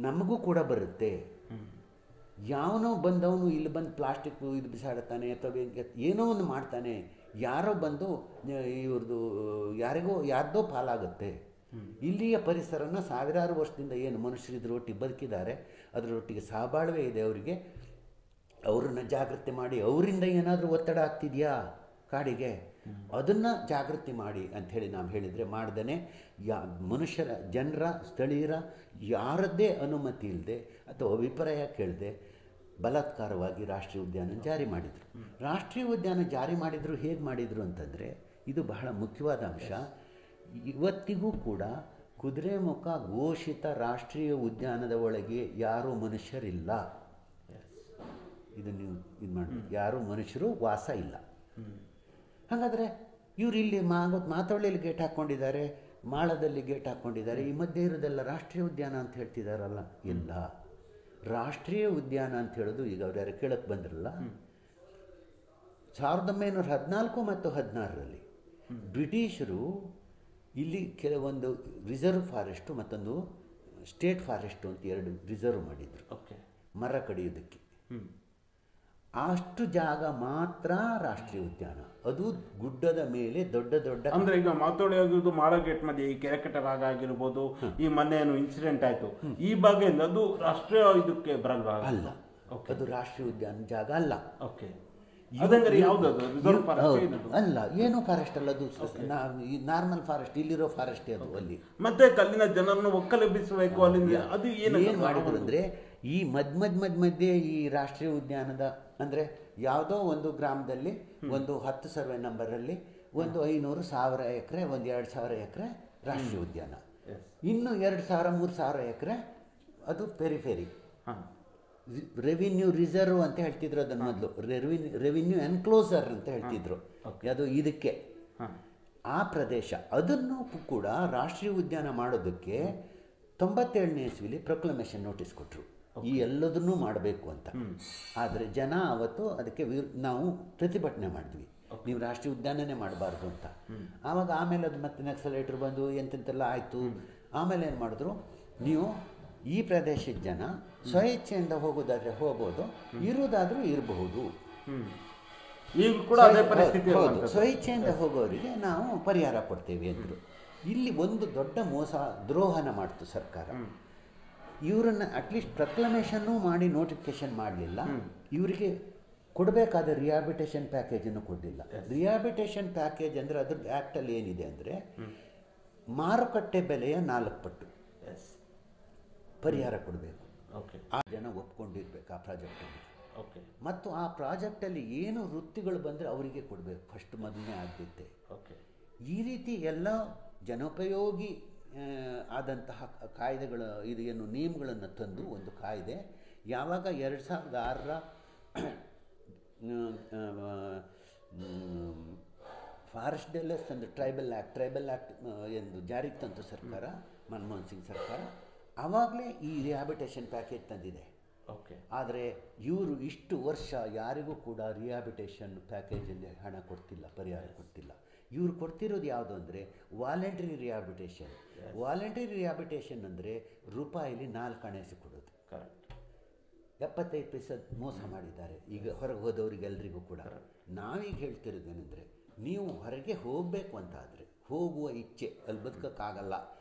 Speaker 2: ನಮಗೂ ಕೂಡ ಬರುತ್ತೆ. ಯಾವನೋ ಬಂದವನು ಇಲ್ಲಿ ಬಂದು ಪ್ಲಾಸ್ಟಿಕ್ ಇದು ಬಿಸಾಡುತ್ತಾನೆ ಅಥವಾ ಏನೋ ಒಂದು ಮಾಡ್ತಾನೆ, ಯಾರೋ ಬಂದು ಇವ್ರದ್ದು ಯಾರ್ದೋ ಪಾಲಾಗುತ್ತೆ. ಇಲ್ಲಿಯ ಪರಿಸರನ ಸಾವಿರಾರು ವರ್ಷದಿಂದ ಏನು ಮನುಷ್ಯರು ಇದ್ರೊಟ್ಟಿಗೆ ಬದುಕಿದ್ದಾರೆ, ಅದರೊಟ್ಟಿಗೆ ಸಹಬಾಳ್ವೆ ಇದೆ ಅವರಿಗೆ, ಅವರನ್ನು ಜಾಗೃತಿ ಮಾಡಿ ಅವರಿಂದ ಏನಾದರೂ ಒತ್ತಡ ಆಗ್ತಿದೆಯಾ ಕಾಡಿಗೆ, ಅದನ್ನು ಜಾಗೃತಿ ಮಾಡಿ ಅಂಥೇಳಿ ನಾವು ಹೇಳಿದರೆ ಮಾಡ್ದೇ ಮನುಷ್ಯರ ಜನರ ಸ್ಥಳೀಯರ ಯಾರದ್ದೇ ಅನುಮತಿ ಇಲ್ಲದೆ ಅಥವಾ ಅಭಿಪ್ರಾಯ ಕೇಳದೆ ಬಲಾತ್ಕಾರವಾಗಿ ರಾಷ್ಟ್ರೀಯ ಉದ್ಯಾನ ಜಾರಿ ಮಾಡಿದರು. ರಾಷ್ಟ್ರೀಯ ಉದ್ಯಾನ ಜಾರಿ ಮಾಡಿದರು. ಹೇಗೆ ಮಾಡಿದರು ಅಂತಂದರೆ ಇದು ಬಹಳ ಮುಖ್ಯವಾದ ಅಂಶ. ಇವತ್ತಿಗೂ ಕೂಡ ಕುದುರೆಮುಖ ಘೋಷಿತ ರಾಷ್ಟ್ರೀಯ ಉದ್ಯಾನದ ಒಳಗೆ ಯಾರೂ ಮನುಷ್ಯರಿಲ್ಲ. ಇದು ನೀವು ಇದು ಮಾಡಬೇಕು, ಯಾರೂ ಮನುಷ್ಯರು ವಾಸ ಇಲ್ಲ. ಹಾಗಾದರೆ ಇವರು ಇಲ್ಲಿ ಮಾತೊಳ್ಳಿಯಲ್ಲಿ ಗೇಟ್ ಹಾಕ್ಕೊಂಡಿದ್ದಾರೆ, ಮಾಳದಲ್ಲಿ ಗೇಟ್ ಹಾಕ್ಕೊಂಡಿದ್ದಾರೆ, ಈ ಮಧ್ಯೆ ಇರೋದೆಲ್ಲ ರಾಷ್ಟ್ರೀಯ ಉದ್ಯಾನ ಅಂತ ಹೇಳ್ತಿದ್ದಾರಲ್ಲ. ಇಲ್ಲ, ರಾಷ್ಟ್ರೀಯ ಉದ್ಯಾನ ಅಂತ ಹೇಳೋದು ಈಗ ಅವ್ರು ಯಾರು ಕೇಳಕ್ಕೆ ಬಂದಿರಲ್ಲ, 1914 ಮತ್ತು 16ರಲ್ಲಿ ಬ್ರಿಟಿಷರು ಇಲ್ಲಿ ಕೆಲವೊಂದು ರಿಸರ್ವ್ ಫಾರೆಸ್ಟು ಮತ್ತೊಂದು ಸ್ಟೇಟ್ ಫಾರೆಸ್ಟು ಅಂತ 2 ರಿಸರ್ವ್ ಮಾಡಿದರು ಮರ ಕಡಿಯೋದಕ್ಕೆ. ಅಷ್ಟು ಜಾಗ ಮಾತ್ರ ರಾಷ್ಟ್ರೀಯ ಉದ್ಯಾನ. ಅದು ಗುಡ್ಡದ ಮೇಲೆ ದೊಡ್ಡ ದೊಡ್ಡ,
Speaker 1: ಅಂದ್ರೆ ಈಗ ಮಾತೊಳೆಯೋದು ಮಾಳಗೇಟ್ ಮಧ್ಯೆ ಈ ಕೆರೆಕಟ್ಟೆ ಭಾಗ ಆಗಿರ್ಬೋದು, ಈ ಮೊನ್ನೆ ಏನು ಇನ್ಸಿಡೆಂಟ್ ಆಯ್ತು ಈ ಭಾಗದಿಂದ ಅದು ರಾಷ್ಟ್ರೀಯ ಇದಕ್ಕೆ ಬರಲ್ಲ.
Speaker 2: ಅಲ್ಲ, ಅದು ರಾಷ್ಟ್ರೀಯ ಉದ್ಯಾನ ಜಾಗ ಅಲ್ಲ. ಅಲ್ಲ, ಏನು ಫಾರೆಸ್ಟ್ ಅಲ್ಲ, ಅದು ನಾರ್ಮಲ್ ಫಾರೆಸ್ಟ್, ಇಲ್ಲಿರೋ ಫಾರೆಸ್ಟ್ ಅದು. ಅಲ್ಲಿ
Speaker 1: ಮತ್ತೆ ಅಲ್ಲಿನ ಜನರನ್ನು ಒಕ್ಕಲೆಬ್ಬಿಸಬೇಕು. ಅಲ್ಲಿಂದ ಅದು ಏನು
Speaker 2: ಮಾಡಿದ್ರು ಅಂದರೆ ಈ ಮಧ್ಯೆ ಈ ರಾಷ್ಟ್ರೀಯ ಉದ್ಯಾನದ ಅಂದರೆ ಯಾವುದೋ ಒಂದು ಗ್ರಾಮದಲ್ಲಿ ಒಂದು 10 ಸರ್ವೆ ನಂಬರಲ್ಲಿ ಒಂದು 500,000 ಎಕರೆ, ಒಂದು 2,000 ಎಕರೆ ರಾಷ್ಟ್ರೀಯ ಉದ್ಯಾನ, ಇನ್ನು 2,000-3,000 ಎಕರೆ ಅದು ಪೆರಿಫೆರಿ ರೆವಿನ್ಯೂ ರಿಸರ್ವ್ ಅಂತ ಹೇಳ್ತಿದ್ರು. ಅದನ್ನು ಮೊದಲು ರೆವಿನ್ಯೂ ಎನ್ಕ್ಲೋಸರ್ ಅಂತ ಹೇಳ್ತಿದ್ರು. ಅದು ಇದಕ್ಕೆ ಆ ಪ್ರದೇಶ ಅದನ್ನು ಕೂಡ ರಾಷ್ಟ್ರೀಯ ಉದ್ಯಾನ ಮಾಡೋದಕ್ಕೆ 97ನೇ ಇಸ್ವಿಲಿ ಪ್ರೊಕ್ಲಮೇಷನ್ ನೋಟಿಸ್ ಕೊಟ್ಟರು, ಈ ಎಲ್ಲದನ್ನೂ ಮಾಡಬೇಕು ಅಂತ. ಆದರೆ ಜನ ಅವತ್ತು ಅದಕ್ಕೆ ನಾವು ಪ್ರತಿಭಟನೆ ಮಾಡಿದ್ವಿ, ನೀವು ರಾಷ್ಟ್ರೀಯ ಉದ್ಯಾನನೇ ಮಾಡಬಾರ್ದು ಅಂತ. ಆಮೇಲೆ ಅದು ಮತ್ತೆ ನಕ್ಸಲೈಟರು ಬಂದು ಎಂತೆಂತೆಲ್ಲ ಆಯಿತು. ಆಮೇಲೆ ಏನು ಮಾಡಿದ್ರು, ನೀವು ಈ ಪ್ರದೇಶದ ಜನ ಸ್ವಇಚ್ಛೆಯಿಂದ ಹೋಗೋದಾದರೆ ಹೋಗ್ಬೋದು, ಇರುವುದಾದ್ರೂ ಇರಬಹುದು, ಸ್ವಇಚ್ಛೆಯಿಂದ ಹೋಗೋರಿಗೆ ನಾವು ಪರಿಹಾರ ಕೊಡ್ತೇವೆ ಅಂದರು. ಇಲ್ಲಿ ಒಂದು ದೊಡ್ಡ ದ್ರೋಹನ ಮಾಡ್ತು ಸರ್ಕಾರ. ಇವರನ್ನು ಅಟ್ಲೀಸ್ಟ್ ಪ್ರೊಕ್ಲಮೇಷನ್ನೂ ಮಾಡಿ ನೋಟಿಫಿಕೇಶನ್ ಮಾಡಲಿಲ್ಲ. ಇವರಿಗೆ ಕೊಡಬೇಕಾದ ರಿಹಾಬಿಟೇಷನ್ ಪ್ಯಾಕೇಜನ್ನು ಕೊಡಲಿಲ್ಲ. ರಿಹಾಬಿಟೇಷನ್ ಪ್ಯಾಕೇಜ್ ಅಂದರೆ ಅದ್ರ ಆ್ಯಕ್ಟಲ್ಲಿ ಏನಿದೆ ಅಂದರೆ ಮಾರುಕಟ್ಟೆ ಬೆಲೆಯ 4 ಪಟ್ಟು ಪರಿಹಾರ ಕೊಡಬೇಕು. ಆ ಜನ ಒಪ್ಕೊಂಡಿರ್ಬೇಕು ಆ ಪ್ರಾಜೆಕ್ಟಲ್ಲಿ. ಮತ್ತು ಆ ಪ್ರಾಜೆಕ್ಟಲ್ಲಿ ಏನು ವೃತ್ತಿಗಳು ಬಂದರೆ ಅವರಿಗೆ ಕೊಡಬೇಕು ಫಸ್ಟ್, ಮೊದಲನೇ ಆದ್ಯತೆ. ಈ ರೀತಿ ಎಲ್ಲ ಜನೋಪಯೋಗಿ ಆದಂತಹ ಕಾಯ್ದೆಗಳ ಇದು ಏನು ನಿಯಮಗಳನ್ನು ತಂದು ಒಂದು ಕಾಯ್ದೆ ಯಾವಾಗ 2006ರ ಫಾರೆಸ್ಟ್ ಡೆಲೆಸ್ ಅಂಡ್ ಟ್ರೈಬಲ್ ಆ್ಯಕ್ಟ್ ಎಂದು ಜಾರಿಗೆ ತಂತು ಸರ್ಕಾರ, ಮನಮೋಹನ್ ಸಿಂಗ್ ಸರ್ಕಾರ. ಆವಾಗಲೇ ಈ ರಿಹಾಬಿಟೇಷನ್ ಪ್ಯಾಕೇಜ್ ತಂದಿದೆ. ಆದರೆ ಇವರು ಇಷ್ಟು ವರ್ಷ ಯಾರಿಗೂ ಕೂಡ ರಿಹಾಬಿಟೇಷನ್ ಪ್ಯಾಕೇಜಲ್ಲಿ ಹಣ ಕೊಡ್ತಿಲ್ಲ, ಪರಿಹಾರ ಕೊಡ್ತಿಲ್ಲ. ಇವರು ಕೊಡ್ತಿರೋದು ಯಾವುದು ಅಂದರೆ ವಾಲಂಟ್ರಿ ರಿಹಾಬಿಟೇಷನ್. ವಾಲಂಟ್ರಿ ರಿಹಾಬಿಟೇಷನ್ ಅಂದರೆ ರೂಪಾಯಿಲಿ 4 ಅಣೆಸಿ ಕೊಡೋದು. 75% ಮೋಸ ಮಾಡಿದ್ದಾರೆ ಈಗ ಹೊರಗೆ ಹೋದವರಿಗೆಲ್ಲರಿಗೂ ಕೂಡ. ನಾವೀಗ ಹೇಳ್ತಿರೋದೇನೆಂದರೆ, ನೀವು ಹೊರಗೆ ಹೋಗಬೇಕು ಅಂತ ಆದರೆ ಹೋಗುವ ಇಚ್ಛೆ, ಅಲ್ಲಿ ಬದುಕೋಕ್ಕಾಗಲ್ಲ,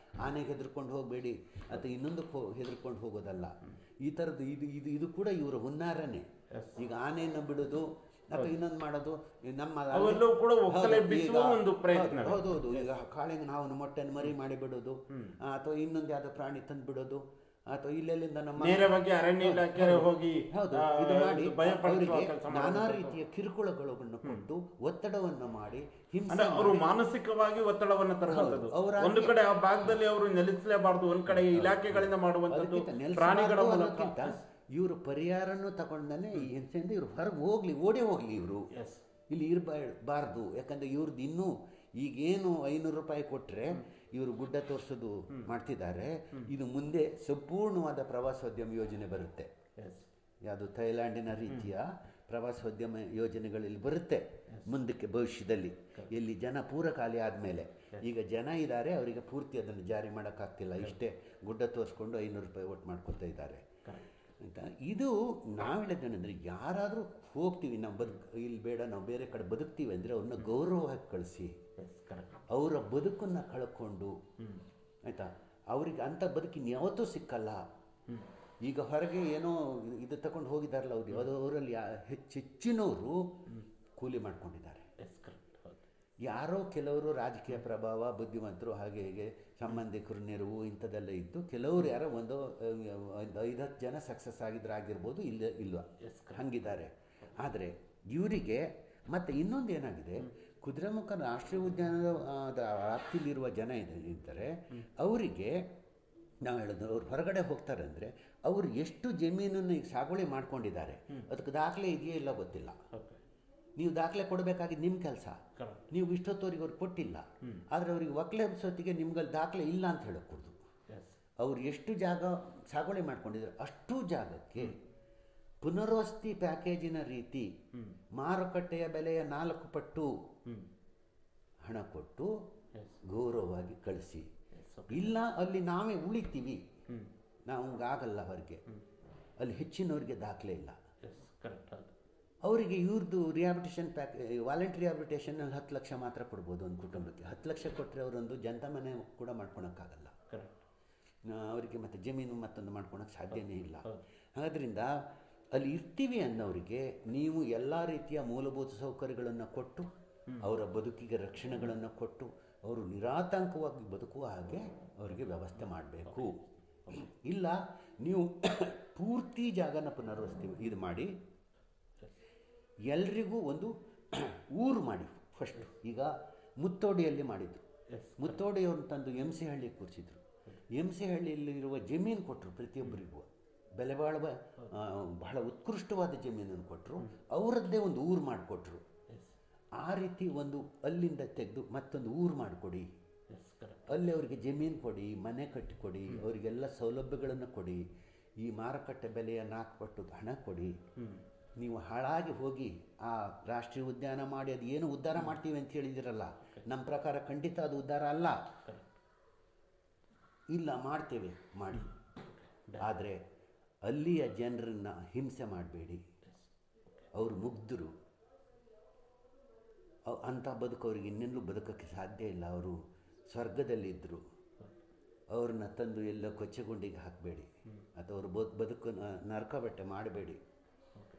Speaker 2: ಆನೆಗೆ ಹೆದರ್ಕೊಂಡು ಹೋಗಬೇಡಿ ಅಥವಾ ಇನ್ನೊಂದಕ್ಕೆ ಹೆದರ್ಕೊಂಡು ಹೋಗೋದಲ್ಲ. ಈ ಥರದ್ದು ಇದು ಕೂಡ ಇವರ ಹುನ್ನಾರನೇ. ಈಗ ಆನೆಯನ್ನು ಬಿಡೋದು ಅಥವಾ ಇನ್ನೊಂದು ಮಾಡೋದು ನಮ್ಮ ಹೌದೌದು. ಈಗ ಕಾಳಿಂಗ ನಾವು ಮೊಟ್ಟೆನ ಮರಿ ಮಾಡಿ ಬಿಡೋದು ಅಥವಾ ಇನ್ನೊಂದು ಯಾವುದೋ ಪ್ರಾಣಿ ತಂದು ಬಿಡೋದು ಅಥವಾ ಇಲ್ಲೆಲ್ಲಿಂದ ನಮ್ಮ
Speaker 1: ನೇರವಾಗಿ ಅರಣ್ಯ ಇಲಾಖೆ ಹೋಗಿ
Speaker 2: ಹೌದು ಇದು ಮಾಡಿ
Speaker 1: ಭಯಪಡಿಸುವ
Speaker 2: ಅವರಿಗೆ
Speaker 1: ಕೆಲಸ
Speaker 2: ನಾನಾ ರೀತಿಯ ಕಿರುಕುಳಗಳನ್ನು ಕೊಟ್ಟು ಒತ್ತಡವನ್ನು ಮಾಡಿ ಹಿಂಸೆ
Speaker 1: ಅವರು ಮಾನಸಿಕವಾಗಿ ಒತ್ತಡವನ್ನು ತರುವಂತದ್ದು.
Speaker 2: ಅವರ
Speaker 1: ಒಂದು ಕಡೆ ಆ ಭಾಗದಲ್ಲಿ ಅವರು ನೆಲೆಸಲೇಬಾರದು, ಒಂದ್ ಕಡೆ ಇಲಾಖೆಗಳಿಂದ ಮಾಡುವಂತದ್ದು ಪ್ರಾಣಿಗಳ ಮೂಲಕ.
Speaker 2: ಇವರು ಪರಿಹಾರನೂ ತಗೊಂಡೇ ಈ ಹಿಂಸೆಯಿಂದ ಇವರು ಹೊರಗೆ ಹೋಗ್ಲಿ, ಓಡೇ ಹೋಗ್ಲಿ, ಇವರು ಇಲ್ಲಿ ಇರಬಾರ್ದು. ಯಾಕಂದ್ರೆ ಇವ್ರದ್ದು ಇನ್ನೂ ಈಗೇನು 500 ರೂಪಾಯಿ ಕೊಟ್ಟರೆ ಇವರು ಗುಡ್ಡ ತೋರಿಸೋದು ಮಾಡ್ತಿದ್ದಾರೆ. ಇದು ಮುಂದೆ ಸಂಪೂರ್ಣವಾದ ಪ್ರವಾಸೋದ್ಯಮ ಯೋಜನೆ ಬರುತ್ತೆ. ಯಾವುದು ಥೈಲ್ಯಾಂಡಿನ ರೀತಿಯ ಪ್ರವಾಸೋದ್ಯಮ ಯೋಜನೆಗಳಲ್ಲಿ ಬರುತ್ತೆ ಮುಂದಕ್ಕೆ ಭವಿಷ್ಯದಲ್ಲಿ, ಎಲ್ಲಿ ಜನ ಪೂರ ಖಾಲಿ ಆದಮೇಲೆ. ಈಗ ಜನ ಇದ್ದಾರೆ, ಅವರಿಗೆ ಪೂರ್ತಿ ಅದನ್ನು ಜಾರಿ ಮಾಡೋಕ್ಕಾಗ್ತಿಲ್ಲ. ಇಷ್ಟೇ ಗುಡ್ಡ ತೋರಿಸ್ಕೊಂಡು 500 ರೂಪಾಯಿ ಒಟ್ಟು ಮಾಡ್ಕೊತಾ ಇದ್ದಾರೆ ಅಂತ. ಇದು ನಾವು ಹೇಳಿದ್ದೇನೆಂದರೆ, ಯಾರಾದರೂ ಹೋಗ್ತೀವಿ ನಾವು ಇಲ್ಲಿ ಬೇಡ, ನಾವು ಬೇರೆ ಕಡೆ ಬದುಕ್ತೀವಿ ಅಂದರೆ ಅವ್ರನ್ನ ಗೌರವವಾಗಿ ಕಳಿಸಿ. ಅವರ ಬದುಕನ್ನು ಕಳ್ಕೊಂಡು ಆಯಿತಾ, ಅವ್ರಿಗೆ ಅಂಥ ಬದುಕಿನ ಯಾವತ್ತೂ ಸಿಕ್ಕಲ್ಲ. ಈಗ ಹೊರಗೆ ಏನೋ ಇದು ತಗೊಂಡು ಹೋಗಿದ್ದಾರಲ್ಲ, ಅದು ಅವರಲ್ಲಿ ಹೆಚ್ಚಿನವರು ಕೂಲಿ ಮಾಡ್ಕೊಂಡಿದ್ದಾರೆ. ಯಾರೋ ಕೆಲವರು ರಾಜಕೀಯ ಪ್ರಭಾವ, ಬುದ್ಧಿವಂತರು, ಹಾಗೆ ಹೀಗೆ ಸಂಬಂಧಿಕರು, ನೆರವು ಇಂಥದ್ದೆಲ್ಲ ಇದ್ದು ಕೆಲವರು ಯಾರೋ ಒಂದು 5-10 ಜನ ಸಕ್ಸಸ್ ಆಗಿರ್ಬೋದು, ಇಲ್ವಾ ಹಂಗಿದ್ದಾರೆ. ಆದರೆ ಇವರಿಗೆ ಮತ್ತು ಇನ್ನೊಂದು ಏನಾಗಿದೆ, ಕುದುರೆಮುಖ ರಾಷ್ಟ್ರೀಯ ಉದ್ಯಾನದ ವ್ಯಾಪ್ತಿಯಲ್ಲಿರುವ ಜನ ಇದ್ದಾರೆ, ಅವರಿಗೆ ನಾವು ಹೇಳೋದು, ಅವ್ರು ಹೊರಗಡೆ ಹೋಗ್ತಾರೆ ಅಂದರೆ ಅವರು ಎಷ್ಟು ಜಮೀನನ್ನು ಈಗ ಸಾಗುವಳಿ ಮಾಡ್ಕೊಂಡಿದ್ದಾರೆ, ಅದಕ್ಕೆ ದಾಖಲೆ ಇದೆಯೋ ಇಲ್ಲ ಗೊತ್ತಿಲ್ಲ. ನೀವು ದಾಖಲೆ ಕೊಡಬೇಕಾಗಿದ್ದು ನಿಮ್ಮ ಕೆಲಸ. ನೀವು ಇಷ್ಟೊತ್ತವರಿಗೆ ಅವ್ರಿಗೆ ಕೊಟ್ಟಿಲ್ಲ, ಆದರೆ ಅವ್ರಿಗೆ ಒಕ್ಕಲೆಬ್ಸೋತ್ತಿಗೆ ನಿಮ್ಗಲ್ಲಿ ದಾಖಲೆ ಇಲ್ಲ ಅಂತ ಹೇಳக்கூಡ್ದು. ಅವ್ರು ಎಷ್ಟು ಜಾಗ ಸಾಗುವಳಿ ಮಾಡ್ಕೊಂಡಿದ್ದಾರೆ ಅಷ್ಟು ಜಾಗಕ್ಕೆ ಪುನರ್ವಸತಿ ಪ್ಯಾಕೇಜಿನ ರೀತಿ ಮಾರುಕಟ್ಟೆಯ ಬೆಲೆಯ 4 ಪಟ್ಟು ಹಣ ಕೊಟ್ಟು ಗೌರವವಾಗಿ ಕಳಿಸಿ. ಇಲ್ಲ ಅಲ್ಲಿ ನಾವೇ ಉಳಿತೀವಿ, ನಾವು ಆಗಲ್ಲ ಹೊರಗೆ, ಅಲ್ಲಿ ಹೆಚ್ಚಿನವ್ರಿಗೆ ದಾಖಲೆ ಇಲ್ಲ. ಅವರಿಗೆ ಇವ್ರದ್ದು ರಿಹಾಬಿಟೇಷನ್ ವಾಲಂಟ್ರಿ ರಿಹಾಬಿಟೇಷನ್ನಲ್ಲಿ 10 ಲಕ್ಷ ಮಾತ್ರ ಕೊಡ್ಬೋದು ಒಂದು ಕುಟುಂಬಕ್ಕೆ. 10 ಲಕ್ಷ ಕೊಟ್ಟರೆ ಅವರೊಂದು ಜನತಾ ಮನೆ ಕೂಡ ಮಾಡ್ಕೊಳಕ್ಕಾಗಲ್ಲ ಅವರಿಗೆ, ಮತ್ತು ಜಮೀನು ಮತ್ತೊಂದು ಮಾಡ್ಕೊಳಕ್ಕೆ ಸಾಧ್ಯನೇ ಇಲ್ಲ. ಆದ್ದರಿಂದ ಅಲ್ಲಿ ಇರ್ತೀವಿ ಅನ್ನೋರಿಗೆ ನೀವು ಎಲ್ಲ ರೀತಿಯ ಮೂಲಭೂತ ಸೌಕರ್ಯಗಳನ್ನು ಕೊಟ್ಟು, ಅವರ ಬದುಕಿಗೆ ರಕ್ಷಣೆಗಳನ್ನು ಕೊಟ್ಟು, ಅವರು ನಿರಾತಂಕವಾಗಿ ಬದುಕುವ ಹಾಗೆ ಅವರಿಗೆ ವ್ಯವಸ್ಥೆ ಮಾಡಬೇಕು. ಇಲ್ಲ ನೀವು ಪೂರ್ತಿ ಜಾಗನ ಪುನರ್ವಸತಿ ಇದು ಮಾಡಿ ಎಲ್ರಿಗೂ ಒಂದು ಊರು ಮಾಡಿ. ಫಸ್ಟ್ ಈಗ ಮುತ್ತೋಡಿಯಲ್ಲಿ ಮಾಡಿದರು, ಮುತ್ತೋಡಿಯವ್ರನ್ನ ತಂದು MC ಹಳ್ಳಿಗೆ ಕೂರಿಸಿದ್ರು. MC ಹಳ್ಳಿಯಲ್ಲಿರುವ ಜಮೀನು ಕೊಟ್ಟರು, ಪ್ರತಿಯೊಬ್ಬರಿಗೂ ಬೆಲೆ ಬಾಳುವ ಬಹಳ ಉತ್ಕೃಷ್ಟವಾದ ಜಮೀನನ್ನು ಕೊಟ್ಟರು, ಅವರದ್ದೇ ಒಂದು ಊರು ಮಾಡಿಕೊಟ್ರು. ಆ ರೀತಿ ಒಂದು ಅಲ್ಲಿಂದ ತೆಗೆದು ಮತ್ತೊಂದು ಊರು ಮಾಡಿಕೊಡಿ, ಅಲ್ಲಿ ಅವರಿಗೆ ಜಮೀನು ಕೊಡಿ, ಮನೆ ಕಟ್ಟಿಕೊಡಿ, ಅವರಿಗೆಲ್ಲ ಸೌಲಭ್ಯಗಳನ್ನು ಕೊಡಿ, ಈ ಮಾರುಕಟ್ಟೆ ಬೆಲೆಯ 4 ಪಟ್ಟು ಹಣ ಕೊಡಿ. ನೀವು ಹಾಳಾಗಿ ಹೋಗಿ ಆ ರಾಷ್ಟ್ರೀಯ ಉದ್ಯಾನ ಮಾಡಿ ಅದು ಏನು ಉದ್ಧಾರ ಮಾಡ್ತೀವಿ ಅಂತ ಹೇಳಿದಿರಲ್ಲ, ನಮ್ಮ ಪ್ರಕಾರ ಖಂಡಿತ ಅದು ಉದ್ಧಾರ ಅಲ್ಲ. ಇಲ್ಲ ಮಾಡ್ತೇವೆ ಮಾಡಿ, ಆದರೆ ಅಲ್ಲಿಯ ಜನರನ್ನು ಹಿಂಸೆ ಮಾಡಬೇಡಿ. ಅವರು ಮುಗ್ಧರು, ಅಂಥ ಬದುಕು ಅವ್ರಿಗೆ ಇನ್ನೆಲ್ಲೂ ಬದುಕೋಕ್ಕೆ ಸಾಧ್ಯ ಇಲ್ಲ. ಅವರು ಸ್ವರ್ಗದಲ್ಲಿದ್ದರು, ಅವ್ರನ್ನ ತಂದು ಎಲ್ಲ ಕೊಚ್ಚೆಗುಂಡಿಗೆ ಹಾಕಬೇಡಿ, ಅಥವಾ ಅವ್ರ ಬದುಕು ನರಕ ಬಟ್ಟೆ ಮಾಡಬೇಡಿ.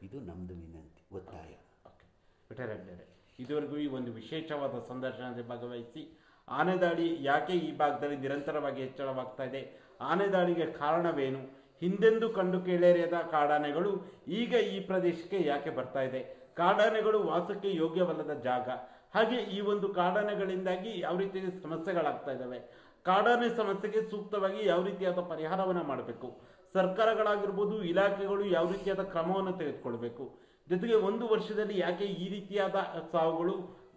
Speaker 2: ಇದು ನಮ್ಮದು ವಿನಂತಿ, ಒತ್ತಾಯ.
Speaker 1: ಇದುವರೆಗೂ ಈ ಒಂದು ವಿಶೇಷವಾದ ಸಂದರ್ಶನದಲ್ಲಿ ಭಾಗವಹಿಸಿ ಆನೆ ದಾಳಿ ಯಾಕೆ ಈ ಭಾಗದಲ್ಲಿ ನಿರಂತರವಾಗಿ ಹೆಚ್ಚಳವಾಗ್ತಾ ಇದೆ, ಆನೆ ದಾಳಿಗೆ ಕಾರಣವೇನು, ಹಿಂದೆಂದೂ ಕಂಡು ಕೇಳರಿಯದ ಕಾಡಾನೆಗಳು ಈಗ ಈ ಪ್ರದೇಶಕ್ಕೆ ಯಾಕೆ ಬರ್ತಾ ಇದೆ, ಕಾಡಾನೆಗಳು ವಾಸಕ್ಕೆ ಯೋಗ್ಯವಲ್ಲದ ಜಾಗ, ಹಾಗೆ ಈ ಒಂದು ಕಾಡಾನೆಗಳಿಂದಾಗಿ ಯಾವ ರೀತಿಯ ಸಮಸ್ಯೆಗಳಾಗ್ತಾ ಇದ್ದಾವೆ, ಕಾಡಾನೆ ಸಮಸ್ಯೆಗೆ ಸೂಕ್ತವಾಗಿ ಯಾವ ರೀತಿಯಾದ ಪರಿಹಾರವನ್ನು ಮಾಡಬೇಕು, ಸರ್ಕಾರಗಳಾಗಿರ್ಬೋದು ಇಲಾಖೆಗಳು ಯಾವ ರೀತಿಯಾದ ಕ್ರಮವನ್ನು ತೆಗೆದುಕೊಳ್ಬೇಕು, ಜೊತೆಗೆ 1 ವರ್ಷದಲ್ಲಿ ಯಾಕೆ ಈ ರೀತಿಯಾದ ಸಾವುಗಳು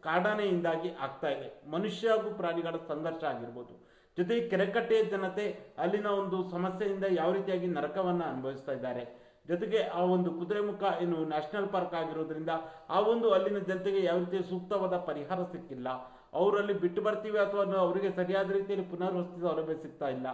Speaker 1: ಕಾಡಾನೆಯಿಂದಾಗಿ ಆಗ್ತಾ ಇದೆ, ಮನುಷ್ಯ ಹಾಗೂ ಪ್ರಾಣಿಗಳ ಸಂಘರ್ಷ ಆಗಿರ್ಬೋದು, ಜೊತೆಗೆ ಕೆರೆಕಟ್ಟೆಯ ಜನತೆ ಅಲ್ಲಿನ ಒಂದು ಸಮಸ್ಯೆಯಿಂದ ಯಾವ ರೀತಿಯಾಗಿ ನರಕವನ್ನು ಅನುಭವಿಸ್ತಾ ಇದ್ದಾರೆ, ಜೊತೆಗೆ ಆ ಒಂದು ಕುದುರೆಮುಖ ಏನು ನ್ಯಾಷನಲ್ ಪಾರ್ಕ್ ಆಗಿರೋದ್ರಿಂದ ಆ ಒಂದು ಅಲ್ಲಿನ ಜನತೆಗೆ ಯಾವ ರೀತಿಯ ಸೂಕ್ತವಾದ ಪರಿಹಾರ ಸಿಕ್ಕಿಲ್ಲ, ಅವರಲ್ಲಿ ಬಿಟ್ಟು ಬರ್ತೀವಿ ಅಥವಾ ಅವರಿಗೆ ಸರಿಯಾದ ರೀತಿಯಲ್ಲಿ ಪುನರ್ವಸತಿ ಸೌಲಭ್ಯ ಸಿಗ್ತಾ ಇಲ್ಲ,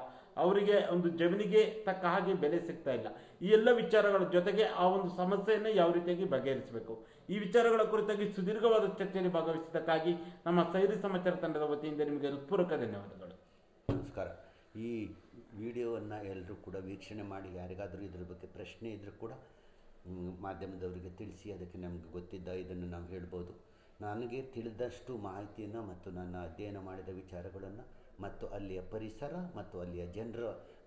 Speaker 1: ಅವರಿಗೆ ಒಂದು ಜಮೀನಿಗೆ ತಕ್ಕ ಹಾಗೆ ಬೆಲೆ ಸಿಗ್ತಾ ಇಲ್ಲ. ಈ ಎಲ್ಲ ವಿಚಾರಗಳ ಜೊತೆಗೆ ಆ ಒಂದು ಸಮಸ್ಯೆಯನ್ನು ಯಾವ ರೀತಿಯಾಗಿ ಬಗೆಹರಿಸಬೇಕು, ಈ ವಿಚಾರಗಳ ಕುರಿತಾಗಿ ಸುದೀರ್ಘವಾದ ಚರ್ಚೆಯಲ್ಲಿ ಭಾಗವಹಿಸಿದ್ದಕ್ಕಾಗಿ ನಮ್ಮ ಸೈರಿ ಸಮಾಚಾರ ತಂಡದ ವತಿಯಿಂದ ನಿಮಗೆ ಹೃತ್ಪೂರ್ವಕ ಧನ್ಯವಾದಗಳು.
Speaker 2: ನಮಸ್ಕಾರ. ಈ ವಿಡಿಯೋವನ್ನು ಎಲ್ಲರೂ ಕೂಡ ವೀಕ್ಷಣೆ ಮಾಡಿ, ಯಾರಿಗಾದರೂ ಇದ್ರ ಬಗ್ಗೆ ಪ್ರಶ್ನೆ ಇದ್ದರೂ ಕೂಡ ಮಾಧ್ಯಮದವರಿಗೆ ತಿಳಿಸಿ, ಅದಕ್ಕೆ ನಮಗೆ ಗೊತ್ತಿದ್ದ ಇದನ್ನು ನಾವು ಹೇಳ್ಬೋದು. ನನಗೆ ತಿಳಿದಷ್ಟು ಮಾಹಿತಿಯನ್ನು ಮತ್ತು ನನ್ನ ಅಧ್ಯಯನ ಮಾಡಿದ ವಿಚಾರಗಳನ್ನು ಮತ್ತು ಅಲ್ಲಿಯ ಪರಿಸರ ಮತ್ತು ಅಲ್ಲಿಯ ಜನರ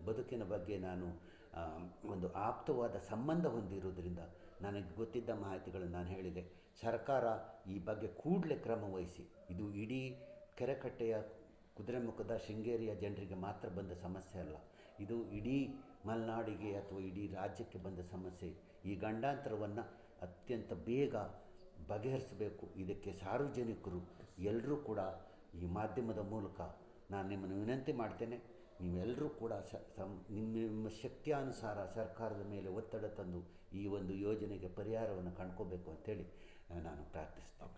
Speaker 2: ಬದುಕಿನ ಬಗ್ಗೆ ನಾನು ಒಂದು ಆಪ್ತವಾದ ಸಂಬಂಧ ಹೊಂದಿರುವುದರಿಂದ ನನಗೆ ಗೊತ್ತಿದ್ದ ಮಾಹಿತಿಗಳನ್ನು ನಾನು ಹೇಳಿದೆ. ಸರ್ಕಾರ ಈ ಬಗ್ಗೆ ಕೂಡಲೇ ಕ್ರಮ ವಹಿಸಿ, ಇದು ಇಡೀ ಕೆರೆಕಟ್ಟೆಯ ಕುದುರೆಮುಖದ ಶೃಂಗೇರಿಯ ಜನರಿಗೆ ಮಾತ್ರ ಬಂದ ಸಮಸ್ಯೆ ಅಲ್ಲ, ಇದು ಇಡೀ ಮಲೆನಾಡಿಗೆ ಅಥವಾ ಇಡೀ ರಾಜ್ಯಕ್ಕೆ ಬಂದ ಸಮಸ್ಯೆ. ಈ ಗಂಡಾಂತರವನ್ನು ಅತ್ಯಂತ ಬೇಗ ಬಗೆಹರಿಸಬೇಕು. ಇದಕ್ಕೆ ಸಾರ್ವಜನಿಕರು ಎಲ್ಲರೂ ಕೂಡ ಈ ಮಾಧ್ಯಮದ ಮೂಲಕ ನಾನು ನಿಮ್ಮನ್ನು ವಿನಂತಿ ಮಾಡ್ತೇನೆ, ನೀವೆಲ್ಲರೂ ಕೂಡ ನಿಮ್ಮ ಶಕ್ತಿಯಾನುಸಾರ ಸರ್ಕಾರದ ಮೇಲೆ ಒತ್ತಡ ತಂದು ಈ ಒಂದು ಯೋಜನೆಗೆ ಪರಿಹಾರವನ್ನು ಕಂಡ್ಕೋಬೇಕು ಅಂತೇಳಿ ನಾನು ಪ್ರಾರ್ಥಿಸ್ತೇನೆ.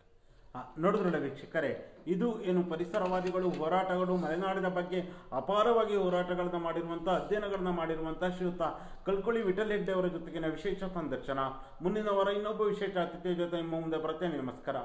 Speaker 1: ನೋಡಿದ್ರಲ್ಲ ವೀಕ್ಷಕರೇ, ಇದು ಏನು ಪರಿಸರವಾದಿಗಳು ಹೋರಾಟಗಳು ಮಲೆನಾಡಿನ ಬಗ್ಗೆ ಅಪಾರವಾಗಿ ಹೋರಾಟಗಳನ್ನ ಮಾಡಿರುವಂಥ ಅಧ್ಯಯನಗಳನ್ನ ಮಾಡಿರುವಂಥ ಶ್ರೀಯುತ ಕಲ್ಕುಳಿ ವಿಠಲ್ ಹೆಗ್ಡೆ ಅವರ ಜೊತೆಗಿನ ವಿಶೇಷ ಸಂದರ್ಶನ. ಮುಂದಿನ ವಾರ ಇನ್ನೊಬ್ಬ ವಿಶೇಷ ಅತಿಥಿಯ ಜೊತೆ ನಿಮ್ಮ ಮುಂದೆ ಬರ್ತೇನೆ. ನಮಸ್ಕಾರ.